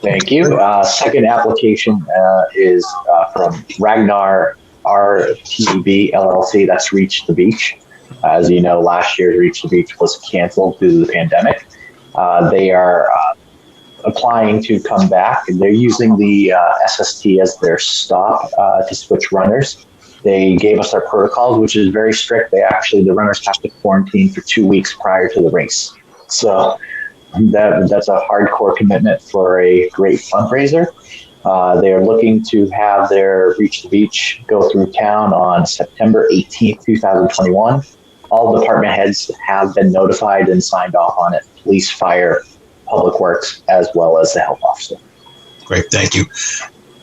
Thank you. Second application is from Ragnar RTB LLC. That's Reach the Beach. As you know, last year's Reach the Beach was canceled due to the pandemic. They are applying to come back. They're using the SST as their stop to switch runners. They gave us their protocols, which is very strict. The runners have to quarantine for 2 weeks prior to the race. So that's a hardcore commitment for a great fundraiser. They are looking to have their Reach the Beach go through town on September 18th, 2021. All department heads have been notified and signed off on it. Police, fire, public works, as well as the health officer. Great, thank you.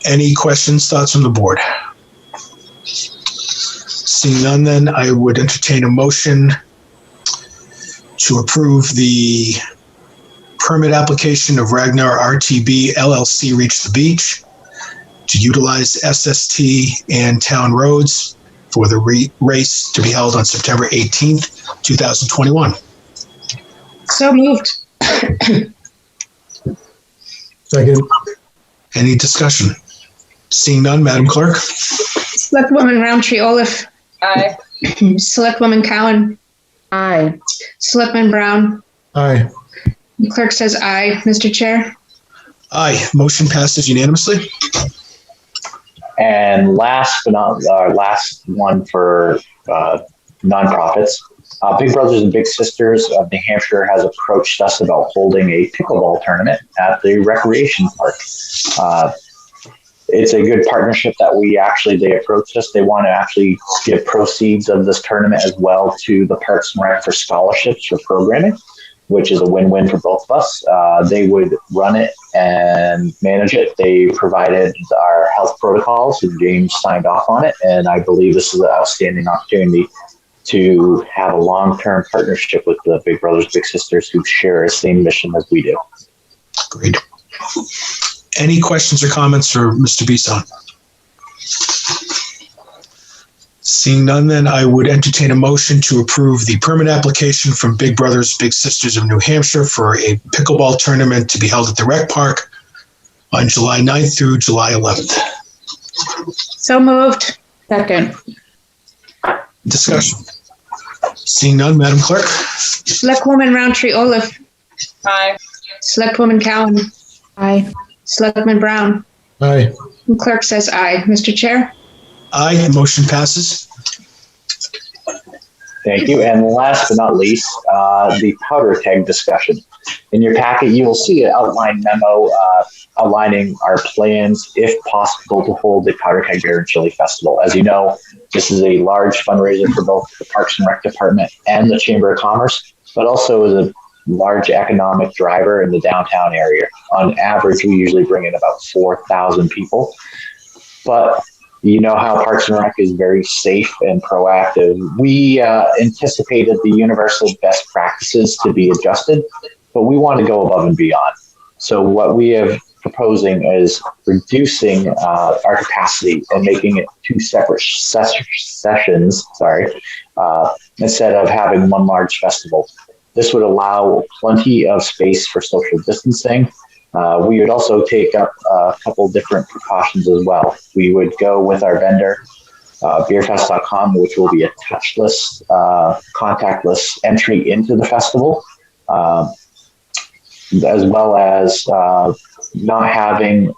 Any questions, thoughts from the board? Seeing none, then I would entertain a motion to approve the permit application of Ragnar RTB LLC Reach the Beach to utilize SST and town roads for the race to be held on September 18th, 2021. So moved. Second. Any discussion? Seeing none, Madam Clerk? Selectwoman Roundtree Olaf. Aye. Selectwoman Cowan. Aye. Selectman Brown. Aye. The clerk says aye. Mr. Chair? Aye. Motion passes unanimously. And last but not last one for nonprofits. Big Brothers and Big Sisters of New Hampshire has approached us about holding a pickleball tournament at the recreation park. It's a good partnership that they approached us. They want to actually give proceeds of this tournament as well to the Parks and Rec for scholarships for programming, which is a win-win for both of us. They would run it and manage it. They provided our health protocols, and James signed off on it. And I believe this is an outstanding opportunity to have a long-term partnership with the Big Brothers Big Sisters who share the same mission as we do. Great. Any questions or comments for Mr. Bisson? Seeing none, then I would entertain a motion to approve the permit application from Big Brothers Big Sisters of New Hampshire for a pickleball tournament to be held at the rec park on July 9th through July 11th. So moved. Second. Discussion. Seeing none, Madam Clerk? Selectwoman Roundtree Olaf. Aye. Selectwoman Cowan. Aye. Selectman Brown. Aye. The clerk says aye. Mr. Chair? Aye, the motion passes. Thank you. And last but not least, the powder keg discussion. In your packet, you will see an outline memo outlining our plans, if possible, to hold the Powder Keg Beer and Chili Festival. As you know, this is a large fundraiser for both the Parks and Rec Department and the Chamber of Commerce, but also is a large economic driver in the downtown area. On average, we usually bring in about 4,000 people. But you know how Parks and Rec is very safe and proactive. We anticipated the universal best practices to be adjusted, but we want to go above and beyond. So what we have proposing is reducing our capacity and making it 2 separate sessions, instead of having one large festival. This would allow plenty of space for social distancing. We would also take up a couple different precautions as well. We would go with our vendor, beerfest.com, which will be a touchless, contactless entry into the festival, as well as not having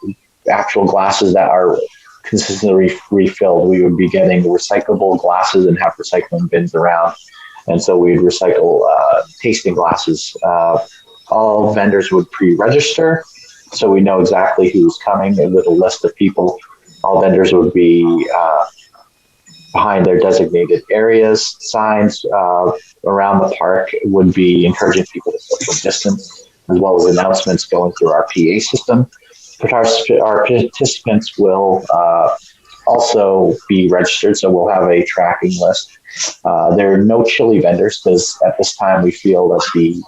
actual glasses that are consistently refilled. We would be getting recyclable glasses and have recycling bins around. And so we'd recycle tasting glasses. All vendors would pre-register, so we know exactly who's coming, and with a list of people. All vendors would be behind their designated areas. Signs around the park would be encouraging people to social distance, as well as announcements going through our PA system. But our participants will also be registered, so we'll have a tracking list. There are no chili vendors, because at this time we feel that the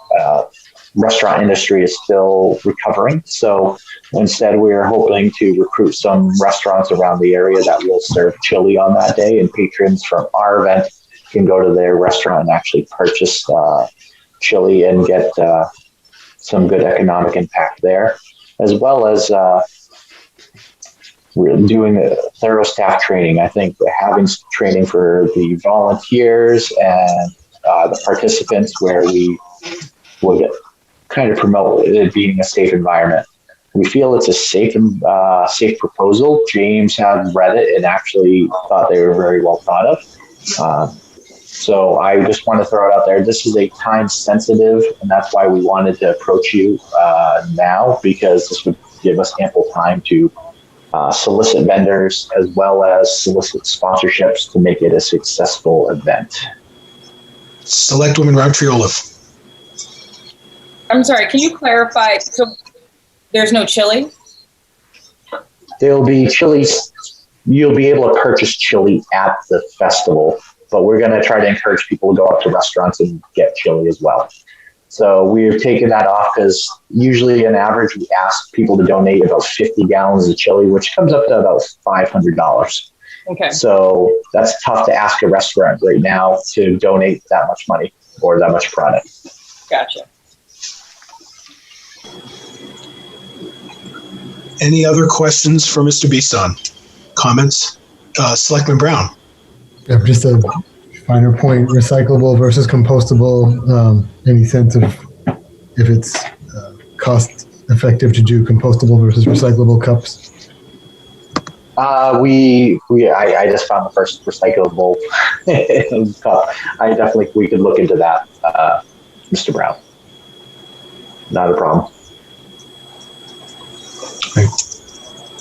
restaurant industry is still recovering. So instead, we are hoping to recruit some restaurants around the area that will serve chili on that day, and patrons from our event can go to their restaurant and actually purchase chili and get some good economic impact there, as well as we're doing a thorough staff training. I think having training for the volunteers and the participants, where we would kind of promote it being a safe environment. We feel it's a safe proposal. James had read it and actually thought they were very well thought of. So I just want to throw it out there. This is a time sensitive, and that's why we wanted to approach you now, because this would give us ample time to solicit vendors as well as solicit sponsorships to make it a successful event. Selectwoman Roundtree-Olaf. I'm sorry, can you clarify? So there's no chili? There'll be chilies. You'll be able to purchase chili at the festival, but we're going to try to encourage people to go up to restaurants and get chili as well. So we've taken that off, because usually on average we ask people to donate about 50 gallons of chili, which comes up to about $500. Okay. So that's tough to ask a restaurant right now to donate that much money or that much product. Gotcha. Any other questions for Mr. Bisson? Comments? Selectman Brown. Yeah, just a finer point, recyclable versus compostable. Any sense of if it's cost effective to do compostable versus recyclable cups? I just found the first recyclable cup. We could look into that, Mr. Brown. Not a problem.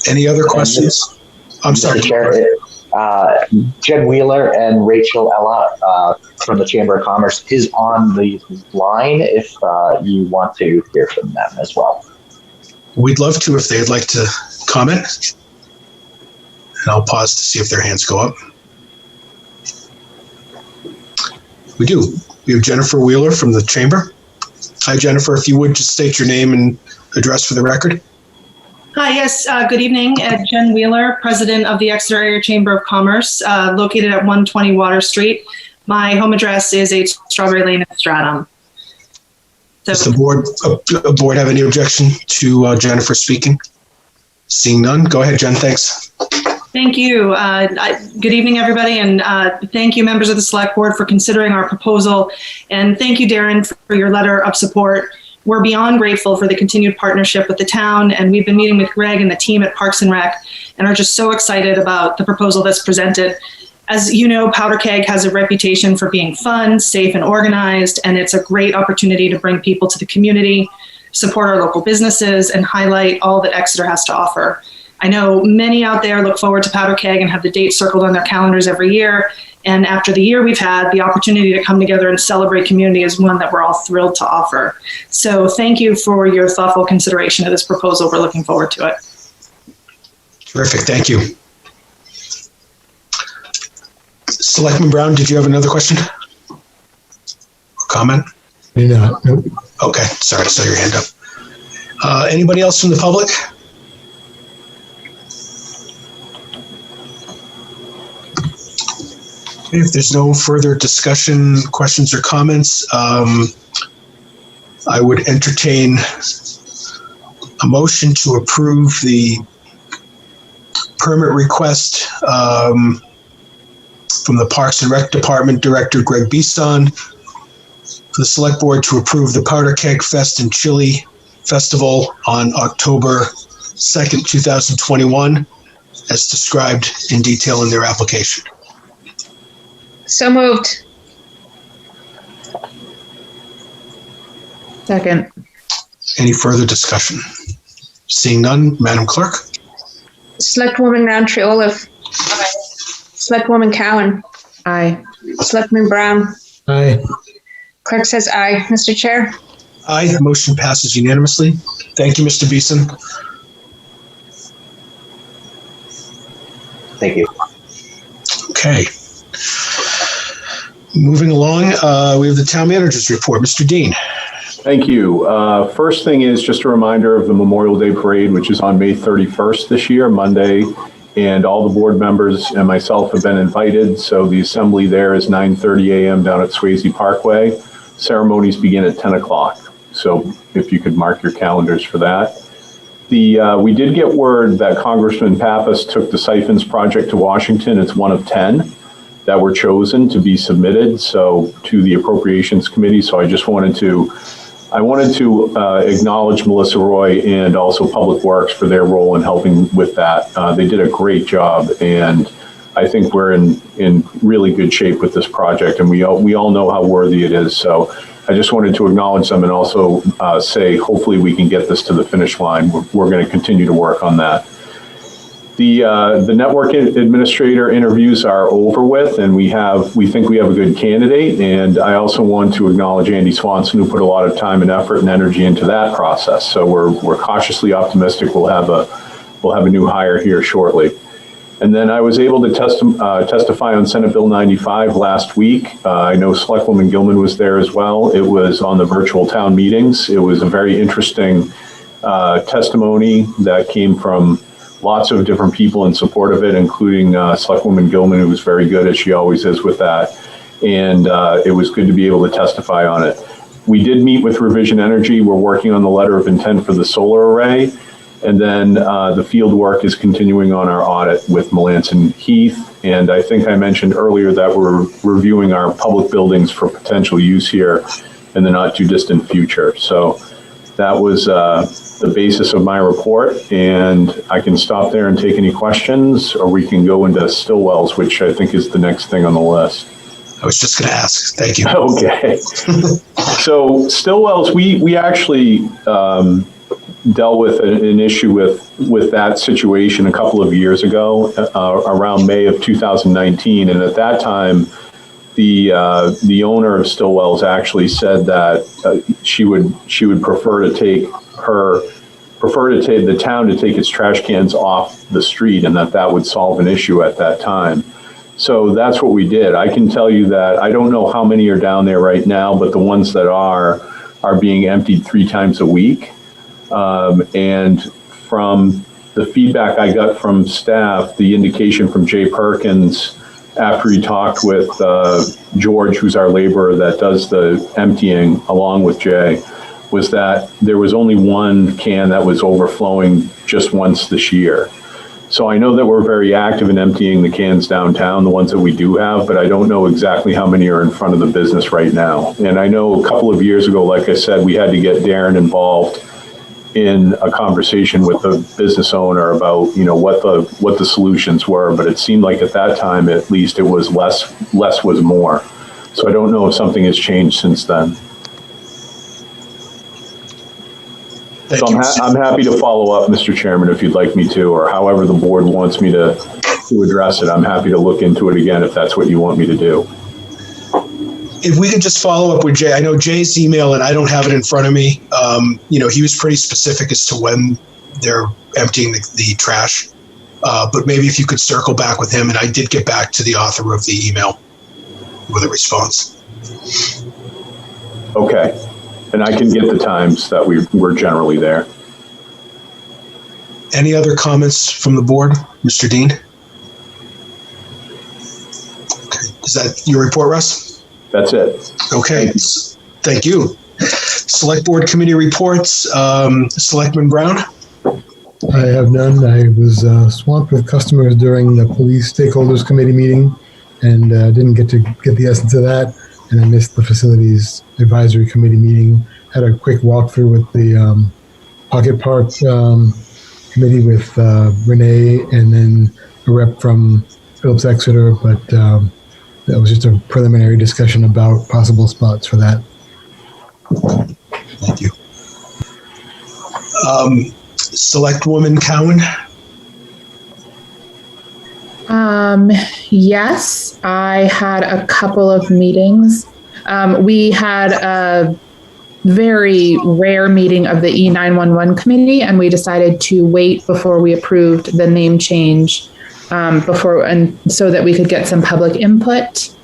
Any other questions? I'm sorry. Chair, Jen Wheeler and Rachel Ella from the Chamber of Commerce is on the line if you want to hear from them as well. We'd love to if they'd like to comment. And I'll pause to see if their hands go up. We do. We have Jennifer Wheeler from the Chamber. Hi, Jennifer. If you would just state your name and address for the record. Hi, yes. Good evening. Jen Wheeler, President of the Exeter Area Chamber of Commerce, located at 120 Water Street. My home address is 8 Strawberry Lane in Stratham. Does the board have any objection to Jennifer speaking? Seeing none, go ahead, Jen. Thanks. Thank you. Good evening, everybody, and thank you, members of the Select Board, for considering our proposal. And thank you, Darren, for your letter of support. We're beyond grateful for the continued partnership with the town, and we've been meeting with Greg and the team at Parks and Rec and are just so excited about the proposal that's presented. As you know, Powder Keg has a reputation for being fun, safe, and organized, and it's a great opportunity to bring people to the community, support our local businesses, and highlight all that Exeter has to offer. I know many out there look forward to Powder Keg and have the date circled on their calendars every year. And after the year we've had, the opportunity to come together and celebrate community is one that we're all thrilled to offer. So thank you for your thoughtful consideration of this proposal. We're looking forward to it. Terrific. Thank you. Selectman Brown, did you have another question? Comment? No. Nope. Okay. Sorry, I saw your hand up. Anybody else from the public? If there's no further discussion, questions, or comments, I would entertain a motion to approve the permit request from the Parks and Rec Department Director Greg Bisson for the Select Board to approve the Powder Keg Fest and Chili Festival on October 2nd, 2021, as described in detail in their application. So moved. Second. Any further discussion? Seeing none, Madam Clerk? Selectwoman Roundtree Olaf. Aye. Selectwoman Cowan. Aye. Selectman Brown. Aye. Clerk says aye. Mr. Chair? Aye. The motion passes unanimously. Thank you, Mr. Beeson. Thank you. Okay. Moving along, we have the town manager's report. Mr. Dean. Thank you. First thing is just a reminder of the Memorial Day Parade, which is on May 31st this year, Monday, and all the board members and myself have been invited. So the assembly there is 9:30 a.m. down at Swayze Parkway. Ceremonies begin at 10 o'clock. So if you could mark your calendars for that. We did get word that Congressman Pappas took the Siphons project to Washington. It's one of 10 that were chosen to be submitted to the Appropriations Committee. So I just wanted to acknowledge Melissa Roy and also Public Works for their role in helping with that. They did a great job, and I think we're in really good shape with this project, and we all know how worthy it is. So I just wanted to acknowledge them and also say hopefully we can get this to the finish line. We're going to continue to work on that. The network administrator interviews are over with, and we think we have a good candidate. And I also want to acknowledge Andy Swanson, who put a lot of time and effort and energy into that process. So we're cautiously optimistic we'll have a new hire here shortly. And then I was able to testify on Senate Bill 95 last week. I know Selectwoman Gilman was there as well. It was on the virtual town meetings. It was a very interesting testimony that came from lots of different people in support of it, including Selectwoman Gilman, who was very good, as she always is with that. And it was good to be able to testify on it. We did meet with Revision Energy. We're working on the letter of intent for the solar array. And then the field work is continuing on our audit with Melanson Heath. And I think I mentioned earlier that we're reviewing our public buildings for potential use here in the not too distant future. So that was the basis of my report, and I can stop there and take any questions, or we can go into Stillwells, which I think is the next thing on the list. I was just going to ask. Thank you. Okay. So Stillwells, we actually dealt with an issue with that situation a couple of years ago, around May of 2019, and at that time, the owner of Stillwells actually said that she would prefer the town to take its trash cans off the street, and that would solve an issue at that time. So that's what we did. I can tell you that I don't know how many are down there right now, but the ones that are being emptied 3 times a week. And from the feedback I got from staff, the indication from Jay Perkins after he talked with George, who's our laborer that does the emptying along with Jay, was that there was only 1 can that was overflowing just once this year. So I know that we're very active in emptying the cans downtown, the ones that we do have, but I don't know exactly how many are in front of the business right now. And I know a couple of years ago, like I said, we had to get Darren involved in a conversation with the business owner about, what the solutions were. But it seemed like at that time, at least, it was less was more. So I don't know if something has changed since then. So I'm happy to follow up, Mr. Chairman, if you'd like me to, or however the board wants me to address it. I'm happy to look into it again if that's what you want me to do. If we could just follow up with Jay. I know Jay's email, and I don't have it in front of me. He was pretty specific as to when they're emptying the trash. But maybe if you could circle back with him, and I did get back to the author of the email with a response. Okay. And I can get the times that we're generally there. Any other comments from the board, Mr. Dean? Okay. Is that your report, Russ? That's it. Okay. Thank you. Select Board Committee reports. Selectman Brown? I have none. I was swamped with customers during the Police Stakeholders Committee meeting and didn't get to get the essence of that. And I missed the Facilities Advisory Committee meeting. Had a quick walkthrough with the Pocket Park Committee with Renee and then a rep from Phillips Exeter, but that was just a preliminary discussion about possible spots for that. Thank you. Selectwoman Cowan? Yes, I had a couple of meetings. We had a very rare meeting of the E911 committee, and we decided to wait before we approved the name change so that we could get some public input.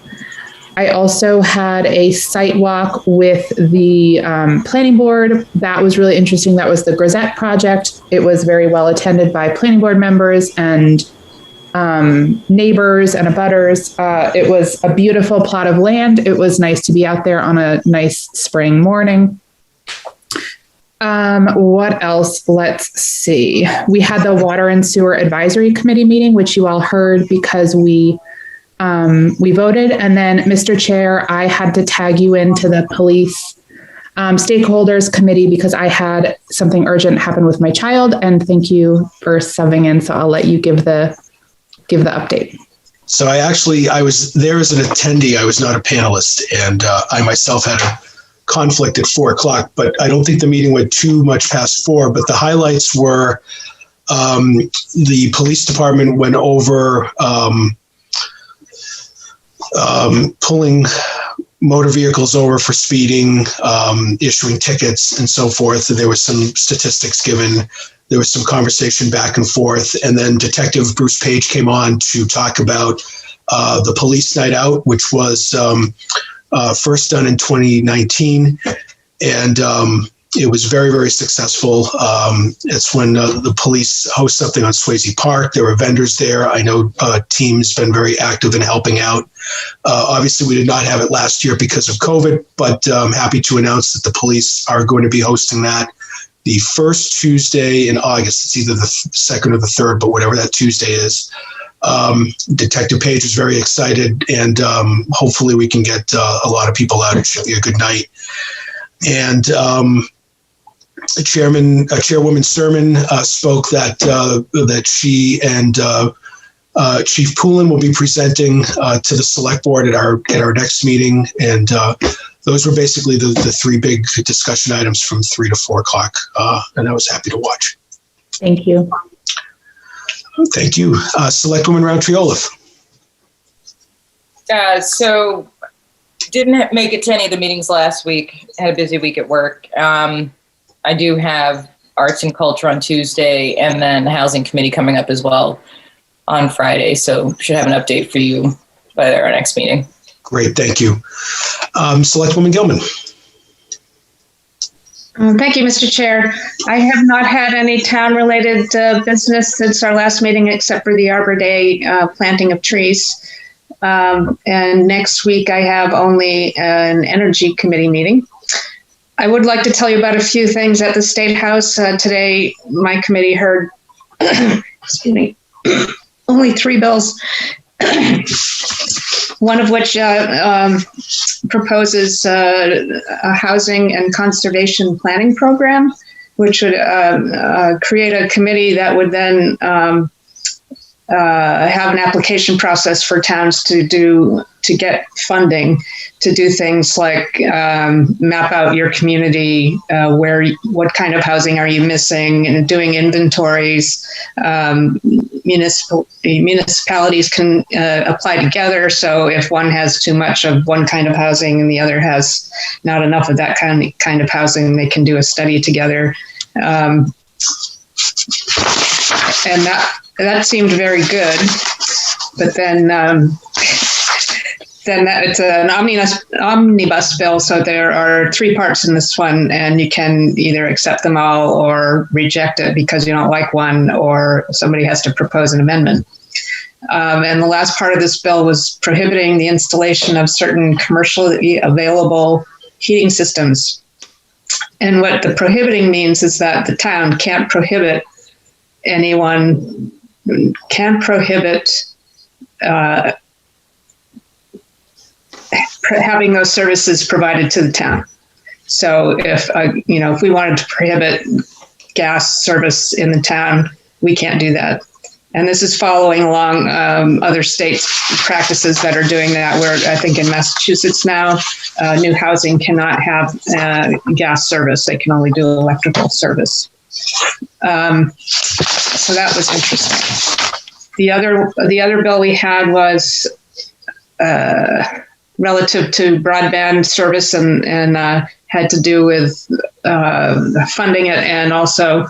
I also had a site walk with the planning board. That was really interesting. That was the Grisette project. It was very well attended by planning board members and neighbors and abutters. It was a beautiful plot of land. It was nice to be out there on a nice spring morning. What else? Let's see. We had the Water and Sewer Advisory Committee meeting, which you all heard because we voted. And then, Mr. Chair, I had to tag you into the Police Stakeholders Committee because I had something urgent happen with my child. And thank you for subbing in. So I'll let you give the update. So I was there as an attendee. I was not a panelist, and I myself had a conflict at 4:00, but I don't think the meeting went too much past 4. But the highlights were the police department went over pulling motor vehicles over for speeding, issuing tickets and so forth. There was some statistics given. There was some conversation back and forth. And then Detective Bruce Page came on to talk about the police night out, which was first done in 2019. And it was very, very successful. It's when the police host something on Swayze Park. There were vendors there. I know team's been very active in helping out. Obviously, we did not have it last year because of COVID, but I'm happy to announce that the police are going to be hosting that the first Tuesday in August. It's either the 2nd or the 3rd, but whatever that Tuesday is. Detective Page is very excited, and hopefully we can get a lot of people out. It should be a good night. And Chairwoman Sermon spoke that she and Chief Poulin will be presenting to the Select Board at our next meeting, and those were basically the 3 big discussion items from 3 to 4 o'clock, and I was happy to watch. Thank you. Thank you. Selectwoman Roundtree-Olaf. So didn't make it to any of the meetings last week. Had a busy week at work. I do have Arts and Culture on Tuesday, and then the Housing Committee coming up as well on Friday. So should have an update for you by our next meeting. Great, thank you. Selectwoman Gilman. Thank you, Mr. Chair. I have not had any town-related business since our last meeting, except for the Arbor Day planting of trees. And next week, I have only an Energy Committee meeting. I would like to tell you about a few things at the State House. Today, my committee heard, excuse me, only 3 bills, one of which proposes a housing and conservation planning program. create a committee that would then have an application process for towns to get funding to do things like map out your community, what kind of housing are you missing, and doing inventories. Municipalities can apply together, so if one has too much of one kind of housing and the other has not enough of that kind of housing, they can do a study together. And that seemed very good, but then it's an omnibus bill, so there are three parts in this one, and you can either accept them all or reject it because you don't like one, or somebody has to propose an amendment. And the last part of this bill was prohibiting the installation of certain commercially available heating systems. And what the prohibiting means is that the town can't prohibit having those services provided to the town. So if we wanted to prohibit gas service in the town, we can't do that. And this is following along other states' practices that are doing that, where I think in Massachusetts now, new housing cannot have gas service. They can only do electrical service. So that was interesting. The other bill we had was relative to broadband service and had to do with funding it, and also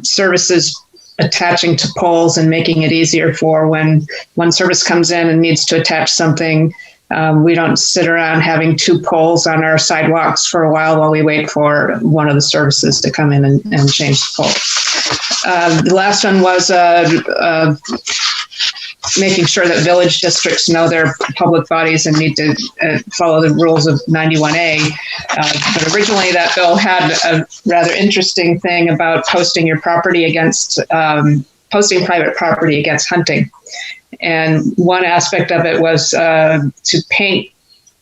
services attaching to poles and making it easier for when one service comes in and needs to attach something. We don't sit around having two poles on our sidewalks for a while we wait for one of the services to come in and change the pole. The last one was making sure that village districts know their public bodies and need to follow the rules of 91A. But originally that bill had a rather interesting thing about posting your property against, posting private property against hunting. And one aspect of it was to paint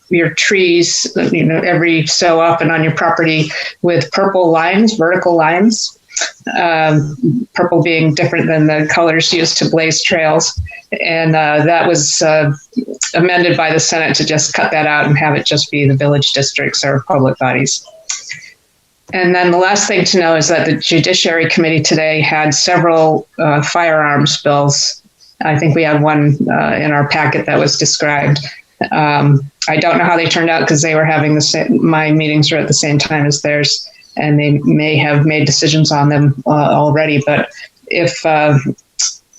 your trees, every so often on your property with purple lines, vertical lines. Purple being different than the colors used to blaze trails. And that was amended by the Senate to just cut that out and have it just be the village districts or public bodies. And then the last thing to know is that the Judiciary Committee today had several firearms bills. I think we had one in our packet that was described. I don't know how they turned out because they were having my meetings were at the same time as theirs, and they may have made decisions on them already. But if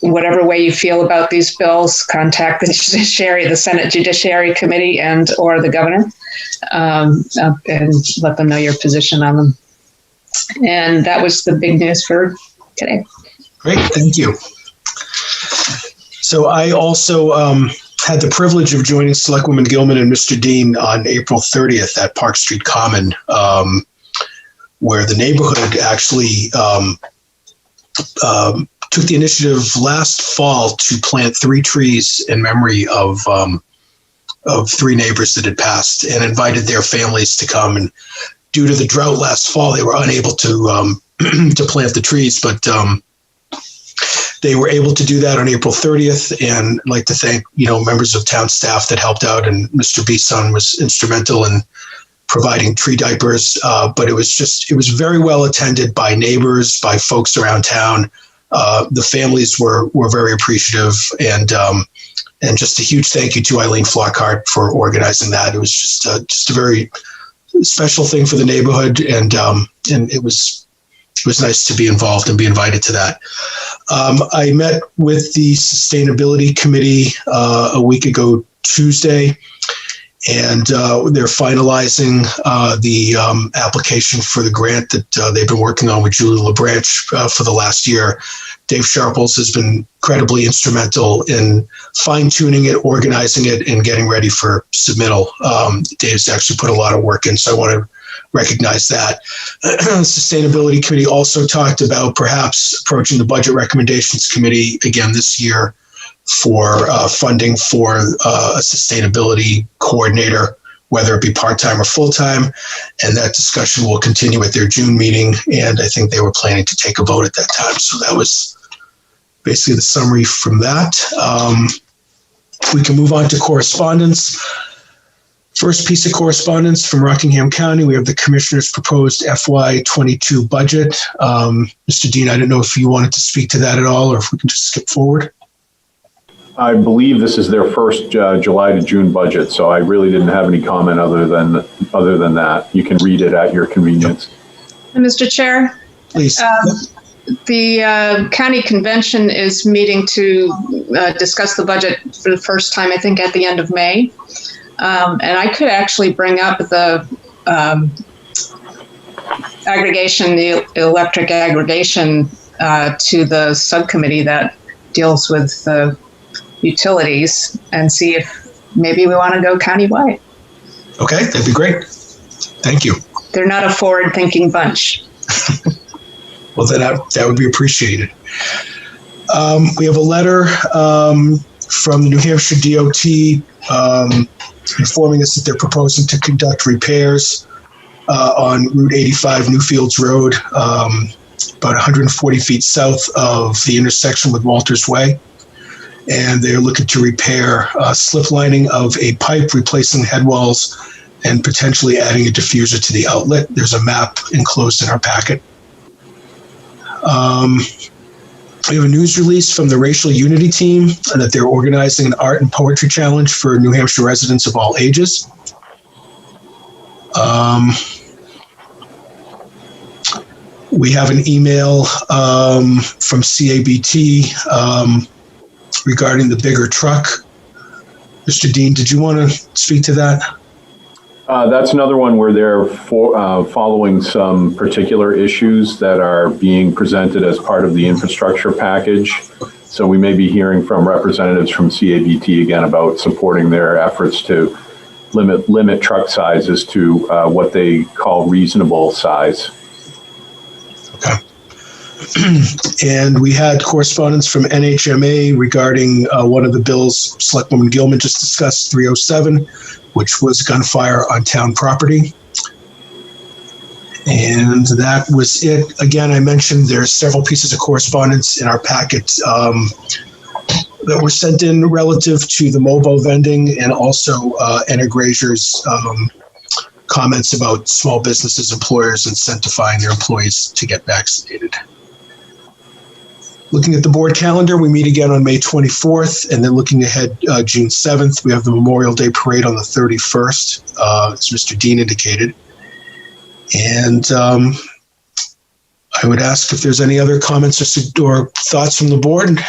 whatever way you feel about these bills, contact the Senate Judiciary Committee and or the governor, and let them know your position on them. And that was the big news for today. Great, thank you. So I also had the privilege of joining Selectwoman Gilman and Mr. Dean on April 30th at Park Street Common, where the neighborhood actually took the initiative last fall to plant 3 trees in memory of 3 neighbors that had passed, and invited their families to come. And due to the drought last fall, they were unable to to plant the trees, but they were able to do that on April 30th. And I'd like to thank members of town staff that helped out, and Mr. Bisson was instrumental in providing tree diapers. But it was very well attended by neighbors, by folks around town. The families were very appreciative, and just a huge thank you to Eileen Flockhart for organizing that. It was just a very special thing for the neighborhood, and it was nice to be involved and be invited to that. I met with the Sustainability Committee a week ago Tuesday, and they're finalizing the application for the grant that they've been working on with Julie LaBranche for the last year. Dave Sharples has been incredibly instrumental in fine-tuning it, organizing it, and getting ready for submittal. Dave's actually put a lot of work in, so I want to recognize that. Sustainability Committee also talked about perhaps approaching the Budget Recommendations Committee again this year for funding for a sustainability coordinator whether it be part-time or full-time. And that discussion will continue at their June meeting. And I think they were planning to take a vote at that time. So that was basically the summary from that. We can move on to correspondence. First piece of correspondence from Rockingham County. We have the Commissioner's proposed FY22 budget. Mr. Dean, I didn't know if you wanted to speak to that at all, or if we can just skip forward. I believe this is their first July to June budget, so I really didn't have any comment other than that. You can read it at your convenience. Mr. Chair? Please. The county convention is meeting to discuss the budget for the first time, I think, at the end of May. And I could actually bring up the aggregation, the electric aggregation to the subcommittee that deals with the utilities and see if maybe we want to go countywide. Okay, that'd be great. Thank you. They're not a forward-thinking bunch. Well, then that would be appreciated. We have a letter from the New Hampshire DOT informing us that they're proposing to conduct repairs on Route 85 Newfields Road, about 140 feet south of the intersection with Walters Way. And they're looking to repair slip lining of a pipe, replacing head walls, and potentially adding a diffuser to the outlet. There's a map enclosed in our packet. We have a news release from the Racial Unity Team that they're organizing an art and poetry challenge for New Hampshire residents of all ages. We have an email from CABT regarding the bigger truck. Mr. Dean, did you want to speak to that? That's another one where they're following some particular issues that are being presented as part of the infrastructure package. So we may be hearing from representatives from CABT again about supporting their efforts to limit truck sizes to what they call reasonable size. Okay. And we had correspondence from NHMA regarding one of the bills Selectwoman Gilman just discussed, 307, which was gunfire on town property. And that was it. Again, I mentioned there's several pieces of correspondence in our packet that were sent in relative to the mobile vending and also Anna Grazier's comments about small businesses, employers incentivizing their employees to get vaccinated. Looking at the board calendar, we meet again on May 24th, and then looking ahead, June 7th, we have the Memorial Day Parade on the 31st, as Mr. Dean indicated. And I would ask if there's any other comments or thoughts from the board,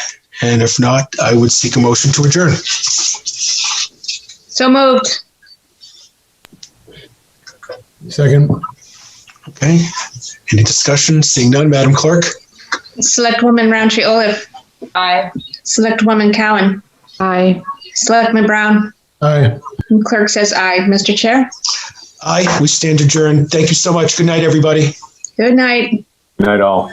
and if not, I would seek a motion to adjourn. So moved. Second. Okay. Any discussion? Seeing none, Madam Clerk? Selectwoman Roundtree Olaf. Aye. Selectwoman Cowan. Aye. Selectman Brown. Aye. And clerk says aye. Mr. Chair? Aye. We stand adjourned. Thank you so much. Good night, everybody. Good night. Good night, all.